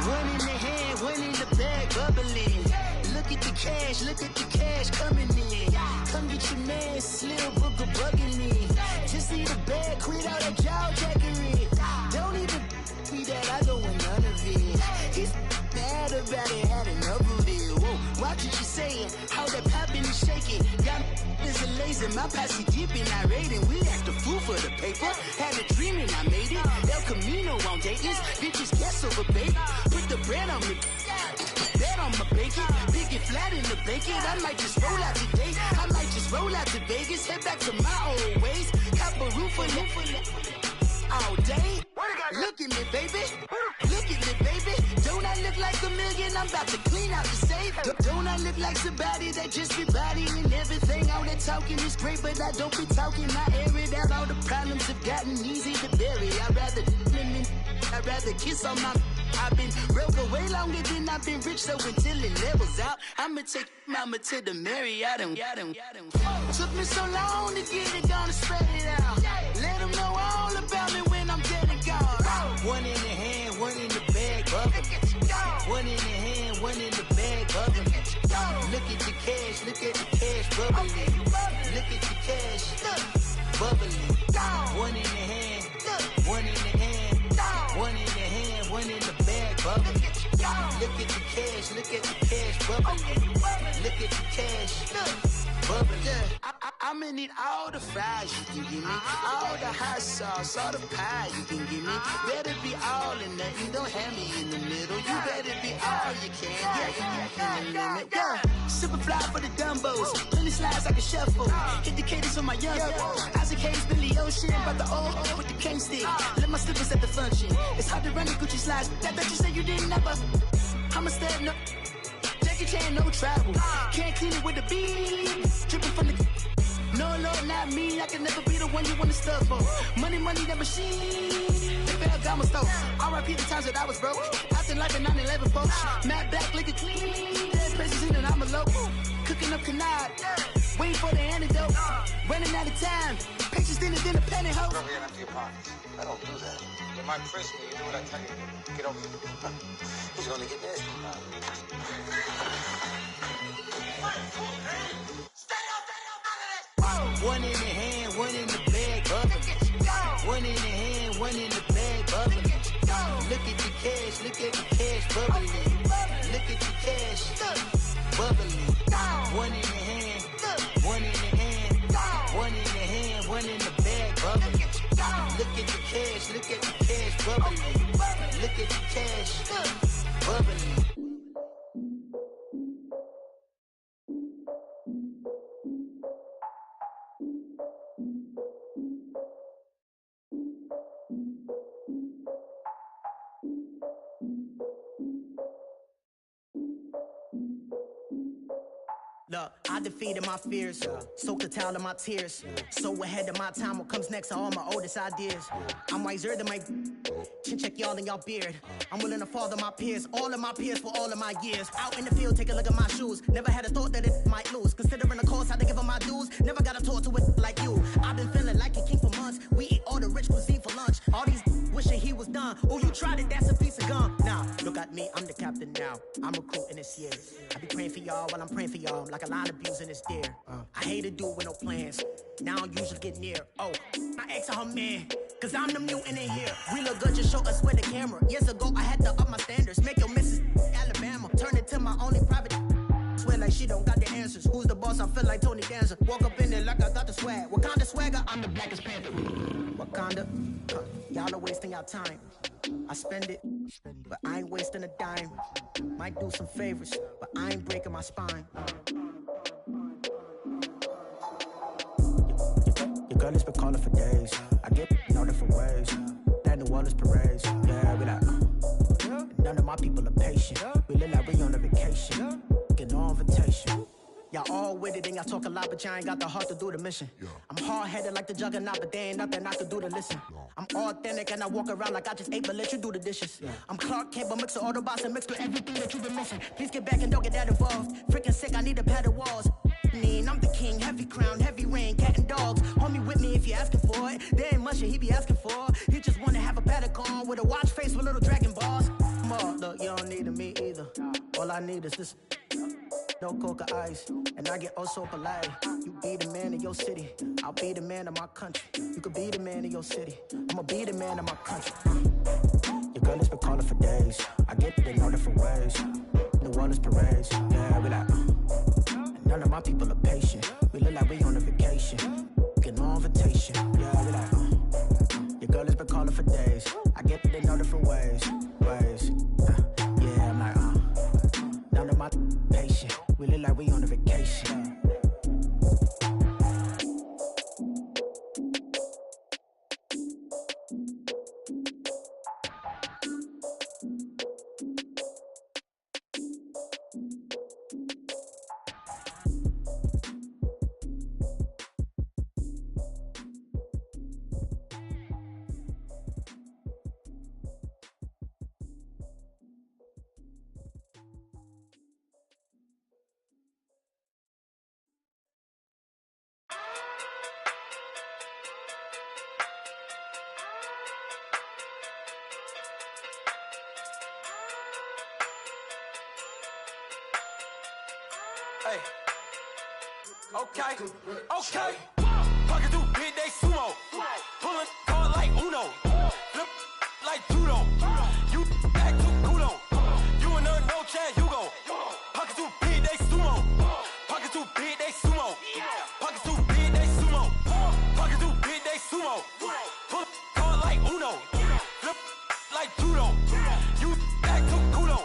One in the hand, one in the bag, bubbling. Look at the cash coming in. Come get your man, Slim Booker bugging me. Just need a bag, quit all that jaw jackery. Don't even be that, I don't want none of it. He's mad about it, had enough of it. Whoa, watch what you saying, how that poppin' and shaking. Got is a lazy, my posse dipping, I raiding. We act a fool for the paper. Had a dream and I made it. El Camino on Dayton's, bitches guess over baby. Put the bread on me, bet on my bacon. Big it flat in the bacon. I might just roll out today. I might just roll out to Vegas. Head back to my old ways. Cop a roof for all day. Look at me, baby. Look at me, baby. Don't I look like a million? I'm about to clean out the safe. Don't I look like somebody that just be bodying everything? All that talking is great, but I don't be talking. I air it out. All the problems have gotten easy to bury. I'd rather kiss on my. I've been broke way longer than I've been rich, so until it levels out, I'ma take mama to the Marriott and took me so long to get it, gonna spread it out. Let them know all about me when I'm dead and gone. One in the hand, one in the bag, bubbling. One in the hand, one in the bag, bubbling. Look at the cash, bubbling. Look at the cash, bubbling. One in the hand, one in the hand, one in the hand, one in the bag, bubbling. Look at the cash, bubbling. Look at the cash, bubbling. I'ma need all the fries you can give me, all the hot sauce, all the pie you can give me. Better be all in nothing, don't have me in the middle. You better be all you can, yeah, in the limit. Yeah, super fly for the Dumbos, plenty slides like a shuffle. Hit the cadence on my young Isaac Hayes, Billy Ocean, but the old with the cane stick. Let my slippers at the function. It's hard to run the Gucci slides. That you say you didn't never. I'm a stud, no Jackie Chan, no travel. Can't clean it with the beat. Dripping from the. No, Lord, not me. I can never be the one you wanna stuff for. Money, that machine. They fell down my stove. R.I.P. the times that I was broke. Acting like a 9/11 folks. Matte black, liquor clean. Dead places in and I'm a local. Cooking up canard. Waiting for the antidote. Running out of time. Patience thinner than a penny hoe. Over here and empty your pockets. I don't do that. You might frisk me. You do what I tell you. Get over here. He's gonna get nasty. One in the hand, one in the bag, bubbling. One in the hand, one in the bag, bubbling. Look at the cash, bubbling. Look at the cash, bubbling. One in the hand, one in the hand, one in the hand, one in the bag, bubbling. Look at the cash, bubbling. Look at the cash, bubbling. Look, I defeated my fears, soaked a towel in my tears. So ahead of my time, what comes next are all my oldest ideas. I'm wiser than my chin check y'all in y'all beard. I'm willing to father my peers, all of my peers for all of my years. Out in the field, take a look at my shoes. Never had a thought that it might lose. Considering the cost, I had to give them my dues. Never got a talk to it like you. I've been feeling like a king for months. We eat all the rich cuisine for lunch. All these wishing he was done. Oh, you tried it, that's a piece of gum. Nah, look at me, I'm the captain now. I'm recruiting this year. I be praying for y'all while I'm praying for y'all. Like a line abusing this deer. I hate a dude with no plans. Now I usually get near. Oh, I ex her man. Cause I'm the mutant in here. We look good, just show us where the camera. Years ago, I had to up my standards. Make your Mrs. Alabama. Turn it to my only private. Swear like she don't got the answers. Who's the boss? I feel like Tony Danza. Walk up in there like I got the swag. Wakanda swagger, I'm the blackest panther. Wakanda, y'all are wasting your time. I spend it, but I ain't wasting a dime. Might do some favors, but I ain't breaking my spine. Your girl has been calling for days. I get all different ways. That New Orleans parades. Yeah, we like, none of my people are patient. We look like we on a vacation. Get no invitation. Y'all all with it and y'all talk a lot, but y'all ain't got the heart to do the mission. I'm hard-headed like the juggernaut, but there ain't nothing I can do to listen. I'm authentic and I walk around like I just ate, but let you do the dishes. I'm Clark Kent, but mix the Autobots and mix with everything that you've been missing. Please get back and don't get that involved. Freaking sick, I need a padded walls. I'm the king, heavy crown, heavy rain, cat and dogs. Homie with me if you're asking for it. There ain't much that he be asking for. He just wanna have a paddock on with a watch face with little dragon balls. Look, you don't need me either. All I need is this. No coca ice, and I get oh so polite. You be the man of your city, I'll be the man of my country. You could be the man of your city, I'ma be the man of my country. Your girl has been calling for days. I get that they know different ways. New Orleans parades, yeah, we like. And none of my people are patient. We look like we on a vacation. Get no invitation, yeah, we like. Your girl has been calling for days. I get that they know different ways. Yeah, I'm like, none of my patient. We look like we on a vacation. Hey. Okay. Pocket through big day sumo. Pulling card like Uno. Flip like judo. You back to kudo. You and her no Chad Hugo. Pocket through big day sumo. Pocket through big day sumo. Pocket through big day sumo. Pocket through big day sumo. Pull card like Uno. Flip like judo. You back to kudo.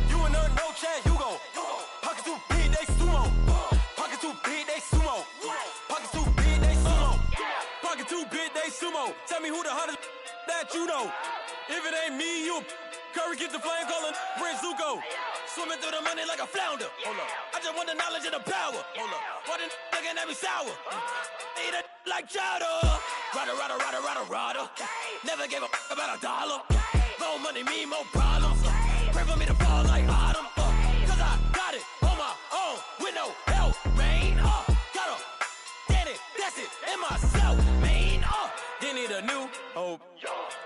You and her no Chad Hugo. Pocket through big day sumo. Pocket through big day sumo. Pocket through big day sumo. Pocket through big day sumo. Tell me who the hottest that you know. If it ain't me, you Curry get the flame calling Prince Zuko. Swimming through the money like a flounder. Hold up. I just want the knowledge and the power. Hold up. Why the looking at me sour? Eat it like chowder. Rada. Never gave a about $1. More money mean more problems. Pray for me to fall like autumn. Cause I got it on my own with no help, man. Gotta get it, that's it, in myself, man. They need a new hope,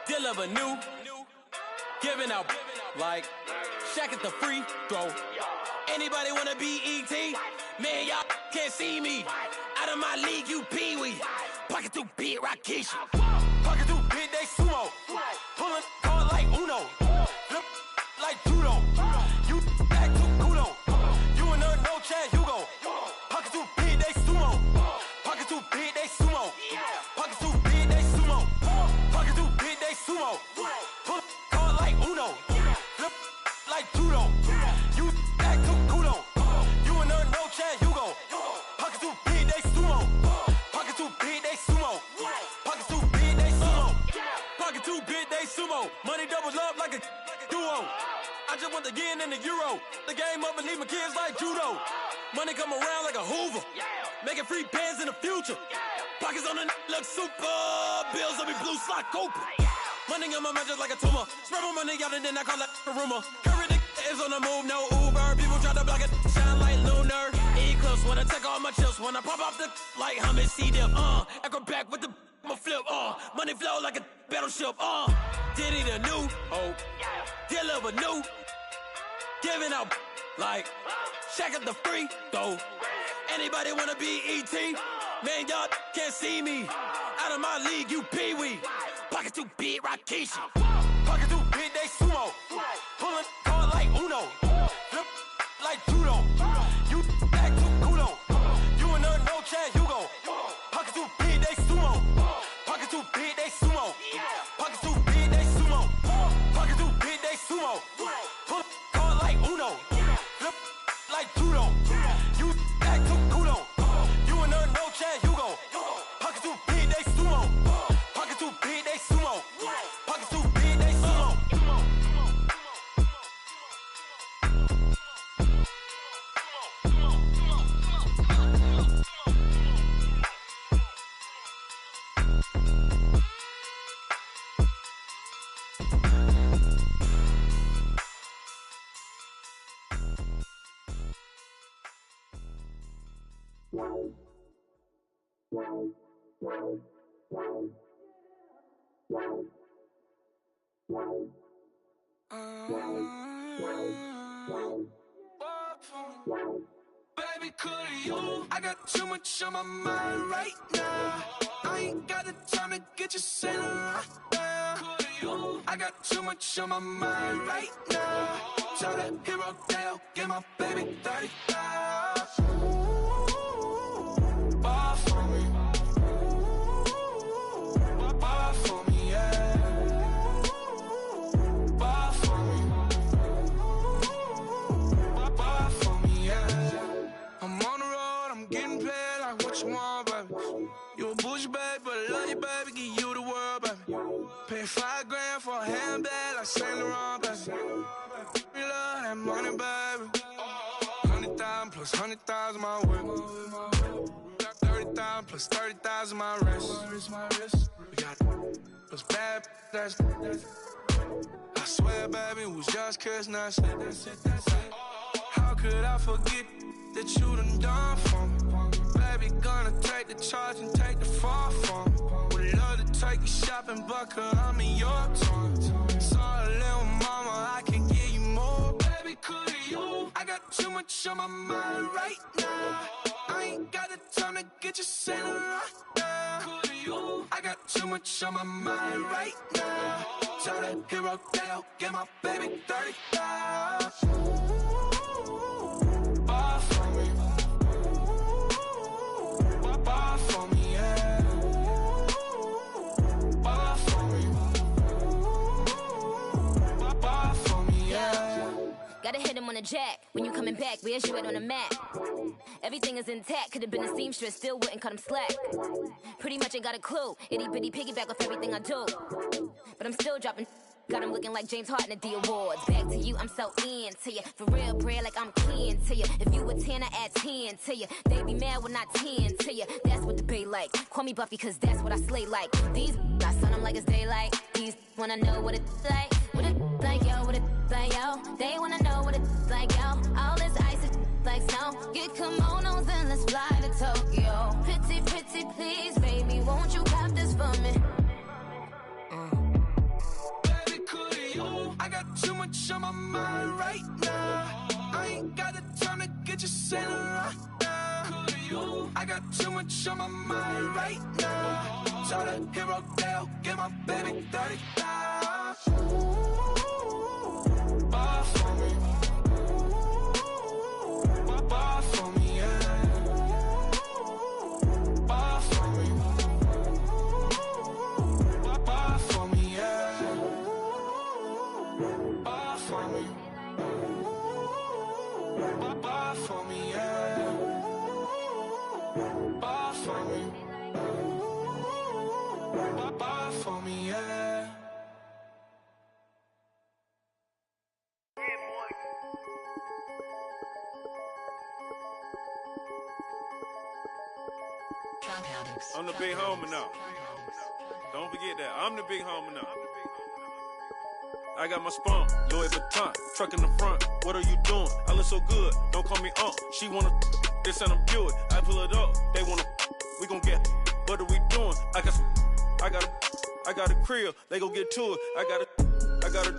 deal of a new, giving out like Shaq at the free throw. Anybody wanna be E.T.? Man, y'all can't see me. Out of my league, you pee-wee. Pocket through beat Rakishi. Pocket through big day sumo. Pulling card like Uno. Flip like judo. You back to kudo. You and her no Chad Hugo. Pocket through big day sumo. Pocket through big day sumo. Pocket through big day sumo. Pocket through big day sumo. Pull card like Uno. Flip like judo. You back to kudo. You and her no Chad Hugo. Pocket through big day sumo. Pocket through big day sumo. Pocket through big day sumo. Pocket through big day sumo. Money doubles up like a duo. I just want the yen and the euro. The game up and leave my kids like judo. Money come around like a Hoover. Making free bands in the future. Pockets on the look super. Bills on me blue slot Cooper. Money on my mind just like a tumor. Spread my money out and then I call it a rumor. Curry the is on the move, no Uber. People try to block it, shine like lunar. Eclipse when I take all my chips. When I pop off the like hummus C-dip. Acrobat with the flip. Money flow like a battleship. Diddy the new hope. Deliver new. Giving out like Shaq at the free throw. Anybody wanna be E.T.? Man, y'all can't see me. Out of my league, you pee-wee. Pocket too big, Rakishi. Pocket too big, they sumo. Pulling card like Uno. Flip like judo. You back to kudo. You and her no Chad Hugo. Pocket too big, they sumo. Pocket too big, they sumo. Pocket too big, they sumo. Pocket too big, they sumo. Pull card like Uno. Flip like judo. You back to kudo. You and her no Chad Hugo. Pocket too big, they sumo. Pocket too big, they sumo. Pocket too big, they sumo. Baby, could you? I got too much on my mind right now. I ain't got the time to get you sailing right now. Could you? I got too much on my mind right now. Tell that hero Dale, get my baby 30,000. Ball for me. Ball for me, yeah. Ball for me. Ball for me, yeah. I'm on the road, I'm getting paid like what you want, baby. You a bougie, baby, but I love you, baby, give you the world, baby. Pay $5 grand for a handbag like Saint Laurent, baby. We love that money, baby. 100,000 plus 100,000 my whip. 30,000 plus 30,000 my wrist. We got those bad, that's I swear, baby, it was just kiss, that's it. How could I forget that you done for me? Baby, gonna take the charge and take the fall from me. Would love to take you shopping, but I'm in your time. Sorry, little mama, I can give you more. Baby, could you? I got too much on my mind right now. I ain't got the time to get you sailing right now. Could you? I got too much on my mind right now. Tell that hero Dale, get my baby 30,000. Ball for me. Ball for me, yeah. Ball for me. Ball for me, yeah. Gotta hit him on the jack. When you coming back, where's you at on the map? Everything is intact. Could've been a seamstress, still wouldn't cut him slack. Pretty much ain't got a clue. Itty bitty piggyback off everything I do. But I'm still dropping. Got him looking like James Harden at the awards. Back to you, I'm so into you. For real, bread, like I'm keen to you. If you a 10, I add 10 to you. They be mad when I 10 to you. That's what the bay like. Call me Buffy, cause that's what I slay like. These I sun them like it's daylight. These wanna know what it's like. What it like, yo, what it like, yo. They wanna know what it's like, yo. All this ice is like snow. Get kimonos and let's fly to Tokyo. Pretty, pretty, please, baby, won't you cop this for me? I got too much on my mind right now. I ain't got the time to get you sailing right now. I got too much on my mind right now. Tell that hero Dale, get my baby 30,000. Ball for me. Ball for me, yeah. Ball for me. Ball for me, yeah. Ball for me. Ball for me, yeah. Ball for me. Ball for me, yeah. I'm the big homie now. Don't forget that. I'm the big homie now. I got my spunk, Louis Vuitton, truck in the front. What are you doing? I look so good, don't call me She wanna this and I'm Buick. I pull it up, they wanna we gon' get. What are we doing? I got a crib, they gon' get to it. I got a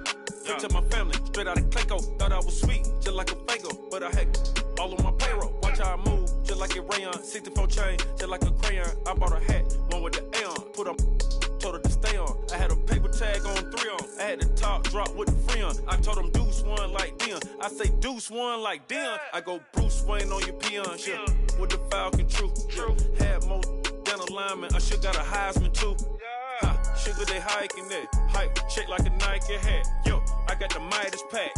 picture my family, straight out of Clayco. Thought I was sweet, just like a Fago, but I had all on my payroll. Watch how I move, just like a rayon. 64 chain, just like a crayon. I bought a hat, one with the Aeon. Put on, told her to stay on. I had a paper tag on 3 on. I had the top drop with the free on. I told them deuce one like Dion. I say deuce one like Dion. I go Bruce Wayne on your peon, yeah. With the Falcon, true. Had more than a lineman. I should got a Heisman too. Ha, sugar they hiking that. Hike, shake like a Nike hat. Yo, I got the Midas pack.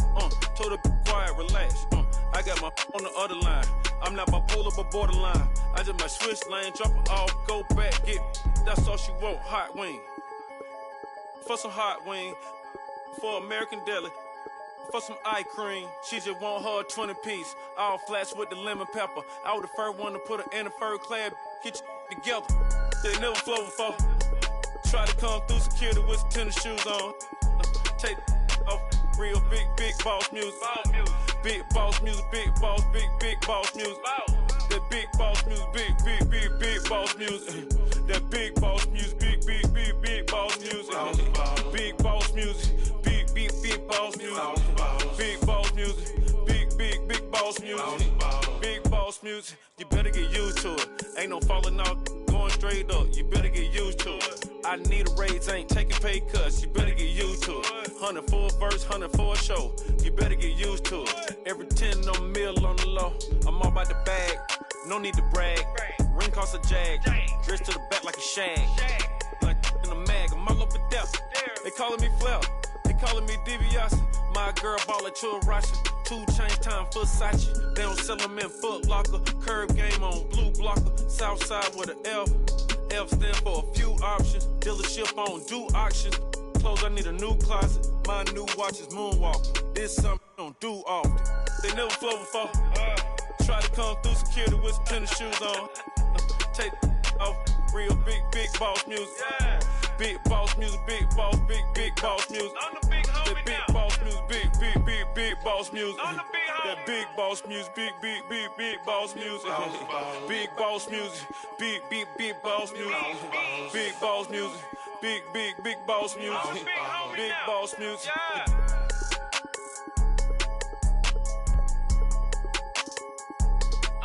Told her be quiet, relax. I got my on the other line. I'm not bipolar but borderline. I just might switch lane, drop it off, go back, get. That's all she want, hot wing. For some hot wing, for American deli, for some eye cream. She just want her 20-piece, all flats with the lemon pepper. I was the first one to put her in the fur clad. Get you together, they never flow before. Try to come through security with some tennis shoes on. Take off real big boss music. Big boss music, big boss music. That big boss music, big boss music. That big boss music, big boss music. Big boss music, big boss music. Big boss music, big boss music. Big boss music, you better get used to it. Ain't no falling off, going straight up. You better get used to it. I need a raise, ain't taking pay cuts. You better get used to it. 100 for a verse, 100 for a show. You better get used to it. Every 10 on the mill on the low. I'm all about the bag, no need to brag. Ring cost a jag, dressed to the back like a shag. Like in a mag, I'm all up and down. They calling me Flair, they calling me DiBiase. My girl ballin' to a Russian. 2 chains time for Versace. They don't sell them in Foot Locker. Curb game on blue blocker. South side with an F. F stand for a few options. Dealership on do auctions. Clothes, I need a new closet. My new watch is moonwalk. This something I don't do often. They never flow before. Try to come through security with some tennis shoes on. Take off real big boss music. Big boss music, big boss music. I'm the big homie that big boss music, big boss music. I'm the big homie. That big boss music, big boss music. Big boss music, big boss music. Big boss music, big boss music. Big boss music.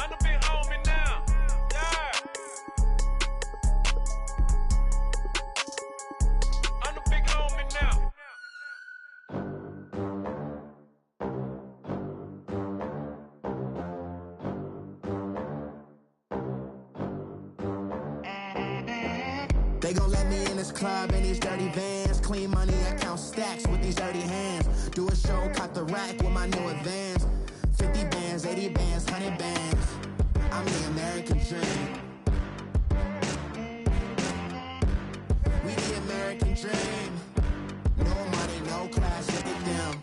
I'm the big homie now. Yeah. I'm the big homie now. They gon' let me in this club in these dirty vans. Clean money, I count stacks with these dirty hands. Do a show, caught the rack with my new advance. 50 bands, 80 bands, 100 bands. I'm the American dream. We the American dream. No money, no class, look at them.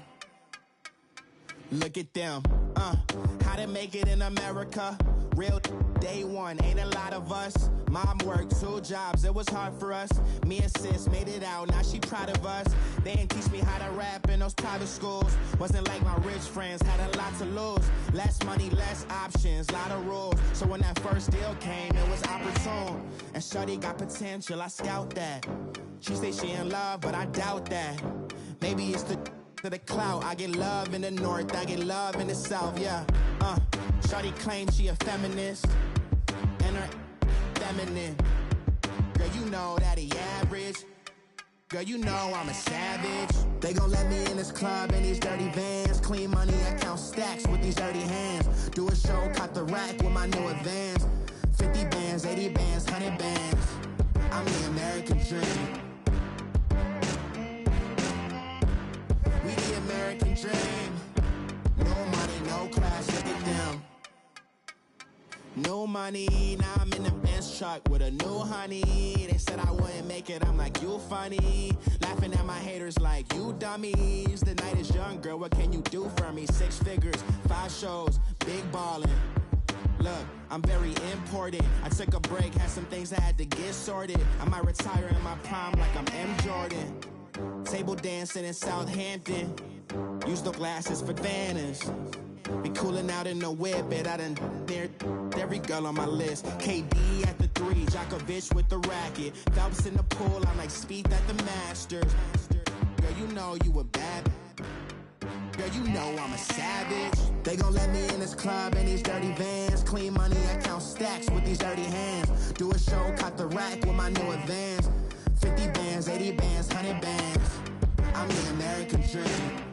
Look at them, how to make it in America. Real day one, ain't a lot of us. Mom worked 2 jobs, it was hard for us. Me and sis made it out, now she proud of us. They didn't teach me how to rap in those private schools. Wasn't like my rich friends, had a lot to lose. Less money, less options, lot of rules. So when that first deal came, it was opportune. And shorty got potential, I scout that. She say she in love, but I doubt that. Maybe it's to the clout. I get love in the north, I get love in the south, yeah. Shorty claims she a feminist, and her feminine. Girl, you know that he average. Girl, you know I'm a savage. They gon' let me in this club in these dirty vans. Clean money, I count stacks with these dirty hands. Do a show, caught the rack with my new advance. 50 bands, 80 bands, 100 bands. I'm the American dream. We the American dream. No money, no class, look at them. No money, now I'm in the Benz truck with a new honey. They said I wouldn't make it, I'm like, you funny. Laughing at my haters like, you dummies. The night is young, girl, what can you do for me? 6 figures, 5 shows, big ballin'. Look, I'm very important. I took a break, had some things I had to get sorted. I might retire in my prime like I'm M. Jordan. Table dancing in Southampton. Use the glasses for banners. Be coolin' out in the whip, but I done dared every girl on my list. KD at the 3, Djokovic with the racket. Phelps in the pool, I'm like Spieth at the Masters. Girl, you know you a bad. Girl, you know I'm a savage. They gon' let me in this club in these dirty vans. Clean money, I count stacks with these dirty hands. Do a show, caught the rack with my new advance. 50 bands, 80 bands, 100 bands. I'm the American dream.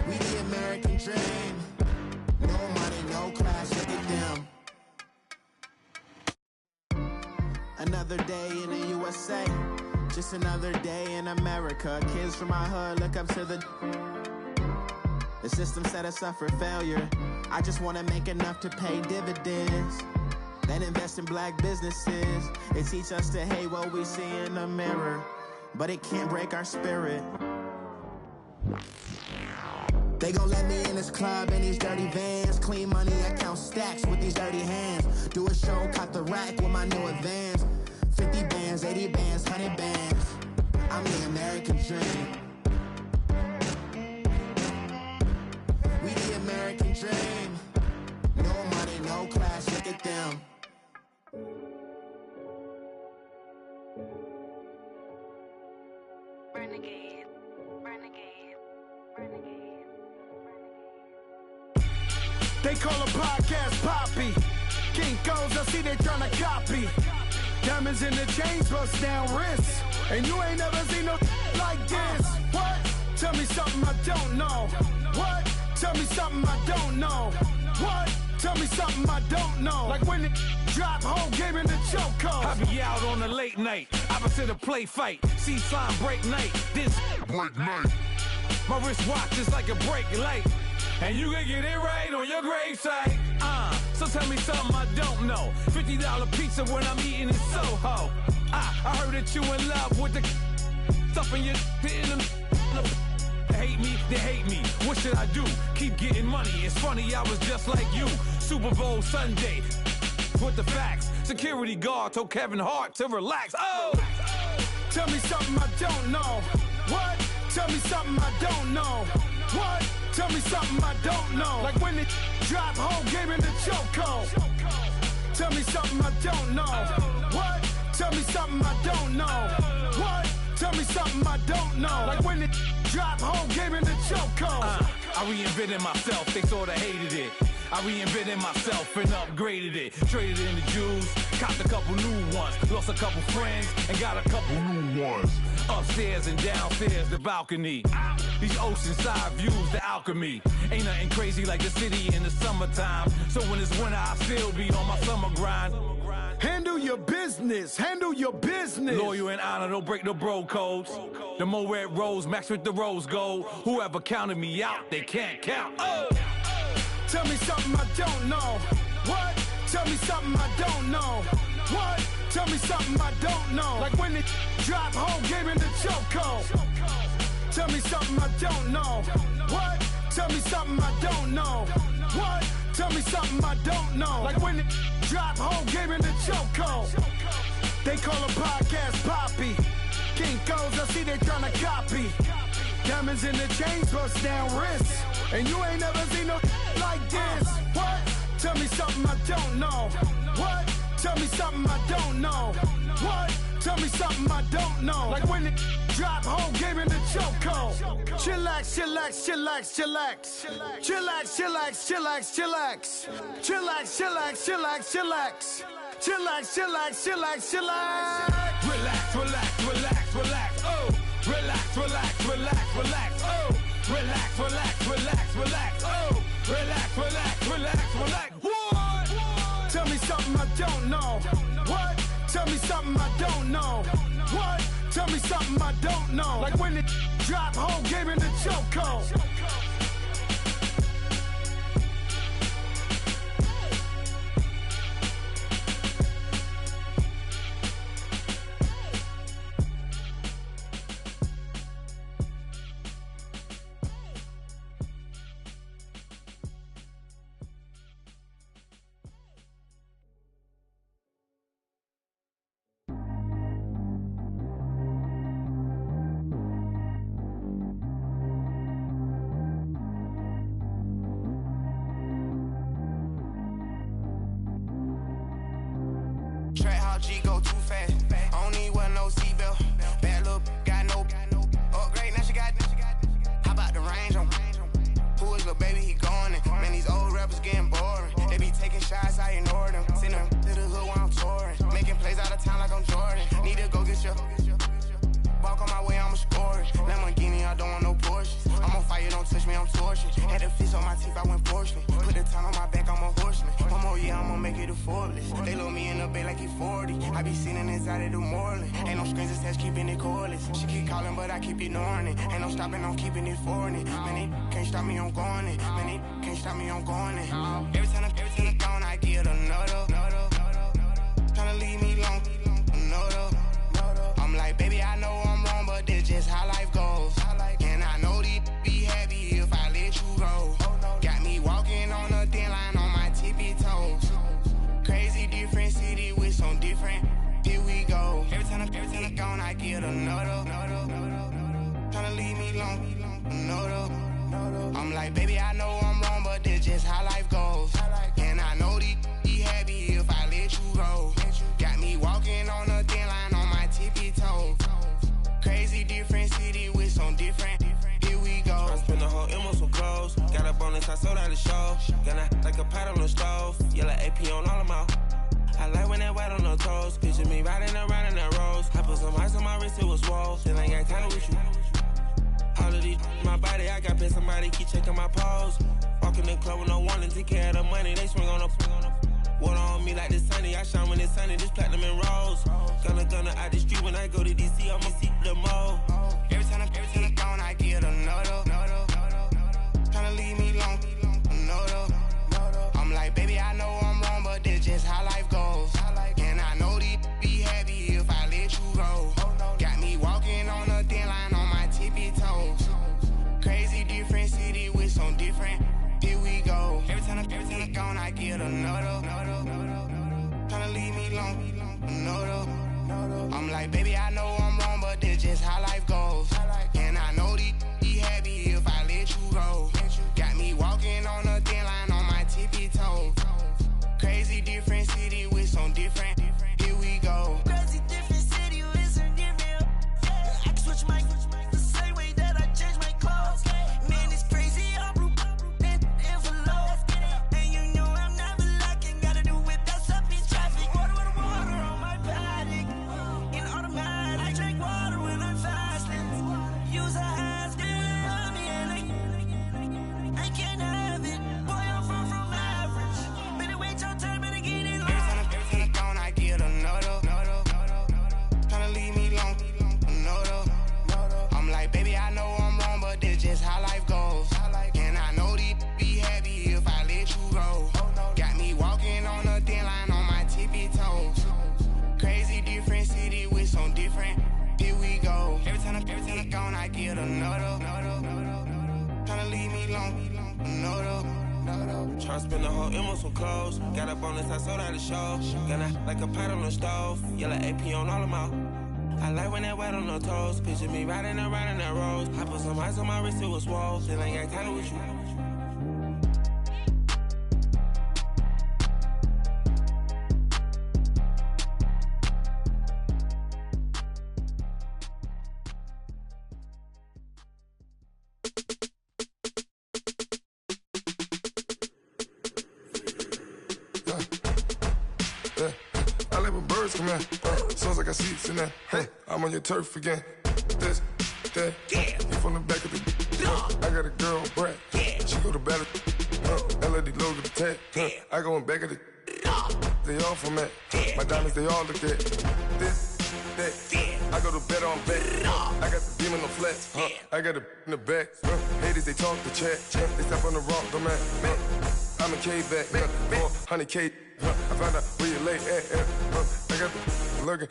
We the American dream. No money, no class, look at them. Another day in the USA. Just another day in America. Kids from my hood look up to the system set us up for failure. I just wanna make enough to pay dividends. Then invest in black businesses. They teach us to hate what we see in the mirror, but it can't break our spirit. They gon' let me in this club in these dirty vans. Clean money, I count stacks with these dirty hands. Do a show, caught the rack with my new advance. 50 bands, 80 bands, 100 bands. I'm the American dream. We the American dream. No money, no class, look at them. Renegade, renegade, renegade. They call a podcast Poppy. Kinkos, I see they tryna copy. Diamonds in the chains, bust down wrists. And you ain't never seen no like this. What? Tell me something I don't know. What? Tell me something I don't know. What? Tell me something I don't know. Like when it drop, whole game in the chokehold. I be out on a late night, opposite a play fight. See slime break night, this break night. My wristwatch is like a brake light. And you can get it right on your gravesite. So tell me something I don't know. $50 pizza when I'm eating in Soho. I heard that you in love with the stuff in your in the hate me, they hate me. What should I do? Keep getting money. It's funny, I was just like you. Super Bowl Sunday with the facts. Security guard told Kevin Hart to relax. Oh! Tell me something I don't know. What? Tell me something I don't know. What? Tell me something I don't know. Like when it drop, whole game in the chokehold. Tell me something I don't know. What? Tell me something I don't know. What? Tell me something I don't know. Like when it drop, whole game in the chokehold. I reinvented myself, they sorta hated it. I reinvented myself and upgraded it. Traded in the Jews, copped a couple new ones. Lost a couple friends and got a couple new ones. Upstairs and downstairs, the balcony. These oceanside views, the alchemy. Ain't nothing crazy like the city in the summertime. So when it's winter, I still be on my summer grind. Handle your business, handle your business. Loyal and honor, don't break no bro codes. The more red rose, max with the rose gold. Whoever counted me out, they can't count. Oh! Tell me something I don't know. What? Tell me something I don't know. What? Tell me something I don't know. Like when it drop, whole game in the chokehold. Tell me something I don't know. What? Tell me something I don't know. What? Tell me something I don't know. Like when it drop, whole game in the chokehold. They call a podcast Poppy. Kinkos, I see they tryna copy. Diamonds in the chains, bust down wrists. And you ain't never seen no like this. What? Tell me something I don't know. What? Tell me something I don't know. What? Tell me something I don't know. Like when it drop, whole game in the chokehold. Chillax, chillax, chillax, chillax. Chillax, chillax, chillax, chillax. Chillax, chillax, chillax, chillax. Chillax, chillax, chillax, chillax. Relax, relax, relax, relax. Oh! Relax, relax, relax, relax. Oh! Relax, relax, relax, relax. Oh! Relax, relax, relax, relax. What? Tell me something I don't know. What? Tell me something I don't know. What? Tell me something I don't know. Like when it drop, whole game in the chokehold. Track how G go too fast. I don't need wear no seatbelt. Bad little got no upgrade. Now she got. How about the range on? Who is little baby? He going in. Man, these old rappers getting boring. They be taking shots, I ignore them. Send them to the hood while I'm touring. Making plays out of town like I'm Jordan. Need to go get your. Walk on my way, I'ma score it. Lamborghini, I don't want no Porsche. I'm on fire, don't touch me, I'm torching. Had the fish on my teeth, I went porcelain. Put the time on my back, I'm a horseman. One more year, I'ma make it a Forbes. They load me in the bay like he 40. I be sitting inside of the Moreland. Ain't no strings attached, keeping it cordless. She keep calling, but I keep ignoring it. Ain't no stopping, I'm keeping it foreign it. Man, they can't stop me, I'm going it. Man, they can't stop me, I'm going it. Every time I gone, I get another. Tryna leave me long, another. I'm like, baby, I know I'm wrong, but that's just how life goes. And I know these be happy if I let you go. Got me walking on a thin line on my tippy toes. Crazy no, though. I'm like, baby, I know I'm wrong, but this just how life goes. And I know these be happy if I let you go. Got me walking on a thin line on my tippy toes. Crazy different city with some different. Here we go. I spent the whole M on some clothes. Got up on this, I sold out the show. Got like a pot on the stove. Yellow AP on all of my. I like when that white on the toes. Picture me riding around in that rose. I put some ice on my wrist, it was swole. Then I got time with you. All of these my body, I got paid somebody keep checking my pose. Walking in the club with no warning, take care of the money. They swing on the water on me like the sunny. I shine when it's sunny, this platinum and rose. Gonna out the street when I go to DC, I'ma see the mode. Every time I'm gone, I get another. Tryna leave me long, another. I'm like, baby, I know I'm wrong, but this just how life goes. And I know these be happy if I let you go. Got me walking on a thin line on my tippy toes. Crazy different city with some different. Here we go. Every time I'm gone, I get another. Tryna leave me long, another. I'm like, baby, I know I'm wrong, but this just how life goes. And I know these be happy if I let you go. Got me walking on a thin line on my tippy toes. Crazy different city with some different. Here we go. Crazy different city with some different. I can switch my the same way that I change my clothes. Man, it's crazy. I'm envelope. And you know I'm never lacking. Gotta do with that stuff in traffic. Water on my paddock. In automatic. I drink water when I'm fasting. Use a ass, girl, me and I can't have it. Boy, I'm from average. Better wait your turn, better get in line. Every time I'm gone, I get another. Tryna leave me long, another. I'm like, baby, I know I'm wrong, but this just how life goes. And I know these be happy if I let you go. Got me walking on a thin line on my tippy toes. Crazy different city with some different. Here we go. Every time I'm gone, I get another. Tryna leave me long, another. Tryna spend the whole M on some clothes. Got up on this, I sold out the show. Got like a pot on the stove. Yellow AP on all of my. I like when that white on the toes. Picture me riding around in that rose. I put some ice on my wrist, it was swole. Then I got kinda with you. I like when birds come in. Sounds like I seats in there. Hey, I'm on your turf again. This, that, you from the back of the. I got a girl, Brad. She go to battle. LED logo the tag. I go in back of the. They all from that. My diamonds, they all look at. This, that. I go to bed on bed. I got the beam on the flats. I got it in the back. Haters, they talk the chat. They step on the rock, the man. I'm a K-back. 400K. I found out where you lay at. I got the lurking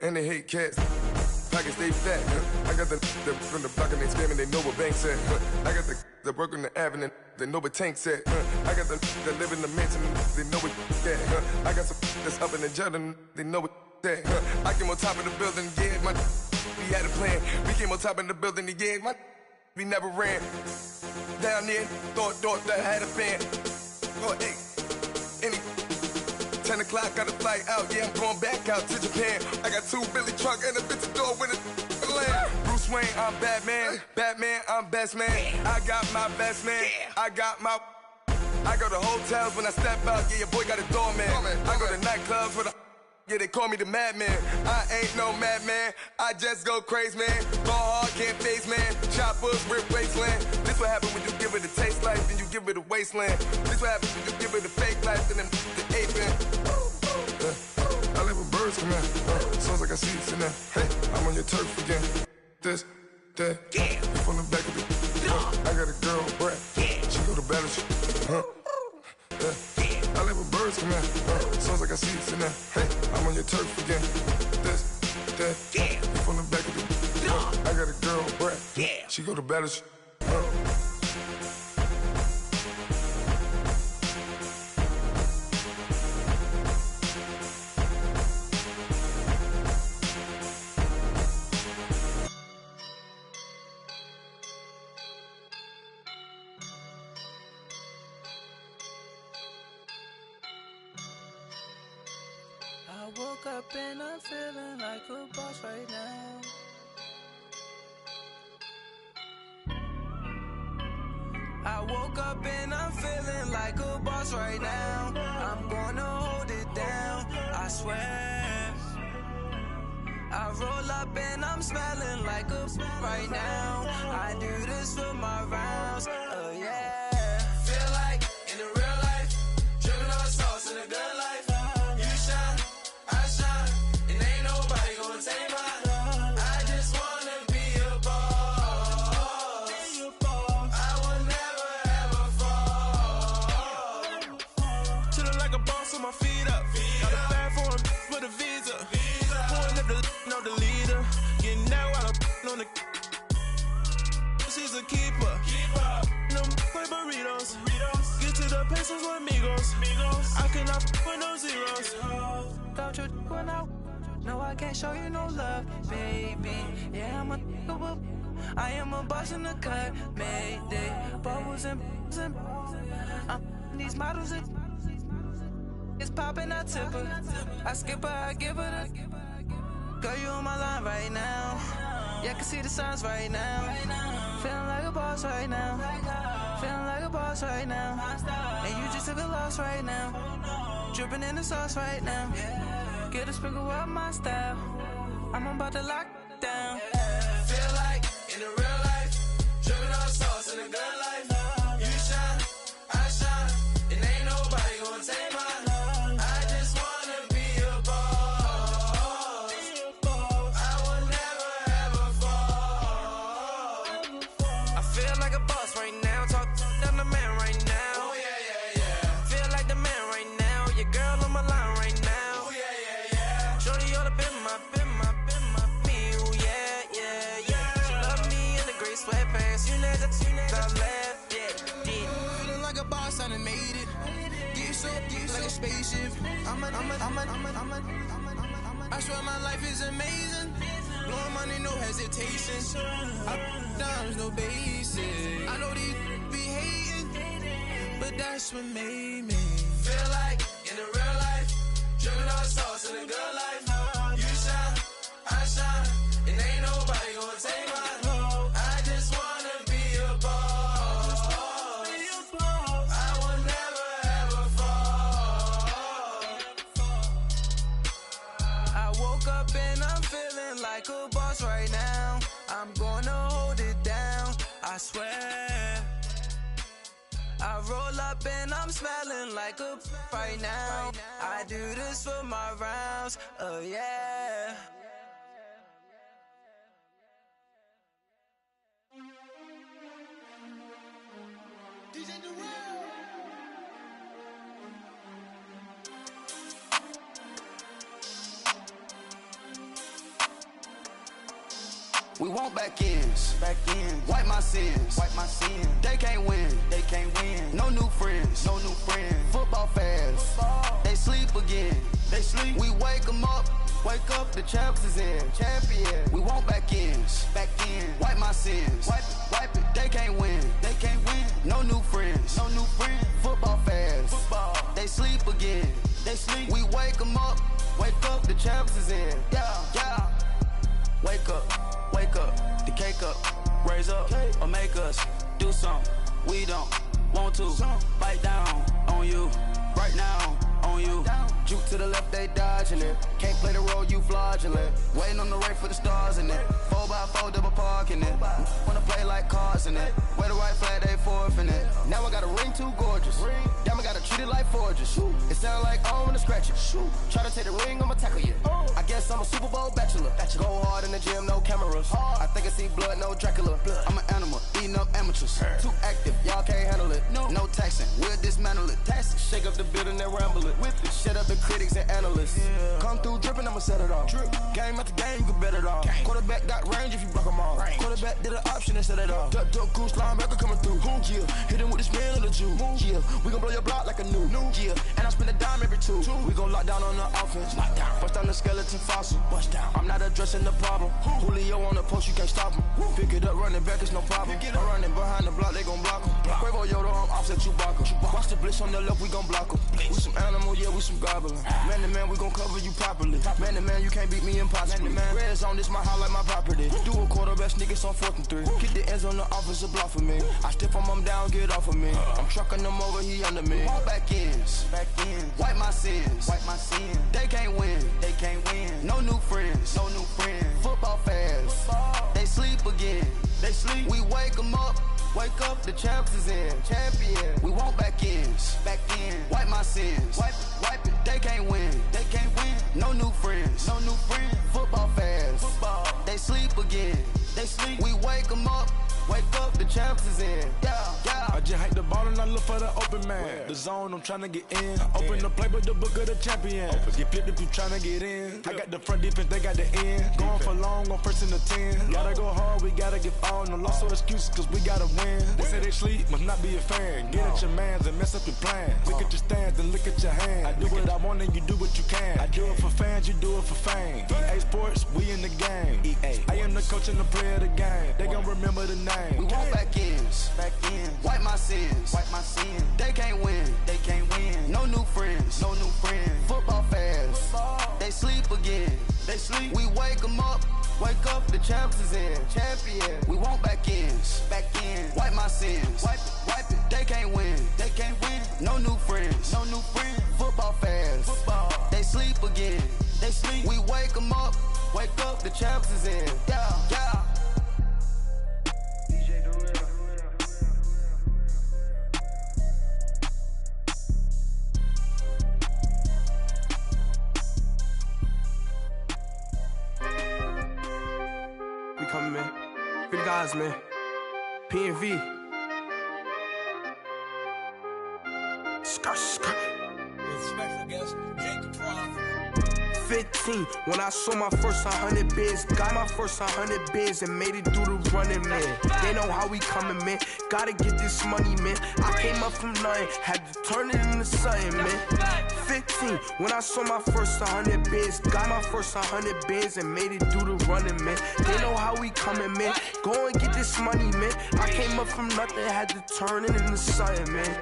and they hate cats. Pockets stay fat. I got the from the block and they spamming, they know what banks at. I got the work on the avenue, they know what tanks at. I got the live in the mansion, they know what that. I got some that's up in the Jordan, they know what that. I came on top of the building, yeah, we had a plan. We came on top of the building, yeah, we never ran. Down there, thought that had a fan. Oh, hey, any 10 o'clock, got a flight out, yeah, I'm going back out to Japan. I got 2 Billy truck and a bitch door with a land. Bruce Wayne, I'm Batman. Batman, I'm best man. I got my best man. I got my. I go to hotels when I step out, yeah, your boy got a doorman. I go to nightclubs with a. Yeah, they call me the madman. I ain't no madman. I just go crazy, man. Ball hard, can't face, man. Choppers, rip wasteland. This what happen when you give it a taste life, then you give it a wasteland. This what happen when you give it a fake life, and then the aping. I live with birds come in. Sounds like I see it in there. Hey, I'm on your turf again. This, that. You from the back of the. I got a girl, Brad. She go to battle. I live with birds come in. Sounds like I see it in there. Hey, I'm on your turf again. This, that. You from the back of the. I got a girl, Brad. She go to battle. woke up and I'm feeling like a boss right now. I woke up and I'm feeling like a boss right now. I'm gonna hold it down, I swear. I roll up and I'm smelling like a right now. I do this for my rounds, yeah. Feel like in the real life, dripping on sauce in a good life. You shine, I shine, and ain't nobody gonna take mine. I just wanna be a boss. I will never ever fall. Chillin' like a boss with my feet up. Got a bag for him with a visa. Pulling up the leader. Getting out while I'm on the. She's a keeper. No play burritos. Get to the pesos with amigos. I cannot with no zeros. Don't you when no, I can't show you no love, baby. Yeah, I am a boss in the cut, mayday. Bubbles and these models it's popping, I tip her. I skip her, I give her the. Girl, you on my line right now. Yeah, I can see the signs right now. Feeling like a boss right now. Feeling like a boss right now. And you just took a loss right now. Dripping in the sauce right now. Get a sprinkle up my style. I'm about to lock down. Feel like in the real life, dripping on sauce in a good life. You shine, I shine, and ain't nobody gonna take mine. I just wanna be a boss. I will never ever fall. I feel like a boss right now. Talk to the man right now. Oh yeah. Feel like the man right now. Your girl on my line right now. Oh yeah. Shorty oughta been my me. Ooh yeah. She love me in the gray sweatpants. You never left, yeah. Feeling like a boss, I done made it. Get so like a spaceship. I swear my life is amazing. Blowing money, no hesitation. Up, downs, no basic. I know these be hating, but that's what made me. Feel like in the real life, dripping on sauce in a good life. You shine, I shine, and ain't nobody gonna take mine. I just wanna be a boss. I will never ever fall. I woke up and I'm feeling like a boss right now. I'm gonna hold it down, I swear. I roll up and I'm smelling like a right now. I do this for my rounds, yeah. We want back ends. Wipe my sins. They can't win. No new friends. Football fans. They sleep again. We wake them up. The champs is in. Champion. We want back ends. Wipe my sins. Wipe it. They can't win. No new friends. Football fans. They sleep again. We wake them up. The champs is in. Yeah. Wake up, the cake up, raise up, or make us do something we don't want to. Bite down on you, right now on you. Juke to the left, they dodging it. Can't play the role, you fraudulent. Waiting on the race for the stars in it. 4x4 double parking it. Wanna play like cars in it. Wear the white flag, they forfeit it. Now I got a ring too gorgeous. Damn, I gotta treat it like forges. It sound like I wanna scratch it. Try to take the ring, I'ma tackle you. I guess I'm a Super Bowl bachelor. Go hard in the gym, no cameras. I think I see blood, no Dracula. I'm an animal, eating up amateurs. Too active, y'all can't handle it. No taxing, we'll dismantle it. Shake up the building and ramble it. With it, shut up the critics and analysts. Come through dripping, I'ma set it off. Game after game, you can bet it off. Quarterback got range if you block them all. Quarterback did an option and set it off. Duck goose linebacker coming through. Yeah, hit him with the spin of the Jew. Yeah, we gon' blow your block like a new. Yeah, and I spend a dime every two. We gon' lock down on the offense. Bust down the skeleton fossil. I'm not addressing the problem. Julio on the post, you can't stop him. Pick it up, running back, it's no problem. I'm running behind the block, they gon' block 'em. Quavo Yoda, I'm offset Chewbacca. Watch the blitz on the left, we gon' block 'em. We some animal, yeah, we some goblin. Man to man, we gon' cover you properly. Man to man, you can't beat me impossibly. Red zone, this my house like my property. Do a quarterback sneakers on 4th and 3. Kick the ends on the offensive block for me. I stiff him, I'm down, get off of me. I'm trucking them over, he under me. Walk back ends, wipe my sins, They can't win, No new friends, Football fast, they sleep again. We wake 'em up. Wake up, the champs is in. Champion. We want back ends. Wipe my sins. Wipe it. They can't win. No new friends. Football fast. They sleep again. We wake 'em up. Wake up, the champs is in. Yeah. I just hate the ball and I look for the open man. The zone, I'm tryna get in. Open the play, but the book of the champion. Get flipped if you tryna get in. I got the front defense, they got the end. Going for long, on 1st and the 10. Gotta go hard, we gotta get all. No loss or excuses, cause we gotta win. They say they sleep, must not be a fan. Get at your mans and mess up your plans. Look at your stands and look at your hands. I do what I want and you do what you can. I do it for fans, you do it for fame. EA Sports, we in the game. I am the coach and the player of the game. They gon' remember the name. We want back ends. Wipe my sins. They can't win. No new friends. Football fast. They sleep again. We wake 'em up. Wake up, the champs is in. Champion. We want back ends. Wipe my sins. Wipe it. They can't win. No new friends. Football fast. They sleep again. We wake 'em up. Wake up, the champs is in. Yeah. We coming, man. Free the guys, man. P&V. Skirt. Respectful guest, Jacob Prof. 15, when I saw my first 100 bids. Got my first 100 bids and made it through the running, man. They know how we coming, man. Gotta get this money, man. I came up from nothing, had to turn it into something, man. 15, when I saw my first 100 bids. Got my first 100 bids and made it through the running, man. They know how we coming, man. Go and get this money, man. I came up from nothing, had to turn it into something, man.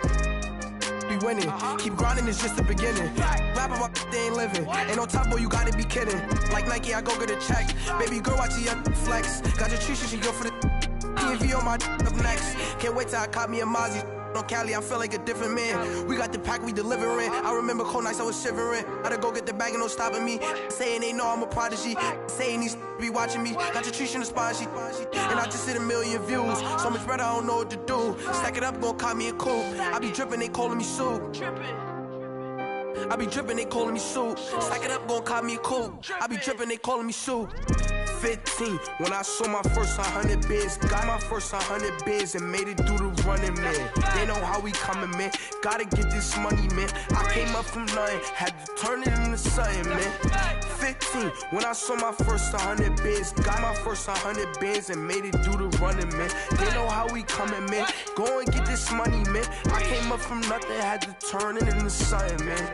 Winning. Keep grinding, it's just the beginning. Rap about they ain't living. Ain't no top boy, you gotta be kidding. Like Nike, I go get a check. Baby girl, watch the young flex. Got your Trisha, she go for the P&V on my up next. Can't wait till I caught me a Mozzie. On Cali, I feel like a different man. We got the pack, we delivering. I remember cold nights, I was shivering. Gotta go get the bag and no stopping me. Saying they know I'm a prodigy. Saying these be watching me. Got your Trisha in the spot, and I just hit 1 million views. So much better, I don't know what to do. Stack it up, gon' call me a coupe. I be dripping, they calling me soup. I be dripping, they calling me soup. Stack it up, gon' call me a coupe. I be dripping, they calling me soup. 15, when I saw my first 100 bids. Got my first 100 bids and made it through the running, man. They know how we coming, man. Gotta get this money, man. I came up from nothing, had to turn it into something, man. 15, when I saw my first 100 bids. Got my first 100 bids and made it through the running, man. They know how we coming, man. Go and get this money, man. I came up from nothing, had to turn it into something, man.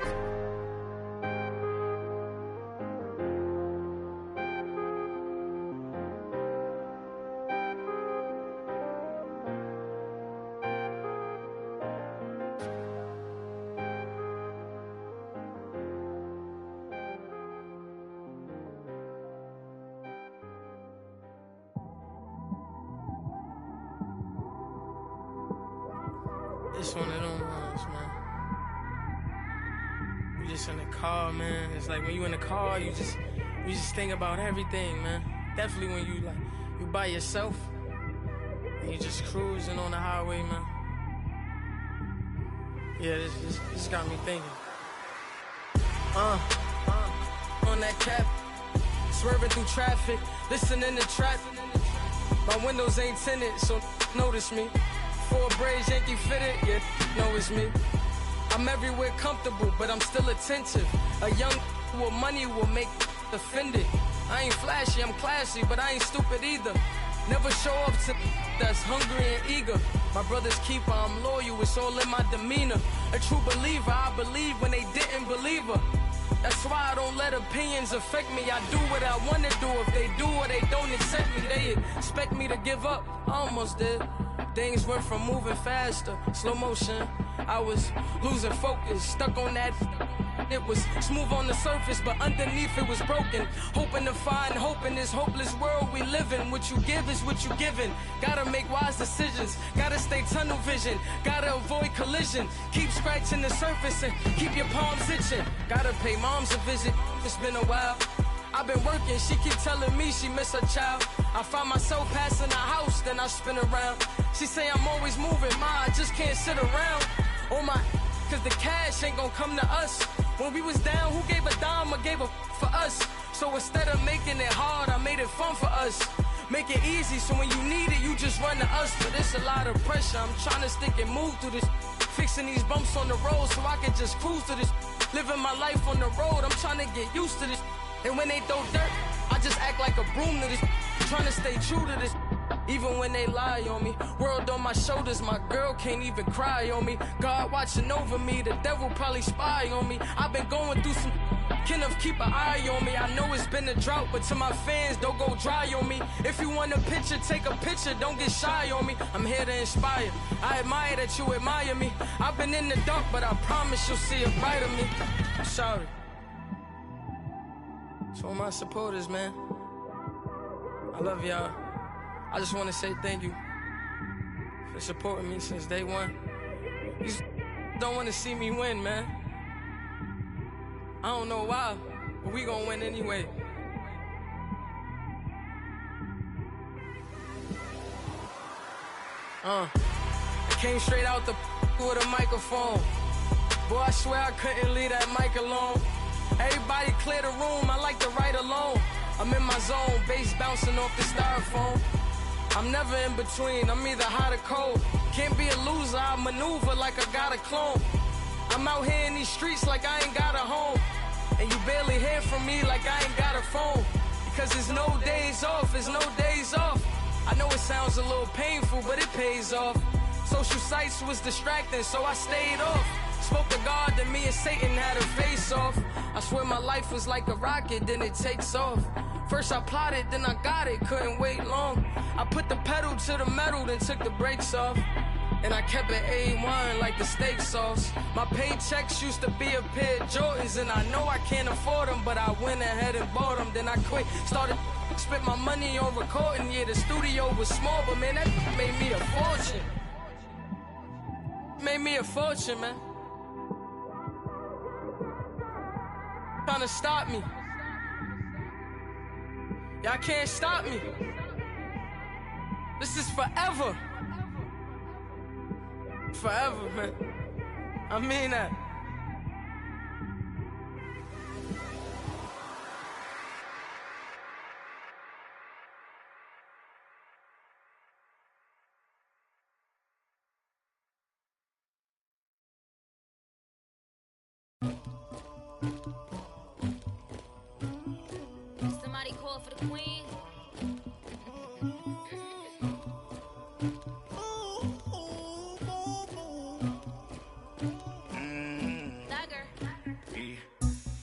It's one of them ones, man. You just in the car, man. It's like when you in the car, you just think about everything, man. Definitely when you by yourself and you just cruising on the highway, man. Yeah, this got me thinking. On that cap, swerving through traffic, listening to trap. My windows ain't tinted, so notice me. 4 braids, Yankee fitted, yeah, know it's me. I'm everywhere comfortable, but I'm still attentive. A young with money will make offended. I ain't flashy, I'm classy, but I ain't stupid either. Never show up to that's hungry and eager. My brother's keeper, I'm loyal, it's all in my demeanor. A true believer, I believe when they didn't believe her. That's why I don't let opinions affect me. I do what I wanna do. If they do or they don't accept me, they expect me to give up. I almost did. Things went from moving faster, slow motion. I was losing focus, stuck on that. It was smooth on the surface, but underneath it was broken. Hoping to find hope in this hopeless world we live in. What you give is what you given. Gotta make wise decisions. Gotta stay tunnel vision. Gotta avoid collision. Keep scratching the surface and keep your palms itching. Gotta pay moms a visit. It's been a while. I've been working, she keep telling me she miss her child. I find myself passing the house, then I spin around. She say I'm always moving, ma, I just can't sit around. Oh my, cause the cash ain't gon' come to us. When we was down, who gave a dime or gave a for us? So instead of making it hard, I made it fun for us. Make it easy, so when you need it, you just run to us. But it's a lot of pressure, I'm trying to stick and move through this. Fixing these bumps on the road so I can just cruise to this. Living my life on the road, I'm trying to get used to this. And when they throw dirt, I just act like a broom to this. Trying to stay true to this. Even when they lie on me. World on my shoulders, my girl can't even cry on me. God watching over me, the devil probably spy on me. I've been going through some. Kenneth, keep an eye on me. I know it's been a drought, but to my fans, don't go dry on me. If you want a picture, take a picture, don't get shy on me. I'm here to inspire. I admire that you admire me. I've been in the dark, but I promise you'll see a brighter me. I'm sorry. To all my supporters, man, I love y'all. I just want to say thank you for supporting me since day one. You don't want to see me win, man. I don't know why, but we gonna win anyway. I came straight out the with a microphone. Boy, I swear I couldn't leave that mic alone. Everybody clear the room, I like to write alone. I'm in my zone, bass bouncing off the styrofoam. I'm never in between, I'm either hot or cold. Can't be a loser, I maneuver like I got a clone. I'm out here in these streets like I ain't got a home. And you barely hear from me like I ain't got a phone. Because there's no days off, there's no days off. I know it sounds a little painful, but it pays off. Social sites was distracting, so I stayed off. Spoke to God, then me and Satan had a face off. I swear my life was like a rocket, then it takes off. First I plotted, then I got it, couldn't wait long. I put the pedal to the metal, then took the brakes off. And I kept it A1 like the steak sauce. My paychecks used to be a pair of Jordans, and I know I can't afford them, but I went ahead and bought them. Then I quit, started spent my money on recording. Yeah, the studio was small, but man, that made me a fortune. Made me a fortune, man. Trying to stop me. Y'all can't stop me. This is forever. Forever, man. I mean that. Somebody call for the queen.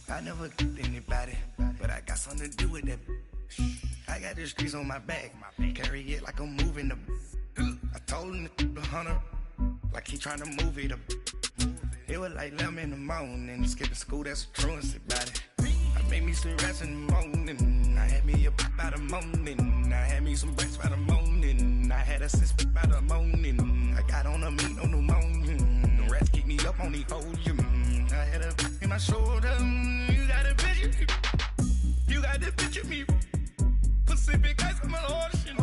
I never anybody, but I got something to do with that. I got the streets on my back, carry it like I'm moving the. I told him the hunter, like he trying to move it up. It was like 11 in the morning, skipping school, that's a truancy about it. I made me some rest in the morning, I had me a pop by the morning, I had me some breaks by the morning, I had a sis by the morning, I got on a meat on the morning, the rats keep me up on the podium, I had a in my shoulder, you got a picture me, you got the picture me, Pacific ice on my ocean,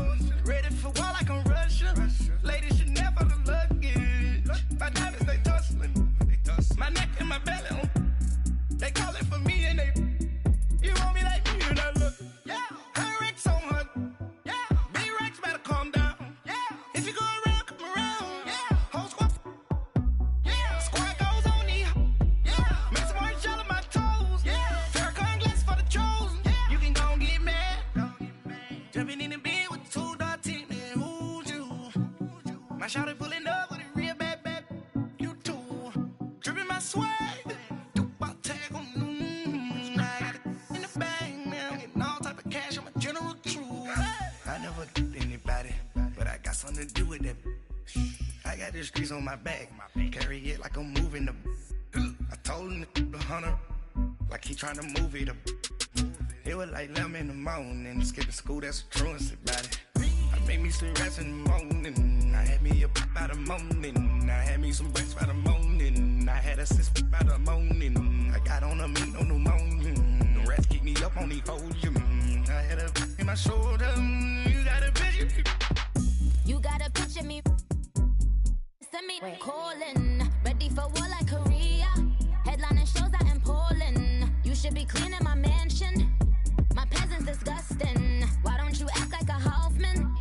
ready for war like I'm Russia, ladies should never the luggage, my diamonds they tussling, my neck and my belly on, they call it for me and they, you want me like me and I look, yeah, her Rex on her, yeah, big Rex better calm down, yeah, if you go around, come around, yeah, whole squad, yeah, squad goes on the, yeah, make some orange gel on my toes, yeah, Farrakhan glass streets on my back. Carry it like I'm moving the. I told him the hunter, like he trying to move it up. It was like 11 in the morning, skipping school, that's a truancy about it. I made me some rats in the morning, I had me up by the morning. I had me some breaks by the morning, I had a sis by the morning. I got on a meat, no pneumonia. The rats keep me up on the podium. I had a in my shoulder, you got a picture. You got a picture me. Send me calling, ready for war like Korea. Headlining shows out in Poland. You should be cleaning my mansion. My peasants disgusting. Why don't you act like a Hoffman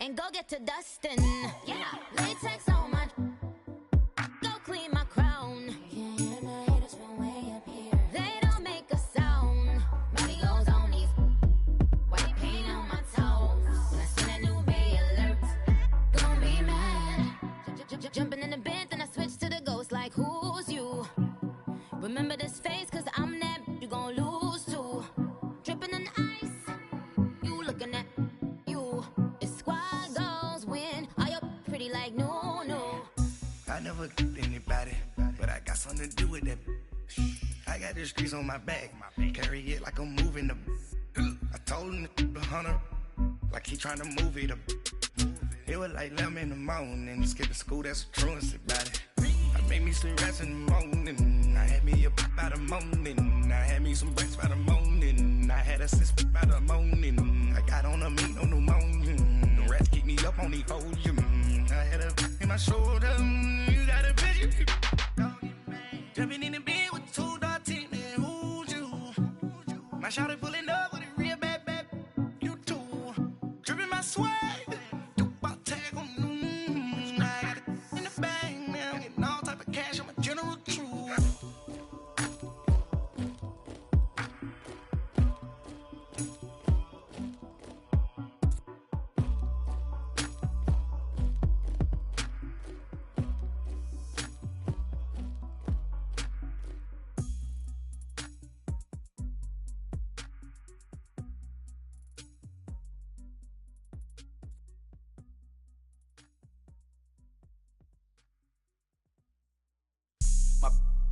and go get to dustin'? Yeah, latex on my. Go clean my crown. Can't hear my haters from way up here. They don't make a sound. Money goes on these. White paint on my toes. When I see that new Bay alert, gon' be mad. Jumping in the bed, then I switch to the ghost like who's you? Remember this face, cause I'm that you gon' lose too. Dripping in ice, you looking at you. It's squad goals win. Are you pretty like no? I never anybody, but I got something to do with that. I got the streets on my back, carry it like I'm moving the. I told him the hunter, like he trying to move it up. It was like 11 in the morning, skipping school, that's a truancy about it. I made me some rats in the morning, I had me up by the morning. I had me some breaks by the morning, I had a sis by the morning. I got on a meat, no pneumonia. The rats keep me up on the podium. I had a in my shoulder, you got a picture. Jumping in the bed with 2 dark teeth, man, who's you? My shawty pulling up with a real bad, you too. Dripping my swag.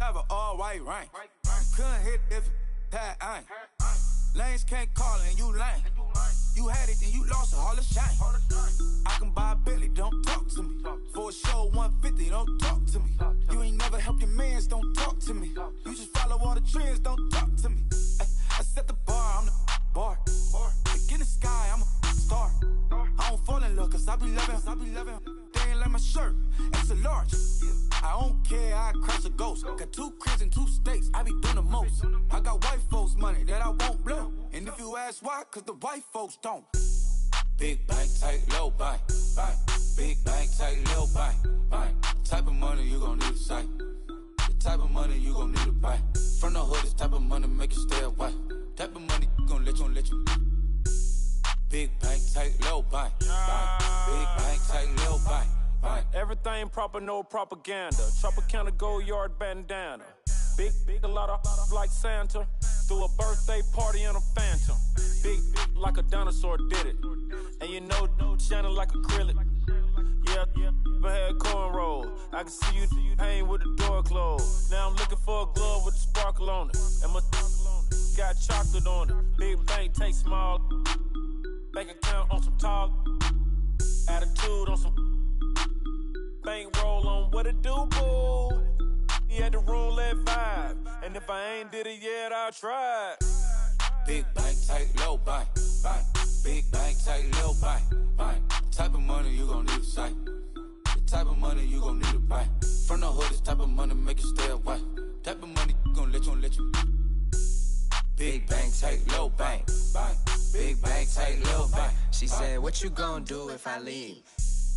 Have an all-white rank. Couldn't hit if it had ain't. Lanes can't call it and you lame. You had it and you lost it, all the shame. I can buy a Billy, don't talk to me. For a show 150, don't talk to me. You ain't never helped your mans, don't talk to me. You just follow all the trends, don't talk to me. I set the bar, I'm the bar. Look in the sky, I'm a star. I don't fall in love, cause I be loving. They ain't like my shirt, it's a large. I don't care, I crush a ghost. Got 2 cribs in 2 states, I be doing the most. I got white folks' money that I won't blow. And if you ask why, cause the white folks don't. Big bank, tight, low bank. Big bank, tight, low bank. Type of money you gon' need a sight. The type of money you gon' need to buy. From the hood, this type of money make you stay away. Type of money gon' let you. Big bank, tight, low bank. Big bank, tight, low bank. Everything proper, no propaganda. Tropicana gold yard bandana. Big, a lot of like Santa. Threw a birthday party in a phantom. Big like a dinosaur did it. And you know, shining like acrylic. Yeah, but had cornrows. I can see you hang with the door closed. Now I'm looking for a glove with a sparkle on it. And my got chocolate on it. Big bank, take small. Bank account on some talk. Attitude on some. Bankroll on what it do, boo. He had the roulette vibe. And if I ain't did it yet, I'll try. Big bank, tight, low bank. Big bank, tight, low bank. Type of money you gon' need a sight. The type of money you gon' need to buy. From the hood, this type of money make you stay away. Type of money gon' let you. Big bank, tight, low bank. Big bank, tight, low bank. She said, what you gon' do if I leave?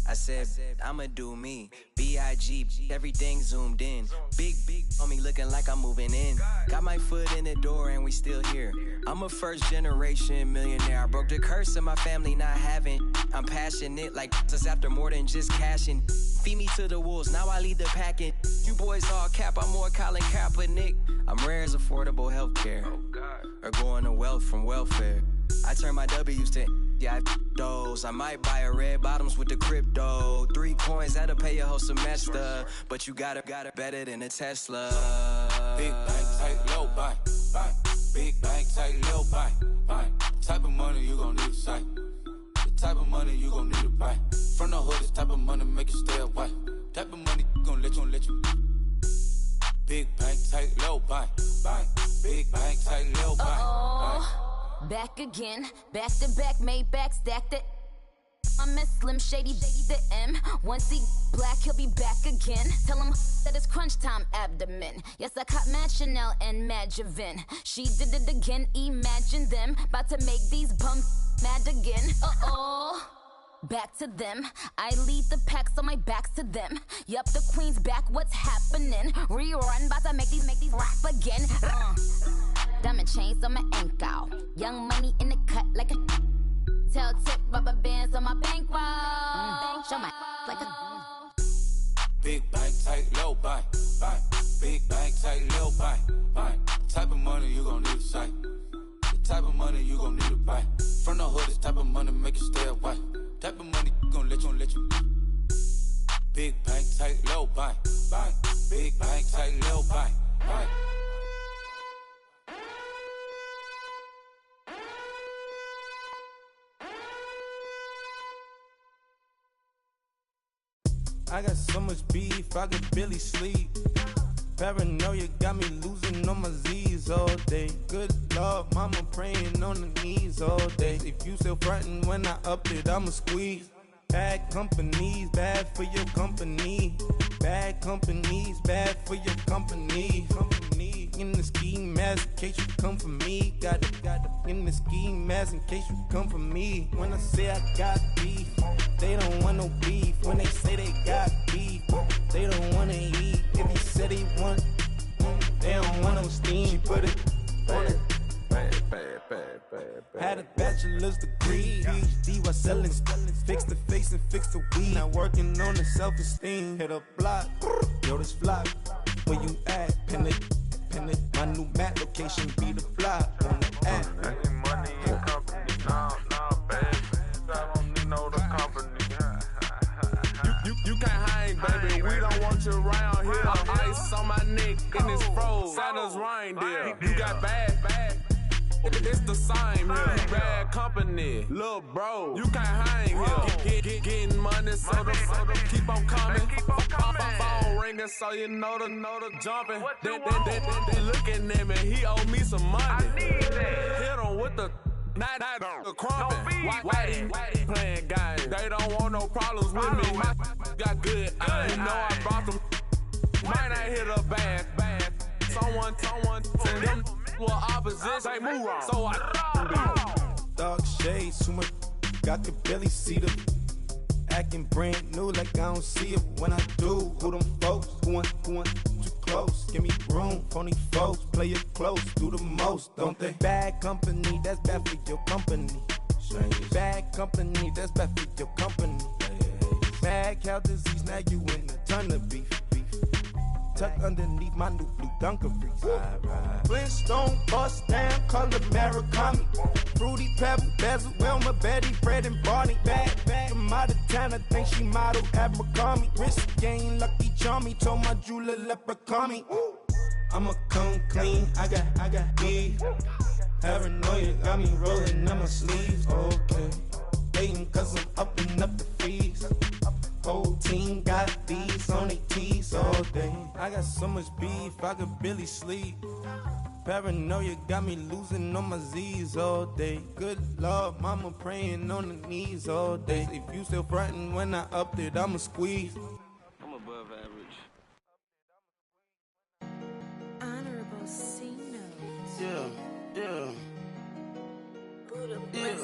I said, I'ma do me. B.I.G. Everything zoomed in. Big on me looking like I'm moving in. Got my foot in the door and we still here. I'm a first generation millionaire. I broke the curse of my family not having. I'm passionate like just after more than just cashing. Feed me to the wolves, now I lead the packing. You boys all cap, I'm more Colin Kaepernick. I'm rare as affordable healthcare. Or going to wealth from welfare. I turn my W's to yeah, those. I might buy a red bottoms with the crypto. 3 coins, that'll pay your whole semester. But you got it better than a Tesla. Big bank, tight, low, buy. Big bank, tight, low, buy. Type of money you gon' need to sight. The type of money you gon' need to buy. From the hood, this type of money make you stay away. Type of money gon' let you. Big bank, tight, low, buy. Big bank, tight, low, buy. Back again, back to back, made back, stacked it. I'm a Slim Shady, the M. Once he black, he'll be back again. Tell him that it's crunch time abdomen. Yes, I caught Mad Chanel and Mad Javin. She did it again, imagine them. About to make these bums mad again. Back to them. I lead the pack, so my back's to them. Yup, the queen's back, what's happening? Rerun, about to make these rap again. Diamond chains on my ankle. Young money in the cut like a tail tip, rubber bands on my bankroll. Show my like a Big bank, tight, low, buy. Big bank, tight, low, buy. Type of money you gon' need to sight. The type of money you gon' need to buy. From the hood, this type of money make you stay away. Type of money gon' let you. Big bank, tight, low, buy. Big bank, tight, low, buy. I got so much beef, I could barely sleep. Paranoia got me losing on my Z's all day. Good Lord, mama praying on the knees all day. If you still frontin' when I up it, I'ma squeeze. Bad companies, bad for your company. Bad companies, bad for your company. In the ski mask in case you come for me. Got it in the ski mask in case you come for me. When I say I got beef, they don't want no beef. When they say they got beef, they don't wanna eat. If he said he want, they don't want no steam. She put it on it. Had a bachelor's degree, PhD while selling. Fix the face and fix the weed. Now working on the self-esteem. Hit a block, yo this flock. Where you at? Pin it. My new map location be the fly on the app. I need money and company. Nah, baby. I don't need no other company. You can't hang, baby. We don't want you around here. Ice on my neck in this froze. Santa's reindeer. You got bad. It's the same here. You bad company, little bro. You can't hang here. Getting money, so the keep on coming. Phone ringing, so you know the jumping. They looking at me. He owe me some money. Hit him with the night the crumping. Whitey playing games. They don't want no problems with me. My got good. I know I brought them. Might not hit a bad. Someone send them. Well, opposition, they move wrong. So I Dark shades, too much. I could barely see them. Acting brand new like I don't see it when I do. Who them folks? Who want too close? Give me room, phony folks. Play it close, do the most, don't they? Bad company, that's bad for your company. Bad company, that's bad for your company. Mad cow disease, now you in a ton of beef. Tucked underneath my new blue Dunkaroos. Flintstone, bust down, color Murakami. Fruity Pebble, Bezel, Wilma, Betty, Fred, and Barney. Bad from out of town, I think she model Abercrombie. Wrist game, Lucky Charmy, told my jeweler leprechaun me. I'ma come clean, I got beef. Paranoia got me rolling on my sleeves. Okay, hating cause I'm upping up the fees. Whole team got these on their tees all day. I got so much beef, I could barely sleep. Paranoia got me losing on my Z's all day. Good Lord, mama praying on the knees all day. If you still frontin' when I upped it, I'ma squeeze. I'm above average. Honorable C notes. Yeah. Buddha Yeah.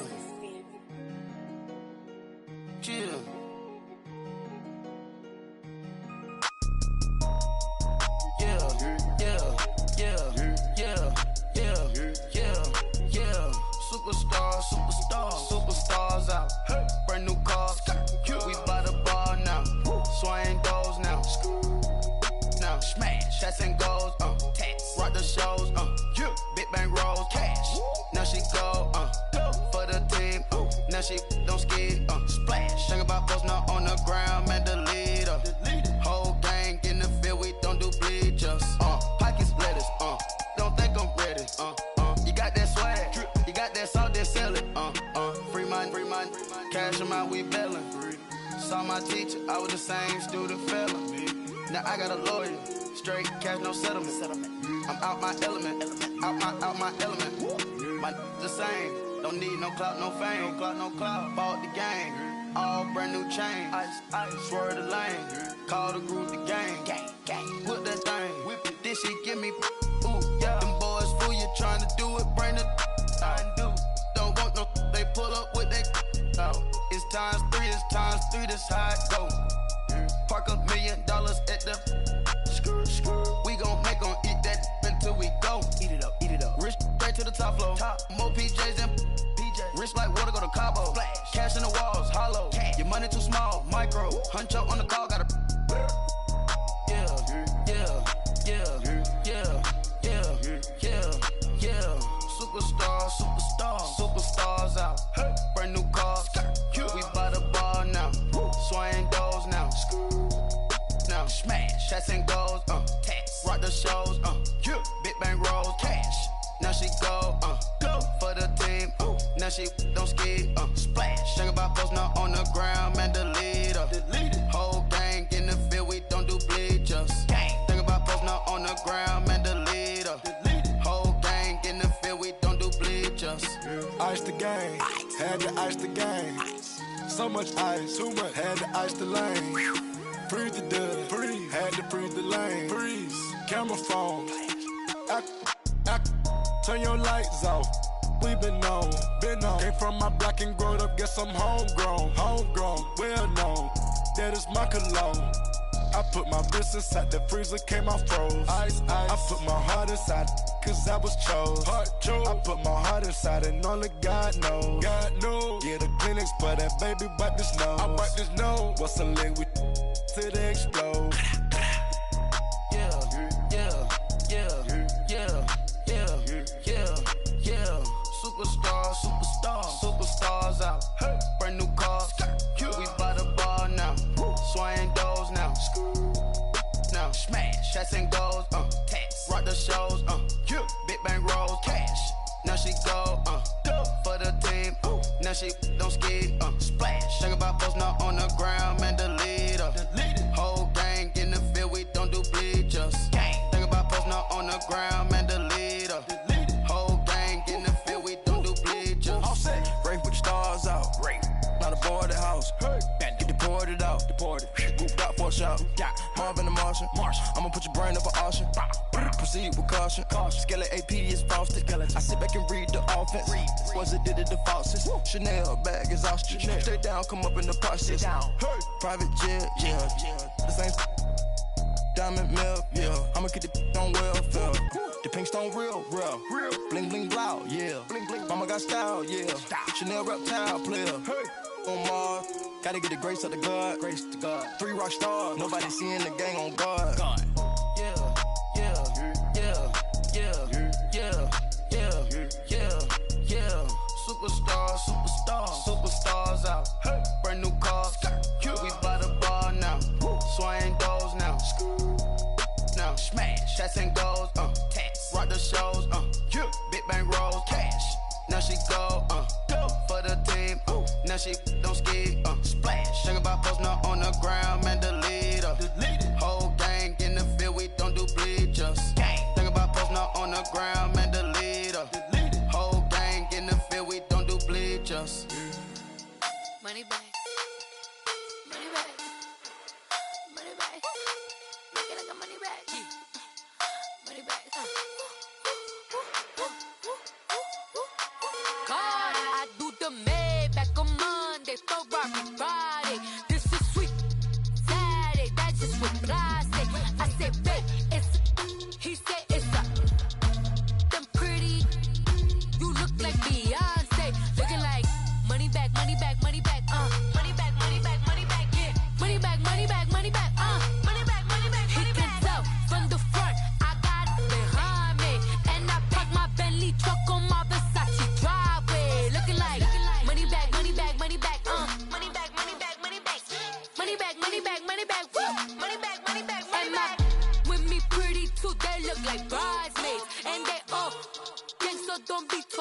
Superstars out. Brand new cars. We by the bar now. Swaying doors now. Now smash. Shots and goals. Tax. Rock the shows. Big bang rolls. Cash. Now she go. she don't skid, splash. Think about posting up on the ground, man, delete her. Whole gang in the field, we don't do bleachers. Pockets lettuce, don't think I'm ready. You got that swag, you got that salt, then sell it. Free mind, cash them out, we bailin'. Saw my teacher, I was the same student felon. Now I got a lawyer, straight cash, no settlement. I'm out my element, out my element. My the same, don't need no clout, no fame. No clout, bought the game, all brand new chain. Ice, swerve the lane, call the group the gang. Whip that thing, whip it, this shit give me ooh, yeah. Them boys fool you trying to do it, bring the don't want no, they pull up with they It's times three, this how it go. Park $1 million at the we gon' make 'em eat that until we go. Eat it up. Rich straight to the top floor. More PJs than PJs. Rich like water, go to Cabo. Splash. Cash in the walls, hollow. Cash. Your money too small, micro. Hunch up on the call, gotta. Yeah. Superstars out. Hey. Brand new cars. We by the bar now. Swaying doors now. Now smash. Shots and goals. Tax. Rock the shows. Big bang rolls. Cash. Now she go. Go for the team. Now she don't skid. Splash. Think about posting up on the ground, man. Delete her. Whole gang in the field. We don't do bleachers. Think about posting up on the ground, man. Delete her. Whole gang in the field. We don't do bleachers. Ice the game, had to ice the game. So much ice, too much, had to ice the lane. Freeze the dust, freeze, had to freeze the lane. Freeze, camera phone. Turn your lights off. We been on. Came from my block and growed up, guess I'm homegrown, well known. That is my cologne. I put my wrist inside the freezer, came out froze. Ice. I put my heart inside, cause I was chose. I put my heart inside and only God knows. Yeah, the clinics for that baby, wipe this nose. I wipe this nose. What's a leg with till they explode? Superstars out. Hey. Brand new cars. We by the bar now. Swaying doors now. Now smash. Shots and goals. Tax. Rock the shows. Big bang rolls. Cash. Now she go. Go for the team. Now she don't skid. Splash. Think about posting up on the ground, man. Delete her. Whole gang in the field. We don't do bleachers. Think about posting up on the ground, man. Delete her. Whole gang in the field. We don't do bleachers. All set. Race with the stars out. Not a boarded house. Get deported out. Group got for a shot. Marvin the Martian. I'ma put your brain up for auction. Proceed with caution. Skeleton AP is frosted. I sit back and read the offense. Was it did it the faucets? Chanel bag is ostrich. Stay down, come up in the process. Private jet, yeah. The same diamond milk, yeah. I'ma get the on welfare. The pink stone real. Bling bling blow, yeah. Mama got style, yeah. Chanel reptile player. On Mars, gotta get the grace of the God. 3 rock stars, nobody seeing the gang on guard. Superstars out. Brand new cars. We by the bar now. Swaying doors now. Now smash. Shots and goals. Tax. Rock the shows. Big bang rolls. Cash. Now she go. Go for the team. Now she don't skid. Splash. Think about posting up on the ground, man. Delete her. Whole gang in the field. We don't do bleachers. Think about posting up on the ground, man. Delete her. Whole gang in the field. We don't do bleachers. Money back. Money back. Money back. Make it like a money back. Money back. God, I do the Maybach on Monday, Ferrari Friday. This is sweet Saturday, that's just what I say. I say, babe, it's he said it's a them pretty. You look like Beyonce, looking like money back, money back, money back, money back, money back, money back, yeah, money back, money back, money back, money back, money back. He can tell from the front, I got it behind me, and I park my Bentley truck on my Versace driveway, looking like money back, money back,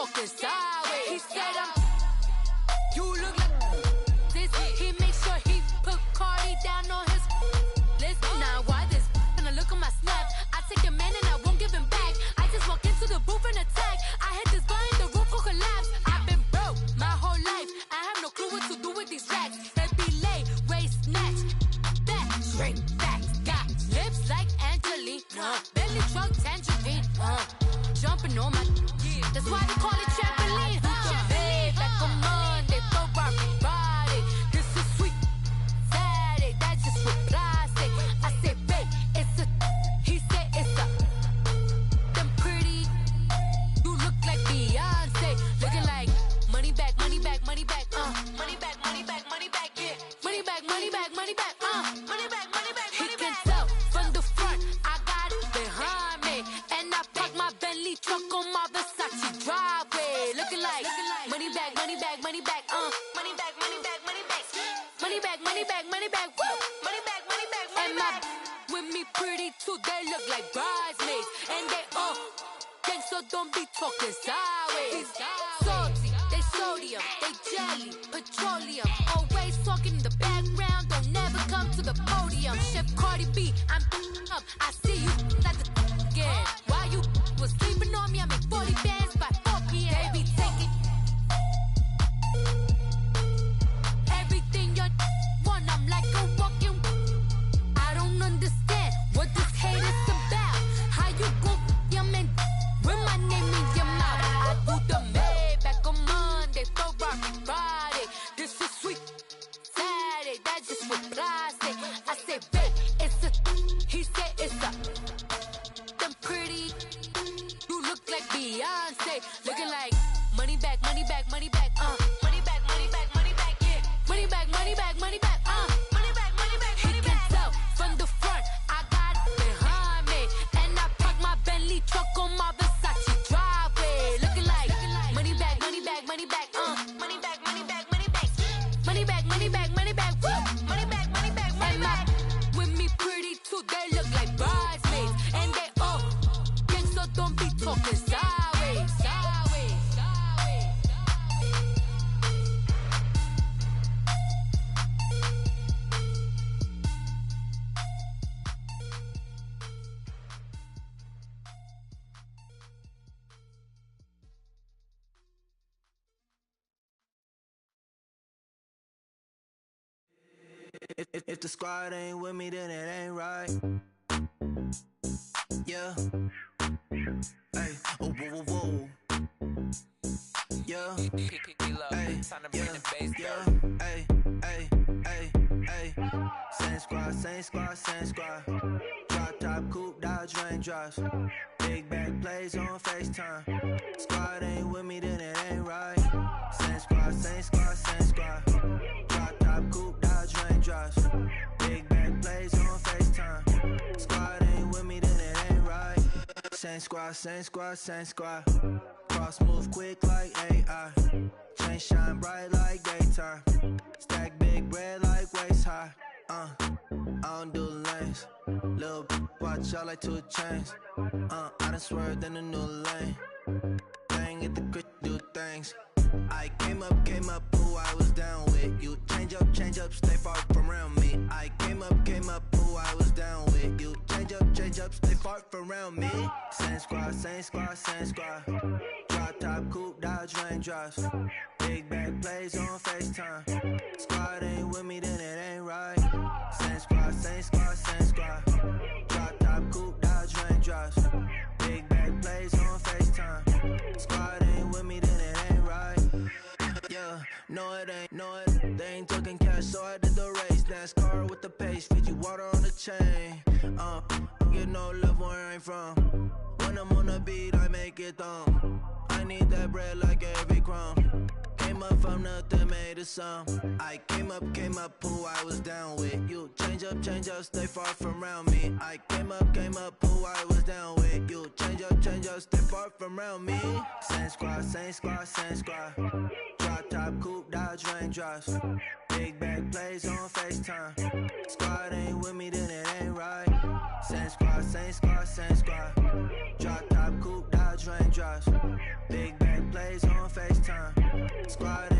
talking sideways. He said you look like this. He makes sure he put Cardi down on his list. Now why this? Gonna look at my snap. I take your man and I won't give him back. I just walk into the booth and attack. I hit this button, the roof will collapse. I've been broke my whole life. I have no clue what to do with these racks. They be late, waist snatch, back, straight back. Got lips like Angelina, belly truck tangerine. Jumping on my, that's why they call it trampoline. Hey, back on Monday, Ferrari body. This is sweet Saturday, that's just with plastic. I say, babe, it's a, he said it's a, them pretty, you look like Beyonce. Looking like money back, money back, money back, money back, money back, money back, yeah. Money back, money back, money back, money back, money back, money back. He can tell from the front, I got it behind me. And I park my Bentley truck on my Versace driveway. Looking like money back, money back, money back, money back, money back, money back, money back, money back, money back, woo. Money back, money back, money back. With me pretty too, they look like bridesmaids. And they all gang, so don't be talking sideways. Salty, they sodium, they jelly, petroleum. Always talking in the background, don't never come to the podium. Chef Cardi B, I'm up, I see you at the again. While you was sleeping on me, I make 40 bands by 4 p.m. They be taking everything you want, I'm like a walking. I don't understand what this hate is about. How you go your man with my name in your mouth? I do the Maybach on Monday, Ferrari Friday. This is sweet Saturday, that's just with plastic. I say, babe, it's a, he said it's a, them pretty, you look like Beyonce. Looking like money back, money back, money back, money back, money back, money back, yeah. Money back, money back, money back, money back, money back, money back. He can tell from the front, I got it behind me. And I park my Bentley truck on my Versace driveway. Looking like money back, money back, money back, money back, money back, money back, money back, money back, money back, woo. Money back, money back, money back. With me pretty too, they look like bridesmaids. And they all gang, so don't be talking sideways, sideways, sideways. If the squad ain't with me, then it ain't right. Yeah. Hey, oh, whoa, whoa, whoa. Yeah. Hey, yeah. Hey, hey, hey, hey. Same squad, same squad, same squad. Drop top, coupe, Dodge raindrops. Big back plays on FaceTime. Squad ain't with me, then it ain't right. Same squad, same squad, same squad. Drop top, coupe, Dodge raindrops. Big back plays on FaceTime. Squad ain't with me, then it ain't right. Same squad, same squad, same squad. Cross move quick like AI. Chain shine bright like daytime. Stack big bread like waist high. I don't do lanes. Little watch out like 2 chains. I done swerved in a new lane. Bang at the grit, do things. I came up, who I was down with. You change up, stay far from around me. I came up, who I was down with. You change up, stay far from around me. Same squad, same squad, same squad. Drop top, coupe, Dodge raindrops. Big back plays on FaceTime. Squad ain't with me, then it ain't right. Same squad, same squad, same squad. Drop top, coupe, Dodge raindrops. Big back plays on FaceTime. Squad ain't with me, then it ain't right. Yeah, no it ain't, they ain't talking cash, so I did the race. NASCAR with the pace, feed you water on the chain. Get no love where I'm from. When I'm on the beat, I make it thumb. I need that bread like every crumb. Came up from nothing, made a sum. I came up, who I was down with. You change up, stay far from around me. I came up, who I was down with. You change up, stay far from around me. Same squad, same squad, same squad. Drop top, coupe, Dodge raindrops. Big back plays on FaceTime. Squad ain't with me, then it ain't right. Same squad, same squad, same squad. Drop top, coupe, Dodge college raindrops. Big bank plays on FaceTime. Squad